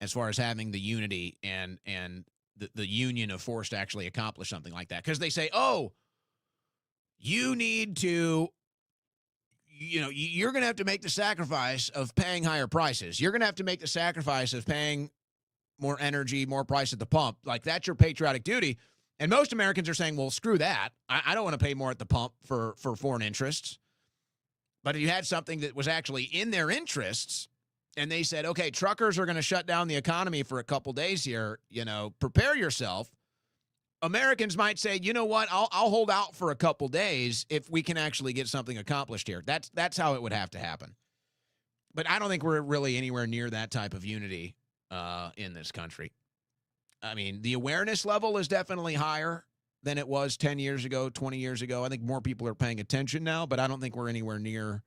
as far as having the unity and the union of force to actually accomplish something like that. Because they say, oh, you need to, you're going to have to make the sacrifice of paying higher prices. You're going to have to make the sacrifice of paying more energy, more price at the pump. Like, that's your patriotic duty. And most Americans are saying, well, screw that. I don't want to pay more at the pump for foreign interests. But if you had something that was actually in their interests, and they said, okay, truckers are going to shut down the economy for a couple days here, prepare yourself. Americans might say, you know what, I'll hold out for a couple days if we can actually get something accomplished here. That's how it would have to happen. But I don't think we're really anywhere near that type of unity in this country. I mean, the awareness level is definitely higher than it was 10 years ago, 20 years ago. I think more people are paying attention now, but I don't think we're anywhere near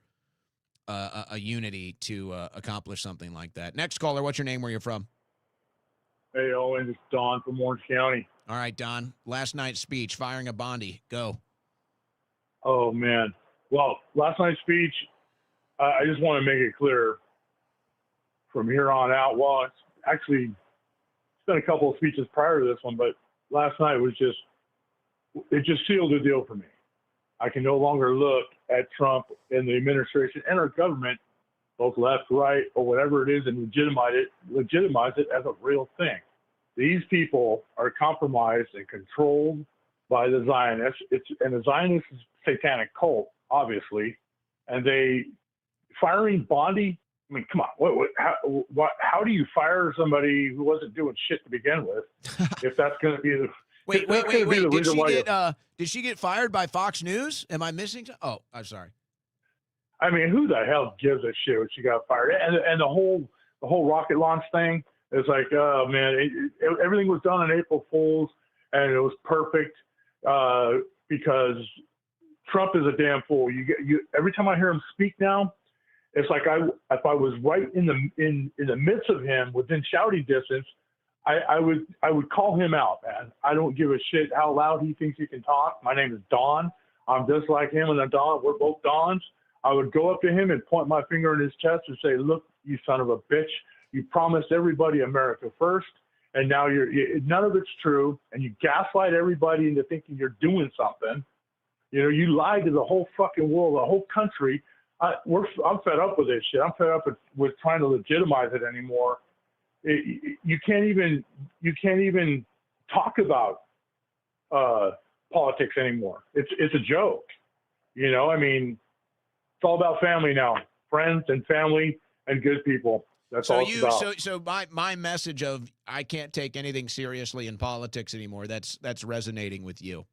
a unity to accomplish something like that. Next caller, what's your name, where you're from? Hey, Owen, it's Don from Orange County. All right, Don. Last night's speech, firing a Bondi. Go. Oh, man. Well, last night's speech, I just want to make it clear from here on out. Well, it's actually been a couple of speeches prior to this one, but last night it just sealed the deal for me. I can no longer look at Trump and the administration and our government both left, right, or whatever it is, and legitimize it as a real thing. These people are compromised and controlled by the Zionists. And the Zionist is a satanic cult, obviously. And they firing Bondi. I mean, come on. How do you fire somebody who wasn't doing shit to begin with? If that's going to be the Wait. Did she get fired by Fox News? Am I missing? Oh, I'm sorry. I mean, who the hell gives a shit when she got fired? And the whole rocket launch thing is like, oh man, everything was done on April Fool's, and it was perfect because Trump is a damn fool. Every time I hear him speak now, it's like if I was right in the midst of him within shouting distance, I would call him out, man. I don't give a shit how loud he thinks he can talk. My name is Don. I'm just like him and Don. We're both Dons. I would go up to him and point my finger in his chest and say, look, you son of a bitch, you promised everybody America first, and now none of it's true, and you gaslight everybody into thinking you're doing something. You know, you lied to the whole fucking world, the whole country. I'm fed up with this shit. I'm fed up with trying to legitimize it anymore. You can't even talk about politics anymore. It's a joke. You know, I mean, it's all about family now, friends and family and good people. That's all it's about. So my message of I can't take anything seriously in politics anymore. That's resonating with you.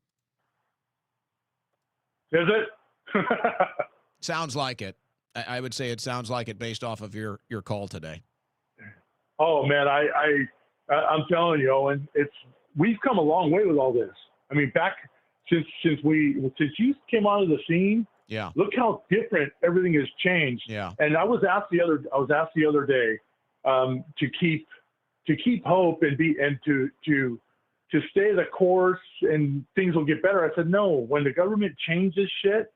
Is it? Sounds like it. I would say it sounds like it based off of your call today. Oh man, I'm telling you, and we've come a long way with all this. I mean, back since you came onto the scene. Yeah. Look how different everything has changed. Yeah. And I was asked the other day to keep hope and to stay the course and things will get better. I said, no, when the government changes shit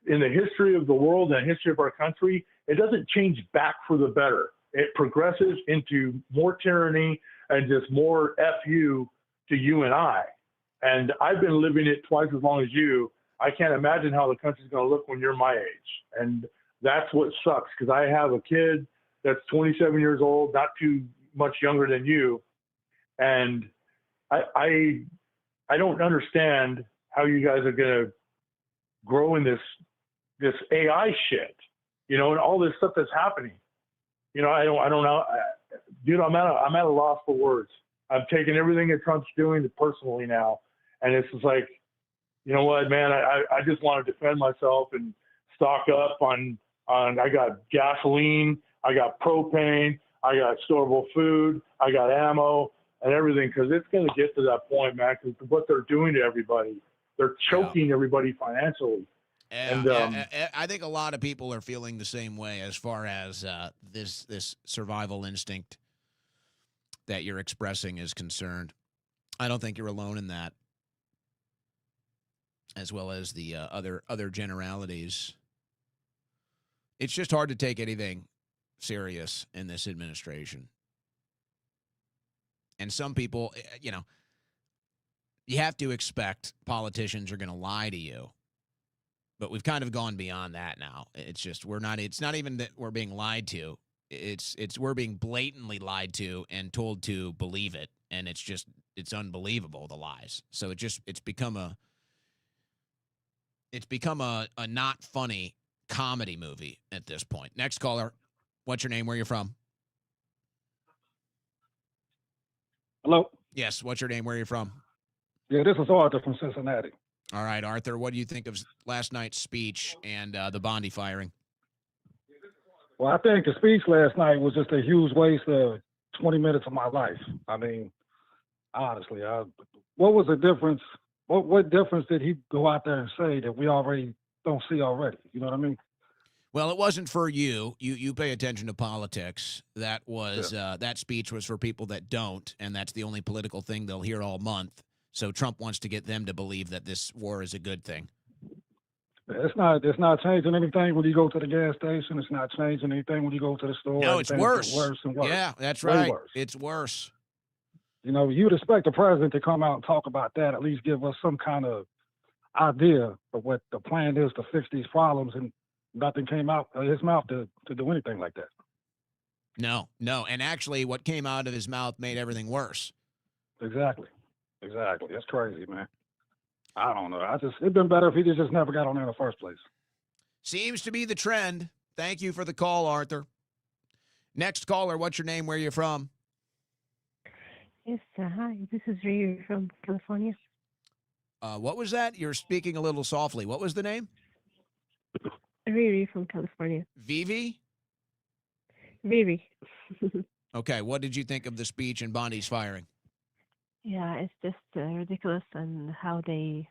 in the history of the world and the history of our country, it doesn't change back for the better. It progresses into more tyranny and just more FU to you and I. And I've been living it twice as long as you. I can't imagine how the country's going to look when you're my age. And that's what sucks, because I have a kid that's 27 years old, not too much younger than you. And I don't understand how you guys are going to grow in this AI shit, you know, and all this stuff that's happening. You know, I don't know. Dude, I'm at a loss for words. I'm taking everything that Trump's doing personally now. And it's just like, you know what, man, I just want to defend myself and stock up on I got gasoline, I got propane, I got storable food, I got ammo and everything, because it's going to get to that point, man, because what they're doing to everybody, they're choking everybody financially. And I think a lot of people are feeling the same way as far as this survival instinct that you're expressing is concerned. I don't think you're alone in that, as well as the other generalities. It's just hard to take anything serious in this administration. And some people, you know, you have to expect politicians are going to lie to you. But we've kind of gone beyond that now. It's just it's not even that we're being lied to. It's we're being blatantly lied to and told to believe it. And it's unbelievable, the lies. So it's become a not funny comedy movie at this point. Next caller. What's your name? Where are you from? Hello? Yes, what's your name? Where are you from? Yeah, this is Arthur from Cincinnati. All right, Arthur, what do you think of last night's speech and the Bondi firing? Well, I think the speech last night was just a huge waste of 20 minutes of my life. I mean, honestly, what was the difference? What difference did he go out there and say that we already don't see already? You know what I mean? Well, it wasn't for you. You pay attention to politics. That was that speech was for people that don't, and that's the only political thing they'll hear all month. So Trump wants to get them to believe that this war is a good thing. It's not changing anything when you go to the gas station. It's not changing anything when you go to the store. No, it's worse. Worse and worse. Yeah, that's Way right. worse. It's worse. You know, you'd expect the president to come out and talk about that, at least give us some kind of idea of what the plan is to fix these problems. And nothing came out of his mouth to do anything like that. No. And actually, what came out of his mouth made everything worse. Exactly. That's crazy, man. I don't know. It'd been better if he just never got on there in the first place. Seems to be the trend. Thank you for the call, Arthur. Next caller, what's your name? Where are you from? Yes, hi. This is Riri from California. What was that? You're speaking a little softly. What was the name? Riri from California. Vivi? Riri. Okay, what did you think of the speech and Bondi's firing? Yeah, it's just ridiculous and how they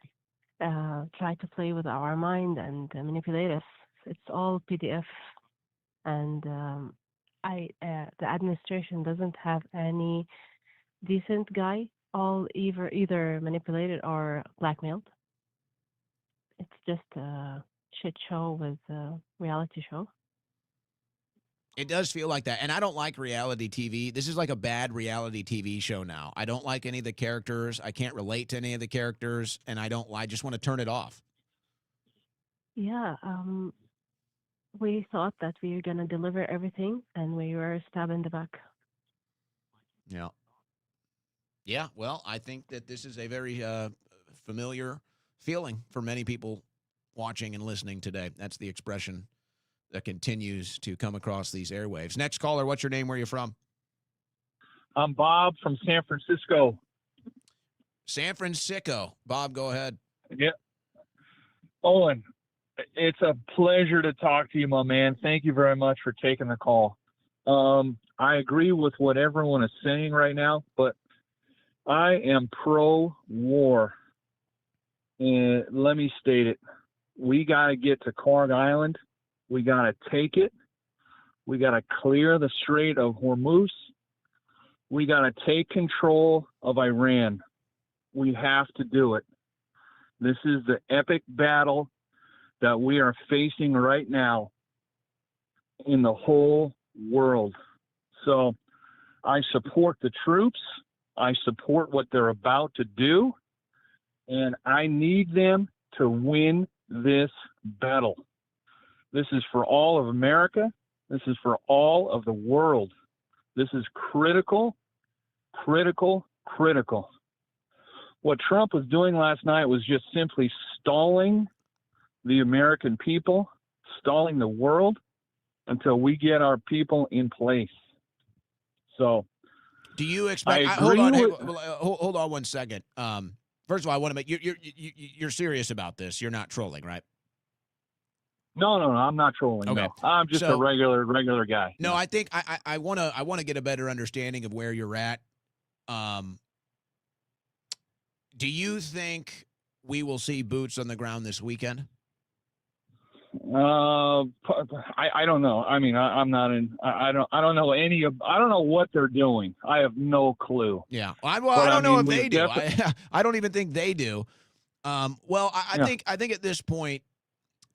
try to play with our mind and manipulate us. It's all PDF, and the administration doesn't have any decent guy. All either manipulated or blackmailed. It's just a shit show with a reality show. It does feel like that. And I don't like reality TV. This is like a bad reality TV show now. I don't like any of the characters. I can't relate to any of the characters. And I just want to turn it off. Yeah, we thought that we were going to deliver everything, and we were stabbed in the back. Yeah. Yeah, well, I think that this is a very familiar feeling for many people watching and listening today. That's the expression that continues to come across these airwaves. Next caller, what's your name? Where are you from? I'm Bob from San Francisco. San Francisco. Bob, go ahead. Yeah. Owen, it's a pleasure to talk to you, my man. Thank you very much for taking the call. I agree with what everyone is saying right now, but I am pro-war. And let me state it. We got to get to Karg Island. We got to take it. We got to clear the Strait of Hormuz. We got to take control of Iran. We have to do it. This is the epic battle that we are facing right now in the whole world. So I support the troops. I support what they're about to do. And I need them to win this battle. This is for all of America. This is for all of the world. This is critical, critical, critical. What Trump was doing last night was just simply stalling the American people, stalling the world until we get our people in place. So, do you expect? Hold on 1 second. First of all, I want to make you're serious about this. You're not trolling, right? No, I'm not trolling. Okay. No. I'm just a regular guy. No, I think I want to get a better understanding of where you're at. Do you think we will see boots on the ground this weekend? I don't know. I mean, I'm not in. I don't know any of. I don't know what they're doing. I have no clue. Yeah, I don't know if they do. I don't even think they do. I think at this point,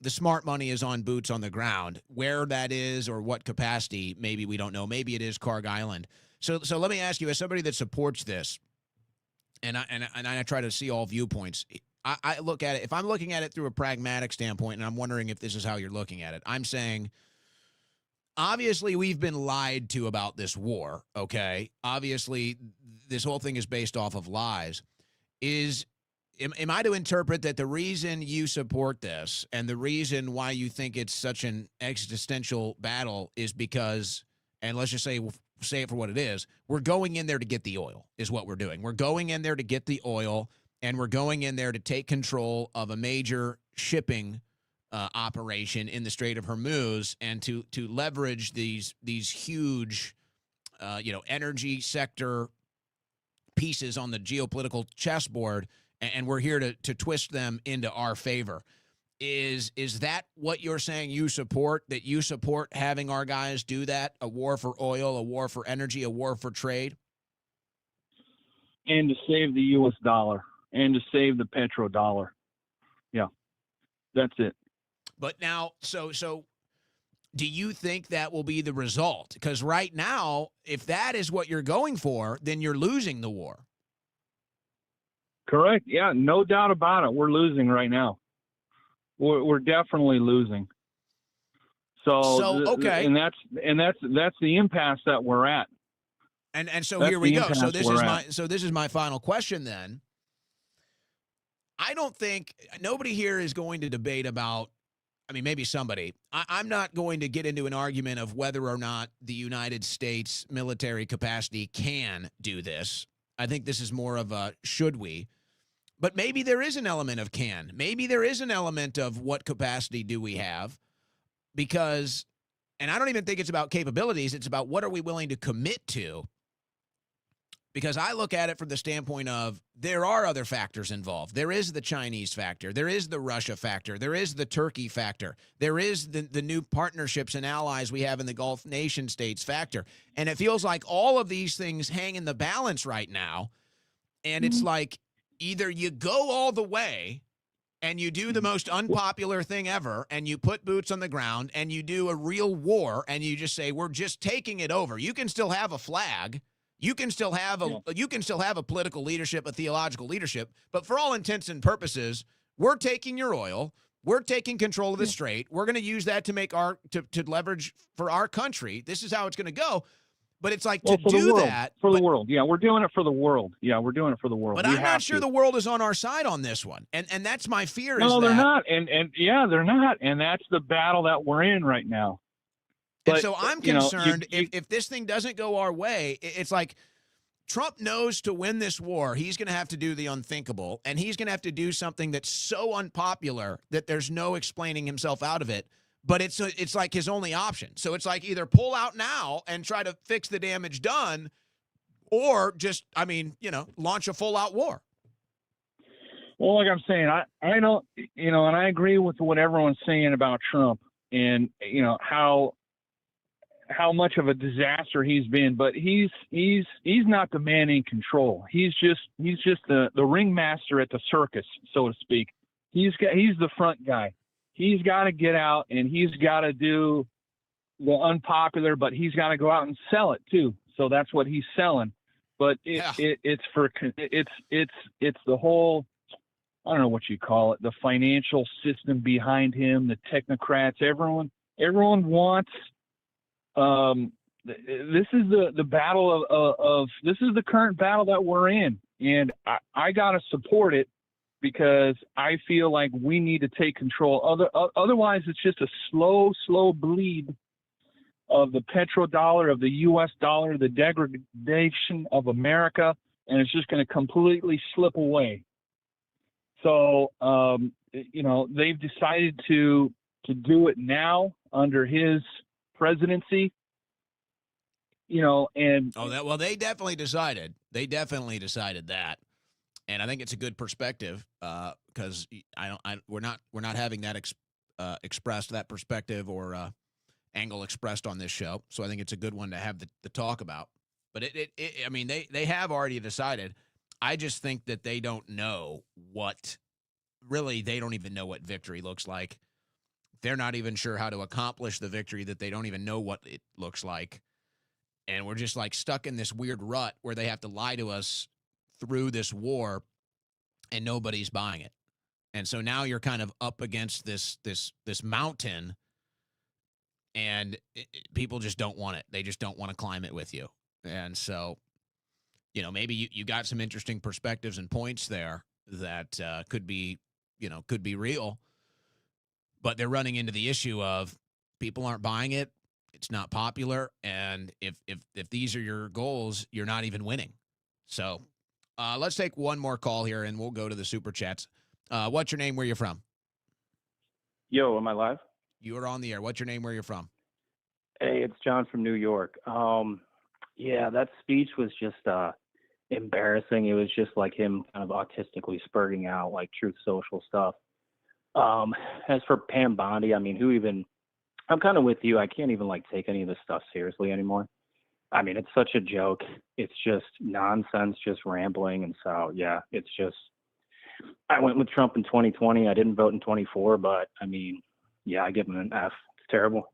the smart money is on boots on the ground. Where that is or what capacity, maybe we don't know. Maybe it is Karg Island. So let me ask you, as somebody that supports this, and I try to see all viewpoints. I look at it, if I'm looking at it through a pragmatic standpoint, and I'm wondering if this is how you're looking at it, I'm saying, obviously, we've been lied to about this war, okay? Obviously, this whole thing is based off of lies. Am I to interpret that the reason you support this and the reason why you think it's such an existential battle is because, and let's just say it for what it is, we're going in there to get the oil, is what we're doing. We're going in there to get the oil, and we're going in there to take control of a major shipping operation in the Strait of Hormuz, and to leverage these huge, energy sector pieces on the geopolitical chessboard, and we're here to twist them into our favor. Is that what you're saying you support, that you support having our guys do that? A war for oil, a war for energy, a war for trade? And to save the U.S. dollar and to save the petrodollar. Yeah, that's it. But now, so do you think that will be the result? Because right now, if that is what you're going for, then you're losing the war. Correct. Yeah, no doubt about it. We're losing right now. We're definitely losing. Okay. And that's the impasse that we're at. And so That's here we the go. So impasse this we're is at. this is my final question then. I don't think nobody here is going to debate about, I mean, maybe somebody. I'm not going to get into an argument of whether or not the United States military capacity can do this. I think this is more of a should we. But maybe there is an element of can. Maybe there is an element of what capacity do we have? Because, and I don't even think it's about capabilities, it's about what are we willing to commit to. Because I look at it from the standpoint of there are other factors involved. There is the Chinese factor. There is the Russia factor. There is the Turkey factor. There is the new partnerships and allies we have in the Gulf nation states factor. And it feels like all of these things hang in the balance right now. And it's like either you go all the way and you do the most unpopular thing ever and you put boots on the ground and you do a real war and you just say, we're just taking it over. You can still have a flag. You can still have a political leadership, a theological leadership, but for all intents and purposes, we're taking your oil. We're taking control of the strait. We're going to use that to make to leverage for our country. This is how it's going to go. But it's like to do that for the world. Yeah, we're doing it for the world. Yeah, we're doing it for the world. But I'm not sure the world is on our side on this one. And that's my fear. No, they're not. And yeah, they're not. And that's the battle that we're in right now. And so I'm concerned if this thing doesn't go our way, it's like Trump knows to win this war, he's going to have to do the unthinkable, and he's going to have to do something that's so unpopular that there's no explaining himself out of it. But it's like his only option. So it's like either pull out now and try to fix the damage done, or just, launch a full-out war. Well, like I'm saying, I don't, and I agree with what everyone's saying about Trump and, how much of a disaster he's been, but he's not the man in control. He's just the ringmaster at the circus, so to speak. He's the front guy. He's got to get out and he's got to do the unpopular, but he's got to go out and sell it too. So that's what he's selling. But it's the whole, I don't know what you call it, the financial system behind him, the technocrats, everyone wants. This is the battle of this is the current battle that we're in, and I gotta support it because I feel like we need to take control. Otherwise, it's just a slow bleed of the petrodollar, of the U.S. dollar, the degradation of America, and it's just going to completely slip away. So, they've decided to do it now under his presidency, and they definitely decided. They definitely decided that, and I think it's a good perspective because we're not having that expressed, that perspective or angle expressed on this show. So I think it's a good one to have the talk about. But they have already decided. I just think that they don't know they don't even know what victory looks like. They're not even sure how to accomplish the victory, that they don't even know what it looks like. And we're just like stuck in this weird rut where they have to lie to us through this war and nobody's buying it. And so now you're kind of up against this mountain and people just don't want it. They just don't want to climb it with you. And so, maybe you got some interesting perspectives and points there that could be real. But they're running into the issue of people aren't buying it. It's not popular. And if these are your goals, you're not even winning. So let's take one more call here and we'll go to the super chats. What's your name? Where you're from? Yo, am I live? You are on the air. What's your name? Where you're from? Hey, it's John from New York. Yeah, that speech was just embarrassing. It was just like him kind of autistically spurting out like Truth Social stuff. As for Pam Bondi, I'm kind of with you. I can't even take any of this stuff seriously anymore. It's such a joke. It's just nonsense, just rambling. And so, yeah, it's just, I went with Trump in 2020. I didn't vote in 24, but yeah, I give him an F. It's terrible.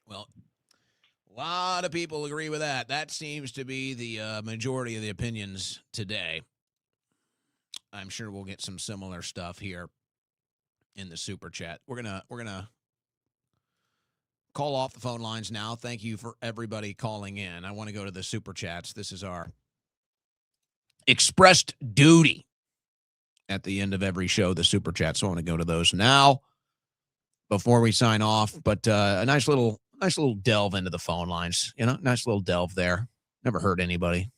Well, a lot of people agree with that. That seems to be the majority of the opinions today. I'm sure we'll get some similar stuff here in the super chat. We're gonna call off the phone lines now. Thank you for everybody calling in. I want to go to the super chats. This is our expressed duty at the end of every show, the super chats. So I want to go to those now before we sign off. But a nice little delve into the phone lines. Nice little delve there. Never hurt anybody.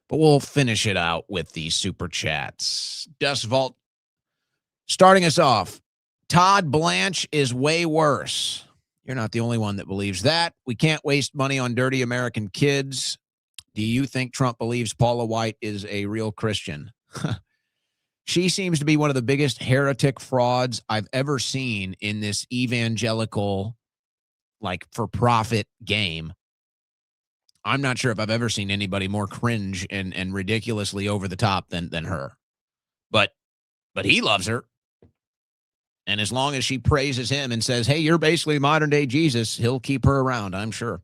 But we'll finish it out with the super chats. Dust Vault starting us off. Todd Blanche is way worse. You're not the only one that believes that. We can't waste money on dirty American kids. Do you think Trump believes Paula White is a real Christian? She seems to be one of the biggest heretic frauds I've ever seen in this evangelical, for-profit game. I'm not sure if I've ever seen anybody more cringe and ridiculously over the top than her. But he loves her. And as long as she praises him and says, hey, you're basically modern day Jesus, he'll keep her around, I'm sure.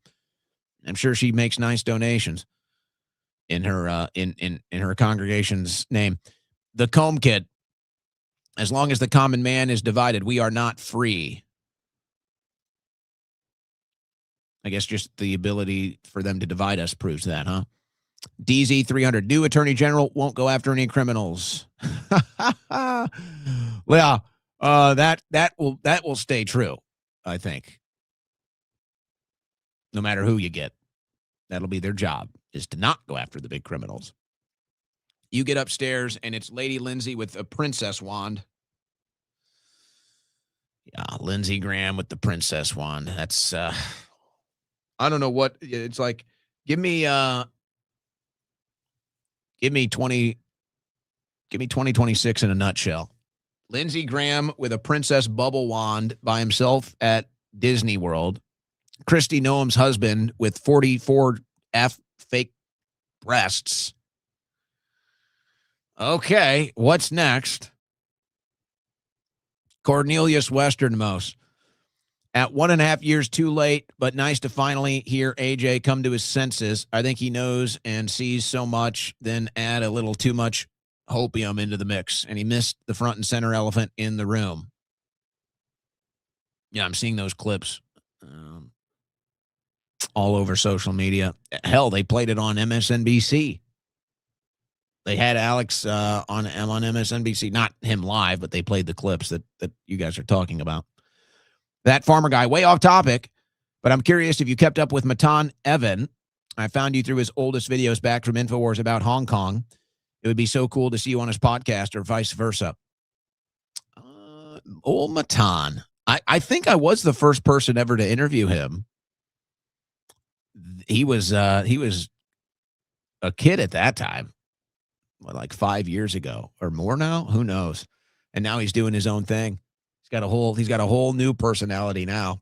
I'm sure she makes nice donations in her in her congregation's name. The Comb Kid. As long as the common man is divided, we are not free. I guess just the ability for them to divide us proves that, huh? DZ300, new attorney general won't go after any criminals. Well, that will stay true, I think. No matter who you get, that'll be their job, is to not go after the big criminals. You get upstairs, and it's Lady Lindsay with a princess wand. Yeah, Lindsey Graham with the princess wand. That's I don't know what it's like. Give me 2026 in a nutshell. Lindsey Graham with a princess bubble wand by himself at Disney World. Kristi Noem's husband with 44F fake breasts. Okay, what's next? Cornelius Westernmost. At 1.5 years too late, but nice to finally hear AJ come to his senses. I think he knows and sees so much, then add a little too much hopium into the mix, and he missed the front and center elephant in the room. Yeah, I'm seeing those clips all over social media. Hell, they played it on MSNBC. They had Alex on MSNBC, not him live, but they played the clips that you guys are talking about. That farmer guy, way off topic, but I'm curious if you kept up with Matan Evan. I found you through his oldest videos back from InfoWars about Hong Kong. It would be so cool to see you on his podcast or vice versa. Old Matan. I think I was the first person ever to interview him. He was a kid at that time, like 5 years ago or more now. Who knows? And now he's doing his own thing. He's got a whole new personality now.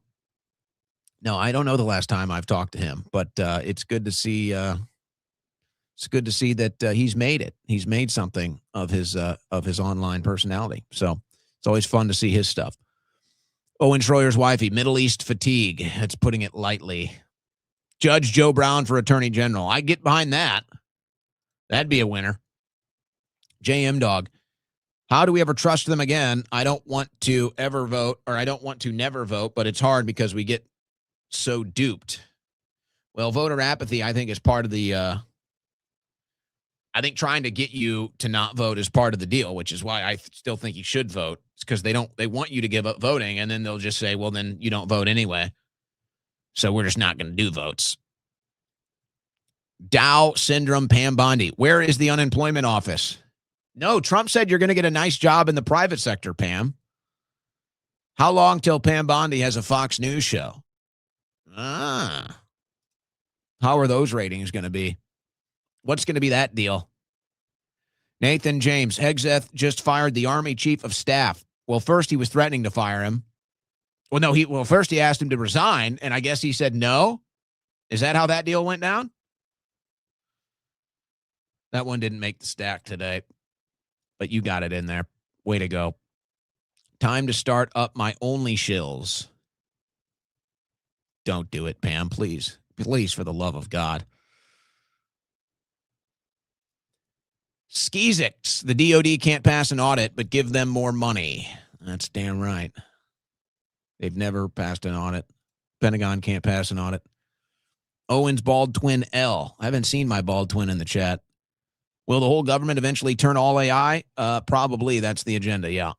No, I don't know the last time I've talked to him, but it's good to see. It's good to see that he's made it. He's made something of his online personality. So it's always fun to see his stuff. Owen Schroyer's wifey, Middle East fatigue. That's putting it lightly. Judge Joe Brown for Attorney General. I get behind that. That'd be a winner. JM Dog. How do we ever trust them again? I don't want to ever vote, or I don't want to never vote, but it's hard because we get so duped. Well, voter apathy, I think, is part of the I think trying to get you to not vote is part of the deal, which is why I still think you should vote. It's because they want you to give up voting, and then they'll just say, well, then you don't vote anyway. So we're just not going to do votes. Dow Syndrome Pam Bondi. Where is the unemployment office? No, Trump said you're going to get a nice job in the private sector, Pam. How long till Pam Bondi has a Fox News show? How are those ratings going to be? What's going to be that deal? Nathan James, Hegseth just fired the Army Chief of Staff. Well, first he was threatening to fire him. First he asked him to resign, and I guess he said no. Is that how that deal went down? That one didn't make the stack today, but you got it in there. Way to go. Time to start up my only shills. Don't do it, Pam, please. Please, for the love of God. Skeezix, the DOD can't pass an audit, but give them more money. That's damn right. They've never passed an audit. Pentagon can't pass an audit. Owen's bald twin L. I haven't seen my bald twin in the chat. Will the whole government eventually turn all AI? Probably. That's the agenda. Yeah,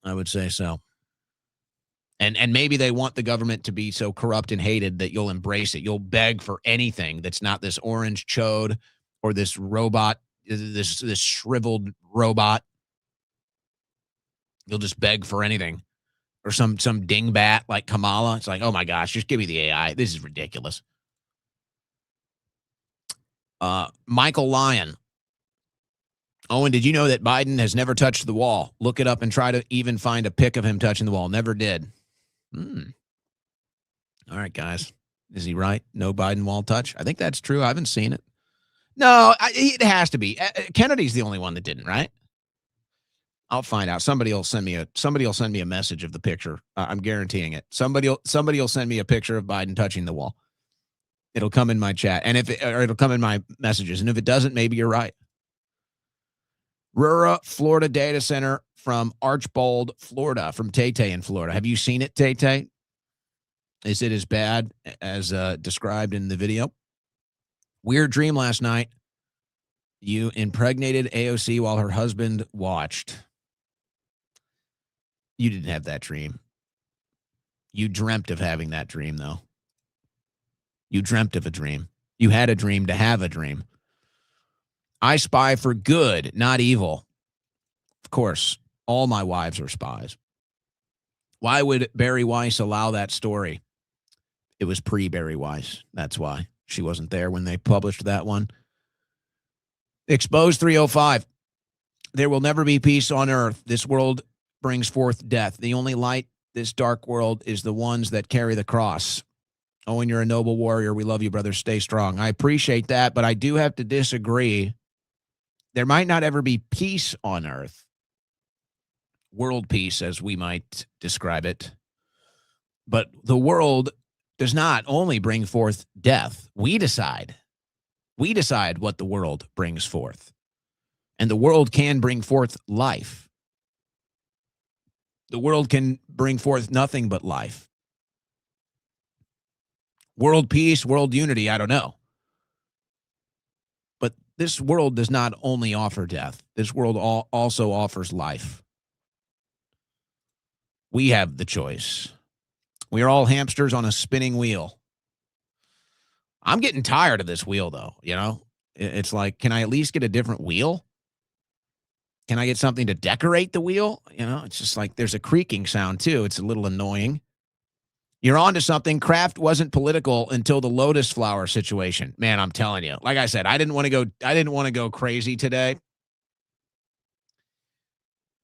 I would say so. And maybe they want the government to be so corrupt and hated that you'll embrace it. You'll beg for anything that's not this orange chode or this robot, this shriveled robot. You'll just beg for anything. Or some dingbat like Kamala. It's like, oh my gosh, just give me the AI. This is ridiculous. Michael Lyon. Owen, did you know that Biden has never touched the wall? Look it up and try to even find a pic of him touching the wall. Never did. All right, guys. Is he right? No Biden wall touch? I think that's true. I haven't seen it. No, it has to be. Kennedy's the only one that didn't, right? I'll find out. Somebody will send me a message of the picture. I'm guaranteeing it. Somebody will send me a picture of Biden touching the wall. It'll come in my chat, and it'll come in my messages. And if it doesn't, maybe you're right. Rura, Florida data center from Archbold, Florida, from Tay-Tay in Florida. Have you seen it, Tay-Tay? Is it as bad as described in the video? Weird dream last night. You impregnated AOC while her husband watched. You didn't have that dream. You dreamt of having that dream, though. You dreamt of a dream. You had a dream to have a dream. I spy for good, not evil. Of course, all my wives are spies. Why would Barry Weiss allow that story? It was pre-Barry Weiss. That's why. She wasn't there when they published that one. Exposed 305. There will never be peace on earth. This world brings forth death. The only light this dark world is the ones that carry the cross. Owen, you're a noble warrior. We love you, brother. Stay strong. I appreciate that, but I do have to disagree. There might not ever be peace on earth. World peace, as we might describe it. But the world does not only bring forth death. We decide. We decide what the world brings forth. And the world can bring forth life. The world can bring forth nothing but life. World peace, world unity, I don't know. But this world does not only offer death. This world also offers life. We have the choice. We are all hamsters on a spinning wheel. I'm getting tired of this wheel, though, you know? It's like, can I at least get a different wheel? Can I get something to decorate the wheel? You know, it's just like there's a creaking sound, too. It's a little annoying. You're on to something. Kraft wasn't political until the lotus flower situation. Man, I'm telling you. Like I said, I didn't want to go crazy today.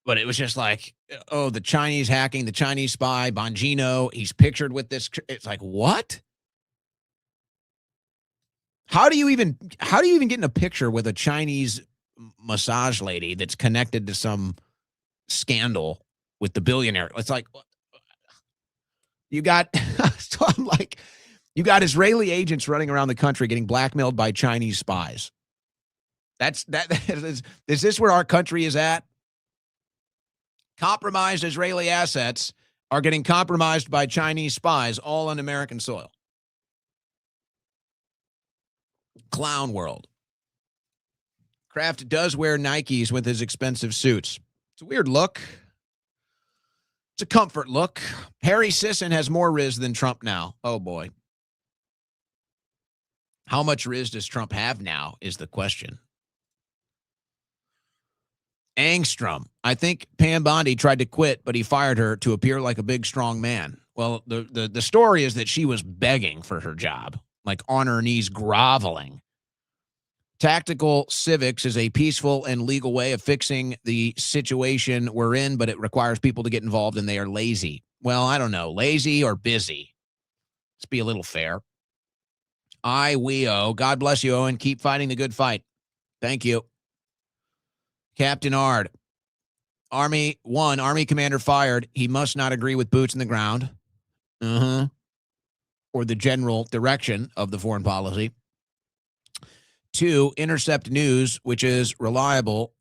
But it was just like, oh, the Chinese hacking, the Chinese spy, Bongino, he's pictured with this. It's like, what? How do you even get in a picture with a Chinese massage lady that's connected to some scandal with the billionaire? It's like, you got, so I'm like, you got Israeli agents running around the country getting blackmailed by Chinese spies. Is this where our country is at? Compromised Israeli assets are getting compromised by Chinese spies all on American soil. Clown world. Kraft does wear Nikes with his expensive suits. It's a weird look. It's a comfort look. Harry Sisson has more Riz than Trump now. Oh, boy. How much Riz does Trump have now is the question. Angstrom. I think Pam Bondi tried to quit, but he fired her to appear like a big, strong man. Well, the story is that she was begging for her job, like on her knees, groveling. Tactical civics is a peaceful and legal way of fixing the situation we're in, but it requires people to get involved, and they are lazy. Well, I don't know, lazy or busy. Let's be a little fair. God bless you, Owen. Keep fighting the good fight. Thank you. Captain Ard. Army commander fired. He must not agree with boots in the ground. Or the general direction of the foreign policy. 2, intercept news, which is reliable.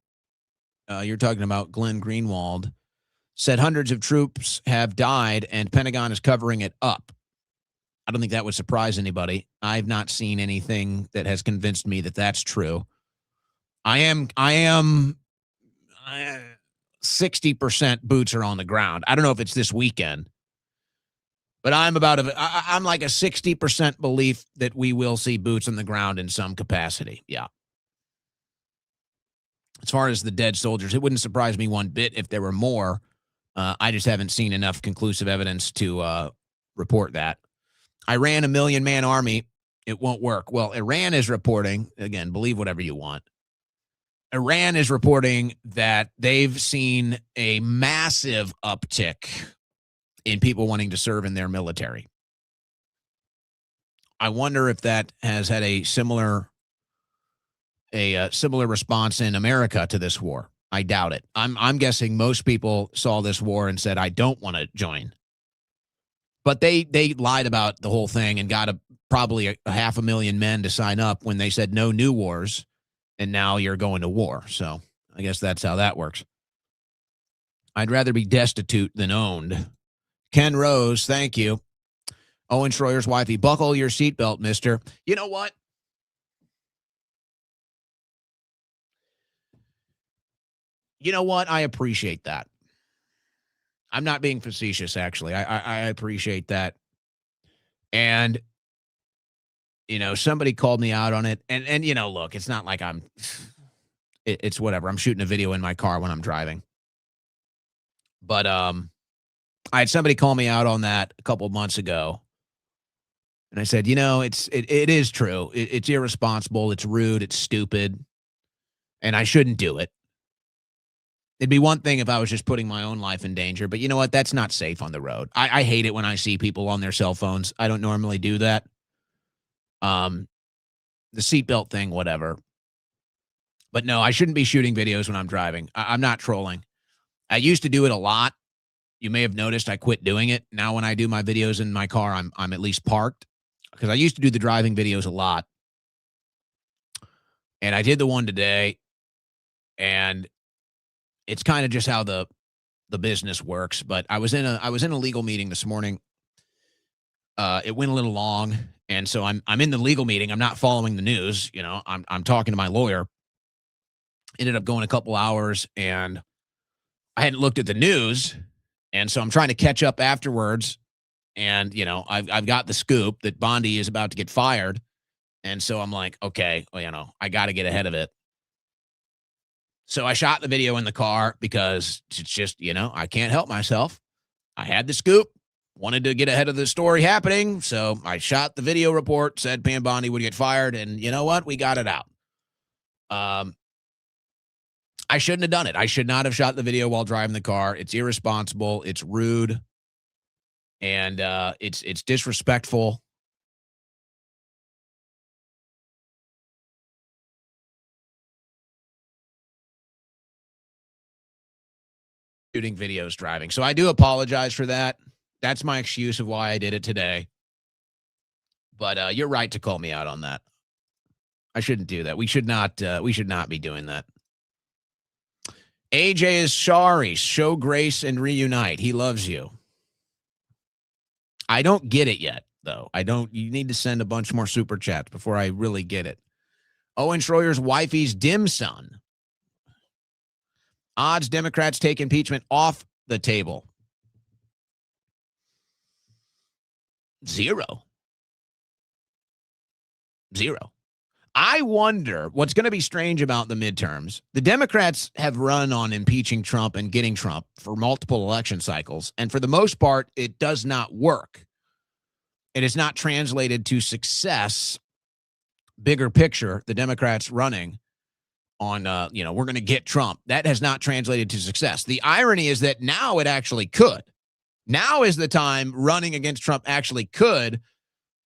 You're talking about Glenn Greenwald. said hundreds of troops have died and Pentagon is covering it up. I don't think that would surprise anybody. I've not seen anything that has convinced me that that's true. I am 60% boots are on the ground. I don't know if it's this weekend, but I'm like a 60% belief that we will see boots on the ground in some capacity. Yeah. As far as the dead soldiers, it wouldn't surprise me one bit if there were more. I just haven't seen enough conclusive evidence to report that. Iran, 1 million-man army, it won't work. Well, Iran is reporting, again, believe whatever you want. Iran is reporting that they've seen a massive uptick in people wanting to serve in their military. I wonder if that has had a similar response in America to this war. I doubt it. I'm guessing most people saw this war and said, I don't want to join. But they lied about the whole thing and got probably a 500,000 men to sign up when they said no new wars, and now you're going to war. So I guess that's how that works. I'd rather be destitute than owned. Ken Rose, thank you. Owen Schroyer's wifey, buckle your seatbelt, mister. You know what? I appreciate that. I'm not being facetious, actually. I appreciate that. And, somebody called me out on it. And look, it's not like it's whatever. I'm shooting a video in my car when I'm driving. But I had somebody call me out on that a couple of months ago. And I said, it is true. It's irresponsible. It's rude. It's stupid. And I shouldn't do it. It'd be one thing if I was just putting my own life in danger, but you know what? That's not safe on the road. I hate it when I see people on their cell phones. I don't normally do that. The seatbelt thing, whatever. But no, I shouldn't be shooting videos when I'm driving. I'm not trolling. I used to do it a lot. You may have noticed I quit doing it. Now when I do my videos in my car, I'm at least parked, because I used to do the driving videos a lot. And I did the one today, and it's kind of just how the business works. But I was in a legal meeting this morning. It went a little long, and so I'm in the legal meeting. I'm not following the news. I'm talking to my lawyer. Ended up going a couple hours, and I hadn't looked at the news, and so I'm trying to catch up afterwards. And I've got the scoop that Bondi is about to get fired, and so I'm like, okay, well, I got to get ahead of it. So I shot the video in the car because it's just, I can't help myself. I had the scoop, wanted to get ahead of the story happening. So I shot the video report, said Pam Bondi would get fired. And you know what? We got it out. I shouldn't have done it. I should not have shot the video while driving the car. It's irresponsible. It's rude. And it's disrespectful. Shooting videos driving. So I do apologize for that. That's my excuse of why I did it today. But you're right to call me out on that. I shouldn't do that. We should not be doing that. AJ is sorry. Show grace and reunite. He loves you. I don't get it yet, though. You need to send a bunch more super chats before I really get it. Owen Schroyer's wifey's dim son. Odds Democrats take impeachment off the table. 0. I wonder what's going to be strange about the midterms. The Democrats have run on impeaching Trump and getting Trump for multiple election cycles. And for the most part, it does not work. It is not translated to success. Bigger picture, the Democrats running on, we're going to get Trump. That has not translated to success. The irony is that now it actually could. Now is the time running against Trump actually could.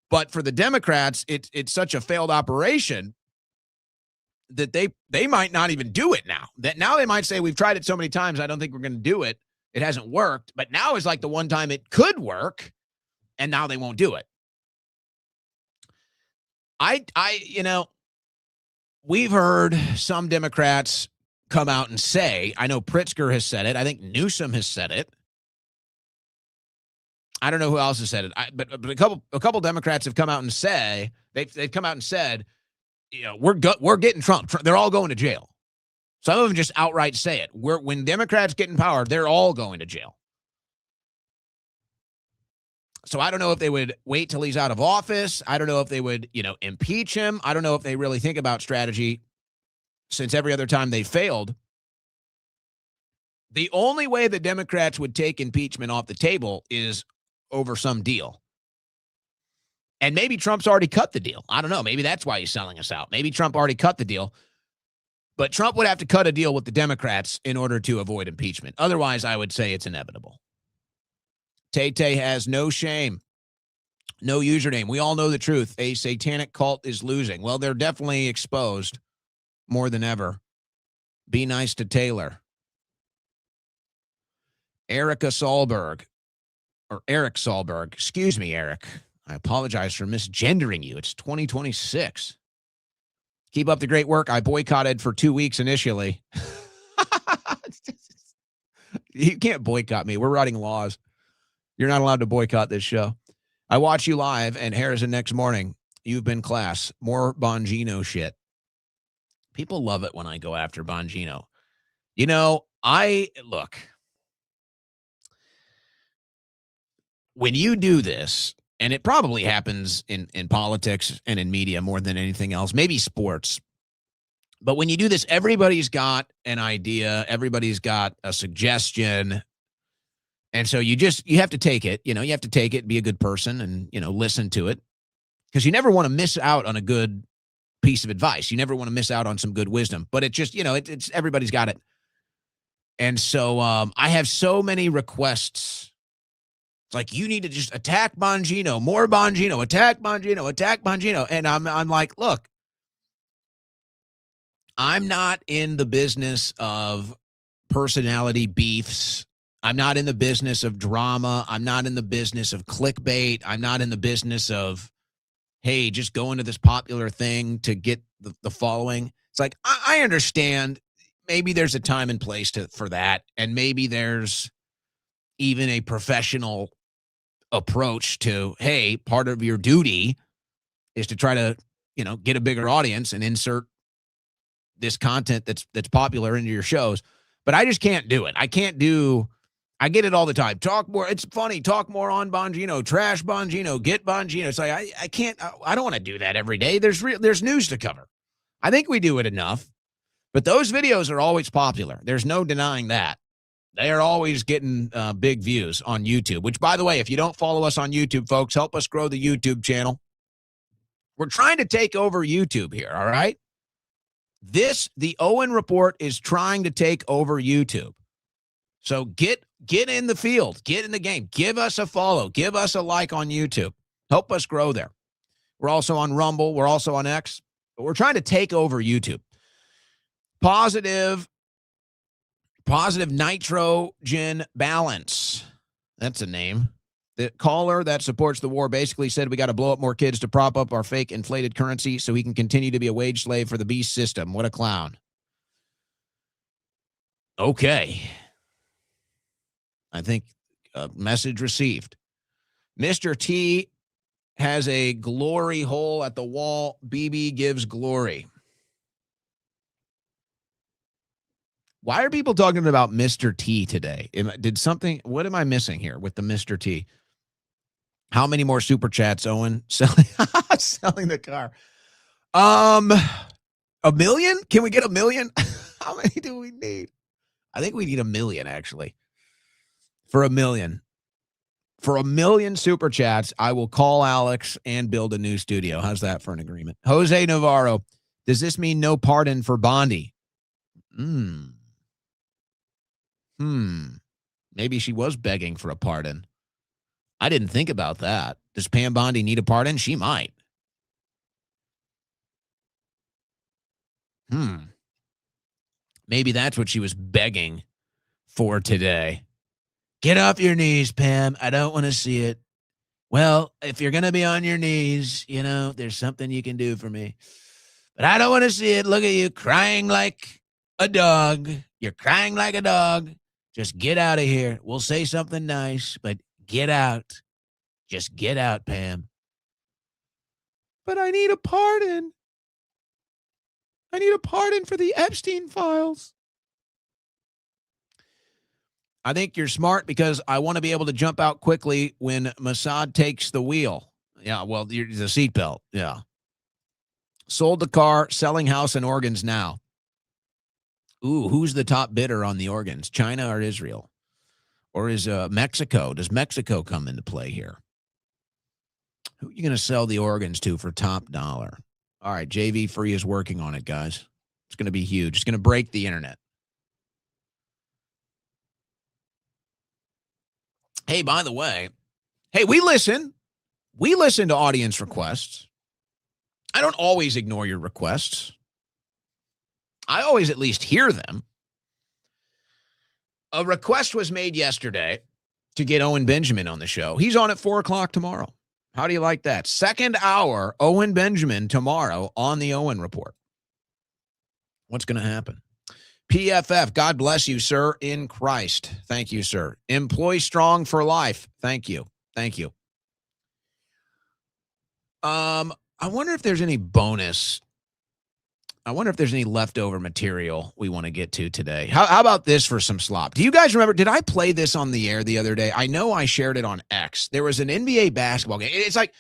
But for the Democrats, it's such a failed operation that they might not even do it now. That now they might say, we've tried it so many times, I don't think we're going to do it. It hasn't worked. But now is like the one time it could work, and now they won't do it. We've heard some Democrats come out and say. I know Pritzker has said it. I think Newsom has said it. I don't know who else has said it. But a couple Democrats have come out and say they've come out and said, we're getting Trump. They're all going to jail. Some of them just outright say it. When Democrats get in power, they're all going to jail. So I don't know if they would wait till he's out of office. I don't know if they would, impeach him. I don't know if they really think about strategy, since every other time they failed. The only way the Democrats would take impeachment off the table is over some deal. And maybe Trump's already cut the deal. I don't know. Maybe that's why he's selling us out. Maybe Trump already cut the deal. But Trump would have to cut a deal with the Democrats in order to avoid impeachment. Otherwise, I would say it's inevitable. Tay-Tay has no shame, no username. We all know the truth. A satanic cult is losing. Well, they're definitely exposed more than ever. Be nice to Taylor. Eric Sahlberg. Excuse me, Eric. I apologize for misgendering you. It's 2026. Keep up the great work. I boycotted for 2 weeks initially. You can't boycott me. We're writing laws. You're not allowed to boycott this show. I watch you live, and Harrison next morning. You've been class. More Bongino shit. People love it when I go after Bongino. Look. When you do this, and it probably happens in politics and in media more than anything else, maybe sports. But when you do this, everybody's got an idea. Everybody's got a suggestion. And so you have to take it. You have to take it, be a good person, and, listen to it. Because you never want to miss out on a good piece of advice. You never want to miss out on some good wisdom. But it just, it's everybody's got it. And so I have so many requests. It's like, you need to just attack Bongino, more Bongino, attack Bongino, attack Bongino. And I'm like, look, I'm not in the business of personality beefs. I'm not in the business of drama. I'm not in the business of clickbait. I'm not in the business of, hey, just go into this popular thing to get the following. It's like, I understand maybe there's a time and place for that. And maybe there's even a professional approach to, hey, part of your duty is to try to, get a bigger audience and insert this content that's popular into your shows. But I just can't do it. I get it all the time. Talk more. It's funny. Talk more on Bongino. Trash Bongino. Get Bongino. It's like, I can't. I don't want to do that every day. There's news to cover. I think we do it enough. But those videos are always popular. There's no denying that. They are always getting big views on YouTube, which, by the way, if you don't follow us on YouTube, folks, help us grow the YouTube channel. We're trying to take over YouTube here, all right? The Owen Report is trying to take over YouTube. So get in the field. Get in the game. Give us a follow. Give us a like on YouTube. Help us grow there. We're also on Rumble. We're also on X. But we're trying to take over YouTube. Positive nitrogen balance. That's a name. The caller that supports the war basically said we got to blow up more kids to prop up our fake inflated currency so he can continue to be a wage slave for the beast system. What a clown. Okay. I think message received. Mr. T has a glory hole at the wall. BB gives glory. Why are people talking about Mr. T today? What am I missing here with the Mr. T? How many more super chats, Owen? Selling the car. 1 million? Can we get 1 million? How many do we need? I think we need 1 million, actually. For 1 million. For 1 million super chats, I will call Alex and build a new studio. How's that for an agreement? Jose Navarro, does this mean no pardon for Bondi? Maybe she was begging for a pardon. I didn't think about that. Does Pam Bondi need a pardon? She might. Maybe that's what she was begging for today. Get off your knees, Pam. I don't want to see it. Well, if you're going to be on your knees, there's something you can do for me. But I don't want to see it. Look at you crying like a dog. You're crying like a dog. Just get out of here. We'll say something nice, but get out. Just get out, Pam. But I need a pardon. I need a pardon for the Epstein files. I think you're smart because I want to be able to jump out quickly when Mossad takes the wheel. Yeah, well, the seatbelt. Yeah. Sold the car, selling house and organs now. Ooh, who's the top bidder on the organs? China or Israel? Or is Mexico? Does Mexico come into play here? Who are you going to sell the organs to for top dollar? All right, JV Free is working on it, guys. It's going to be huge. It's going to break the internet. Hey, by the way, hey, we listen. We listen to audience requests. I don't always ignore your requests. I always at least hear them. A request was made yesterday to get Owen Benjamin on the show. He's on at 4 o'clock tomorrow. How do you like that? Second hour, Owen Benjamin tomorrow on the Owen Report. What's going to happen? PFF, God bless you, sir, in Christ. Thank you, sir. Employ strong for life. Thank you. Thank you. I wonder if there's any bonus. I wonder if there's any leftover material we want to get to today. How about this for some slop? Do you guys remember? Did I play this on the air the other day? I know I shared it on X. There was an NBA basketball game. It's like,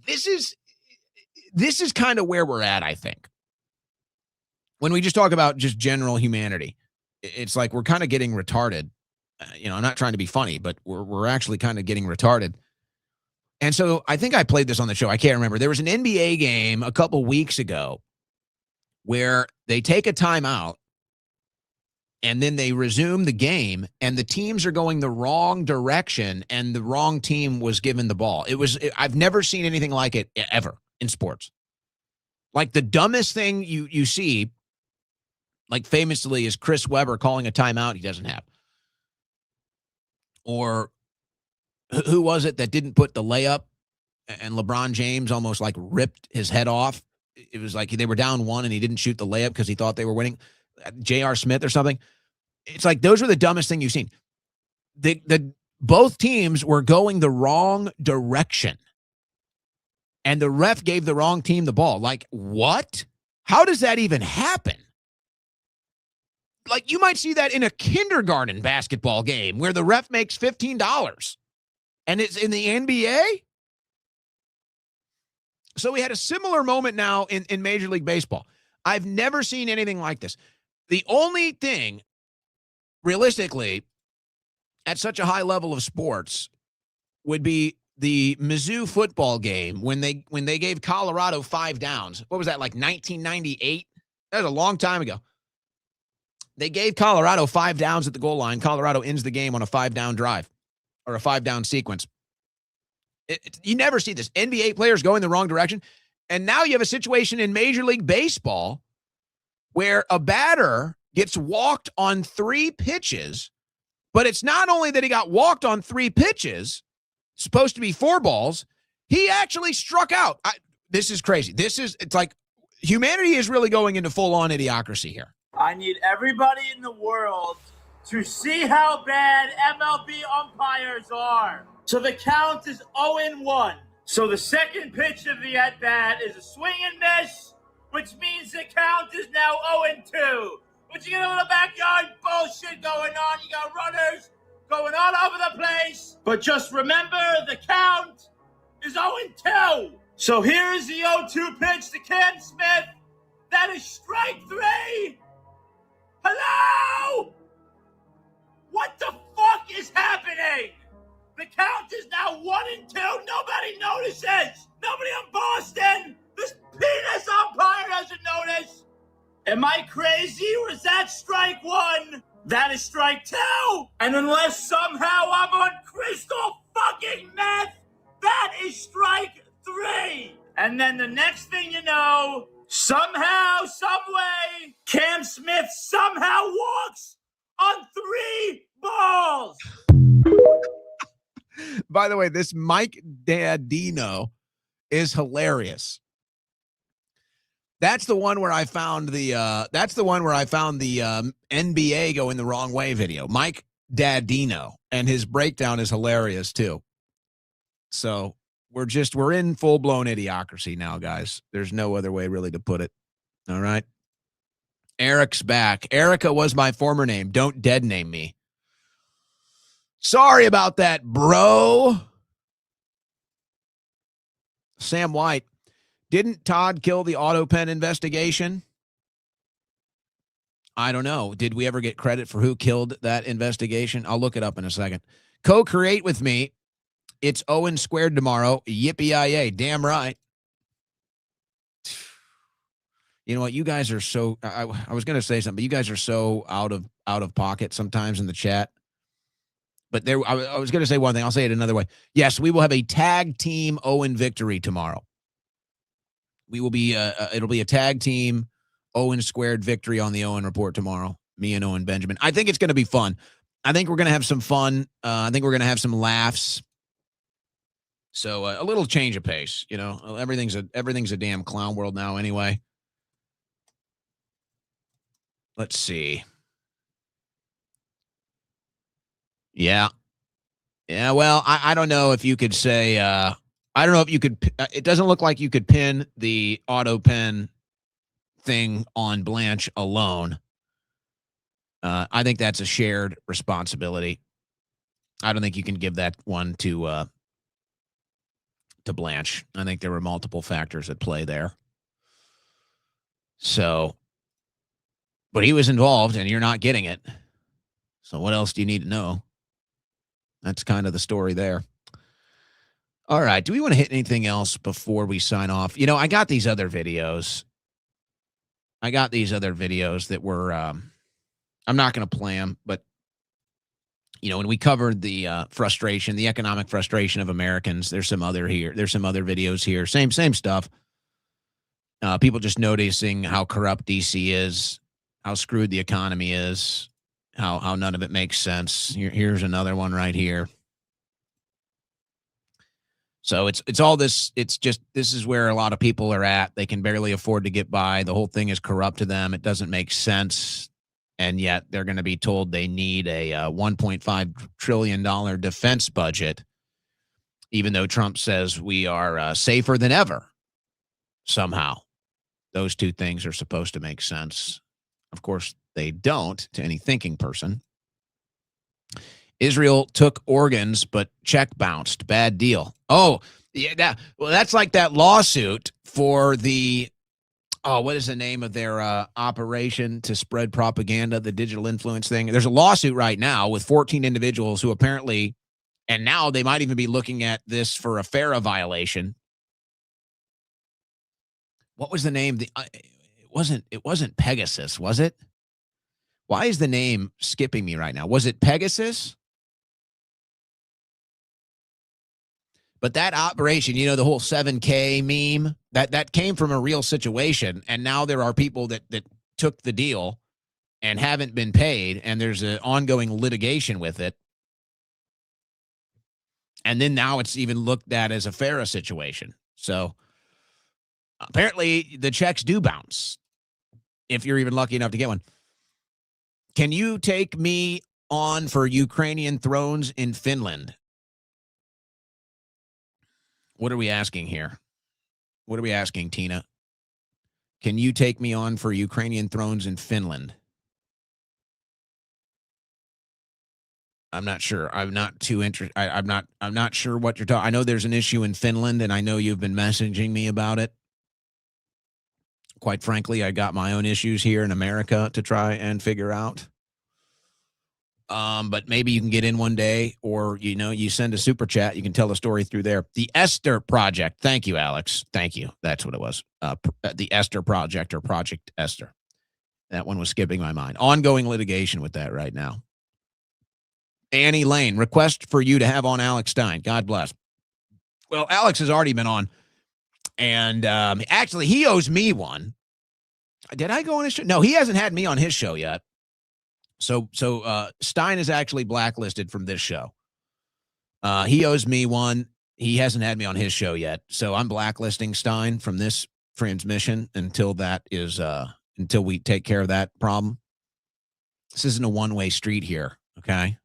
this is kind of where we're at, I think. When we just talk about just general humanity, it's like we're kind of getting retarded. I'm not trying to be funny, but we're actually kind of getting retarded. And so I think I played this on the show. I can't remember. There was an NBA game a couple weeks ago where they take a timeout and then they resume the game and the teams are going the wrong direction and the wrong team was given the ball. I've never seen anything like it ever in sports. Like the dumbest thing you see, like famously, is Chris Webber calling a timeout he doesn't have. Or who was it that didn't put the layup and LeBron James almost like ripped his head off? It was like they were down 1 and he didn't shoot the layup because he thought they were winning. J.R. Smith or something. It's like those are the dumbest thing you've seen. Both teams were going the wrong direction. And the ref gave the wrong team the ball. Like, what? How does that even happen? Like, you might see that in a kindergarten basketball game where the ref makes $15 and it's in the NBA. So we had a similar moment now in Major League Baseball. I've never seen anything like this. The only thing, realistically, at such a high level of sports would be the Mizzou football game when they gave Colorado 5 downs. What was that, like 1998? That was a long time ago. They gave Colorado 5 downs at the goal line. Colorado ends the game on a 5-down drive or a 5-down sequence. You never see this. NBA players going the wrong direction. And now you have a situation in Major League Baseball where a batter gets walked on 3 pitches, but it's not only that he got walked on 3 pitches, supposed to be 4 balls, he actually struck out. This is crazy. It's like humanity is really going into full-on idiocracy here. I need everybody in the world to see how bad MLB umpires are. So the count is 0-1. So the second pitch of the at-bat is a swing and miss, which means the count is now 0-2. But you got a little backyard bullshit going on. You got runners going all over the place. But just remember, the count is 0-2. So here is the 0-2 pitch to Cam Smith. That is strike 3. Hello? What the fuck is happening? The count is now 1-2. Nobody notices. Nobody in Boston. This penis umpire doesn't notice. Am I crazy or is that strike 1? That is strike 2. And unless somehow I'm on crystal fucking meth, that is strike 3. And then the next thing you know, somehow, someway, Cam Smith somehow walks on 3 balls. By the way, this Mike Dadino is hilarious. That's the one where I found the NBA going the wrong way video. Mike Dadino, and his breakdown is hilarious too. So we're in full-blown idiocracy now, guys. There's no other way really to put it. All right. Eric's back. Erica was my former name. Don't dead name me. Sorry about that, bro. Sam White. Didn't Todd kill the AutoPen investigation? I don't know. Did we ever get credit for who killed that investigation? I'll look it up in a second. Co-create with me. It's Owen squared tomorrow. Yippee-yi-yay. Damn right. You know what? You guys are so. I was going to say something, but you guys are so out of pocket sometimes in the chat. But I was going to say one thing. I'll say it another way. Yes, we will have a tag team Owen victory tomorrow. We will be. It'll be a tag team Owen squared victory on the Owen Report tomorrow. Me and Owen Benjamin. I think it's going to be fun. I think we're going to have some fun. I think we're going to have some laughs. So a little change of pace. You know, everything's a damn clown world now anyway. Let's see. Yeah. Yeah, well, I don't know if you could say, I don't know if you could, it doesn't look like you could pin the AutoPen thing on Blanche alone. I think that's a shared responsibility. I don't think you can give that one to Blanche. I think there were multiple factors at play there. So, but he was involved and you're not getting it. So what else do you need to know? That's kind of the story there. All right. Do we want to hit anything else before we sign off? You know, I got these other videos. That were, I'm not going to play them, but, you know, when we covered the frustration, the economic frustration of Americans, there's some other videos here. Same stuff. People just noticing how corrupt DC is, how screwed the economy is, how none of it makes sense. Here's another one right here. So it's all this. It's just, this is where a lot of people are at. They can barely afford to get by. The whole thing is corrupt to them. It doesn't make sense. And yet they're going to be told they need a $1.5 trillion defense budget, even though Trump says we are safer than ever. Somehow, those two things are supposed to make sense. Of course, they don't to any thinking person. Israel took organs, but check bounced. Bad deal. Oh, yeah. That's like that lawsuit for the, what is the name of their operation to spread propaganda, the digital influence thing? There's a lawsuit right now with 14 individuals who apparently, and now they might even be looking at this for a FARA violation. What was the name? It wasn't Pegasus, was it? Why is the name skipping me right now? Was it Pegasus? But that operation, you know, the whole 7K meme, that came from a real situation. And now there are people that took the deal and haven't been paid. And there's an ongoing litigation with it. And then now it's even looked at as a FARA situation. So apparently the checks do bounce if you're even lucky enough to get one. Can you take me on for Ukrainian thrones in Finland? What are we asking here? What are we asking, Tina? Can you take me on for Ukrainian thrones in Finland? I'm not sure. I'm not too interested. I'm not sure what you're talking. I know there's an issue in Finland, and I know you've been messaging me about it. Quite frankly, I got my own issues here in America to try and figure out. But maybe you can get in one day, or, you know, you send a super chat. You can tell the story through there. The Esther Project. Thank you, Alex. Thank you. That's what it was. The Esther Project, or Project Esther. That one was skipping my mind. Ongoing litigation with that right now. Annie Lane, request for you to have on Alex Stein. God bless. Well, Alex has already been on, and actually, he owes me one. Did I go on his show? No, he hasn't had me on his show yet. So Stein is actually blacklisted from this show. He owes me one. He hasn't had me on his show yet. So I'm blacklisting Stein from this transmission until that is until we take care of that problem. This isn't a one-way street here, okay?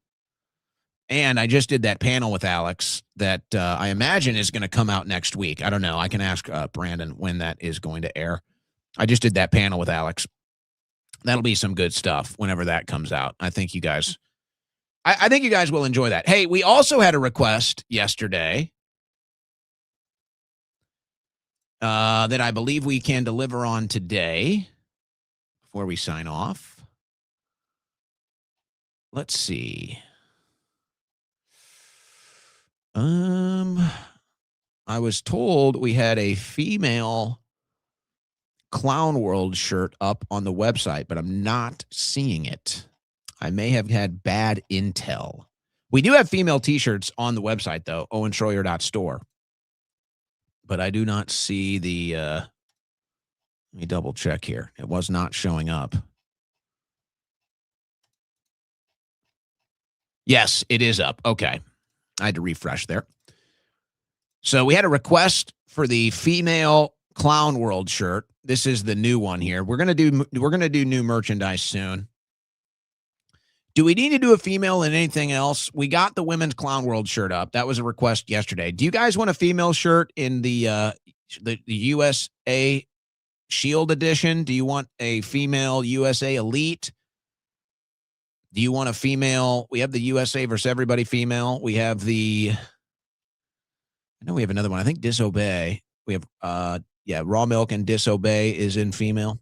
And I just did that panel with Alex that I imagine is going to come out next week. I don't know. I can ask Brandon when that is going to air. I just did that panel with Alex. That'll be some good stuff whenever that comes out. I think you guys will enjoy that. Hey, we also had a request yesterday that I believe we can deliver on today before we sign off. Let's see. I was told we had a female Clown World shirt up on the website, but I'm not seeing it. I may have had bad intel. We do have female t-shirts on the website, though, owenschroyer.store. But I do not see the, let me double check here. It was not showing up. Yes, it is up. Okay. I had to refresh there. So we had a request for the female Clown World shirt. This is the new one here. We're gonna do new merchandise soon. Do we need to do a female and anything else? We got the women's Clown World shirt up. That was a request yesterday. Do you guys want a female shirt in the USA Shield edition? Do you want a female USA Elite? Do you want a female? We have the USA versus everybody female. We have I know we have another one. I think Disobey. We have, Raw Milk and Disobey is in female.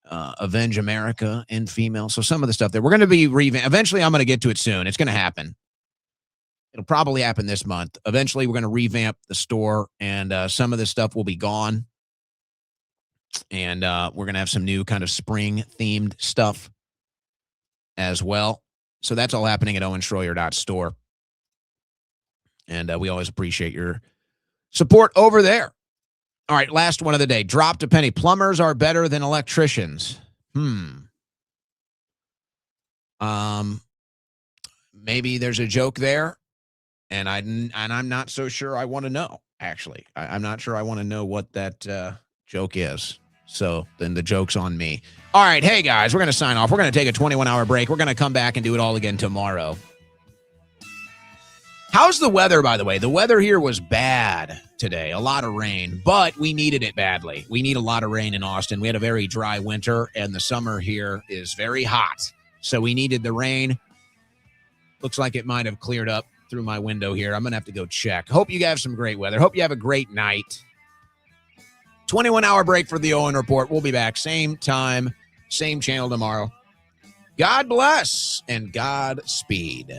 Avenge America in female. So some of the stuff there. We're going to be revamped. Eventually, I'm going to get to it soon. It's going to happen. It'll probably happen this month. Eventually, we're going to revamp the store, and some of this stuff will be gone. And we're going to have some new kind of spring-themed stuff as well. So that's all happening at owenschroyer.store. And we always appreciate your support over there. All right, last one of the day. Dropped a penny. Plumbers are better than electricians. Maybe there's a joke there, and I'm not so sure I want to know, actually. I'm not sure I want to know what that joke is. So then the joke's on me. All right, hey, guys, we're going to sign off. We're going to take a 21-hour break. We're going to come back and do it all again tomorrow. How's the weather, by the way? The weather here was bad today. A lot of rain, but we needed it badly. We need a lot of rain in Austin. We had a very dry winter, and the summer here is very hot. So we needed the rain. Looks like it might have cleared up through my window here. I'm going to have to go check. Hope you have some great weather. Hope you have a great night. 21-hour break for the Owen Report. We'll be back same time, same channel tomorrow. God bless and Godspeed.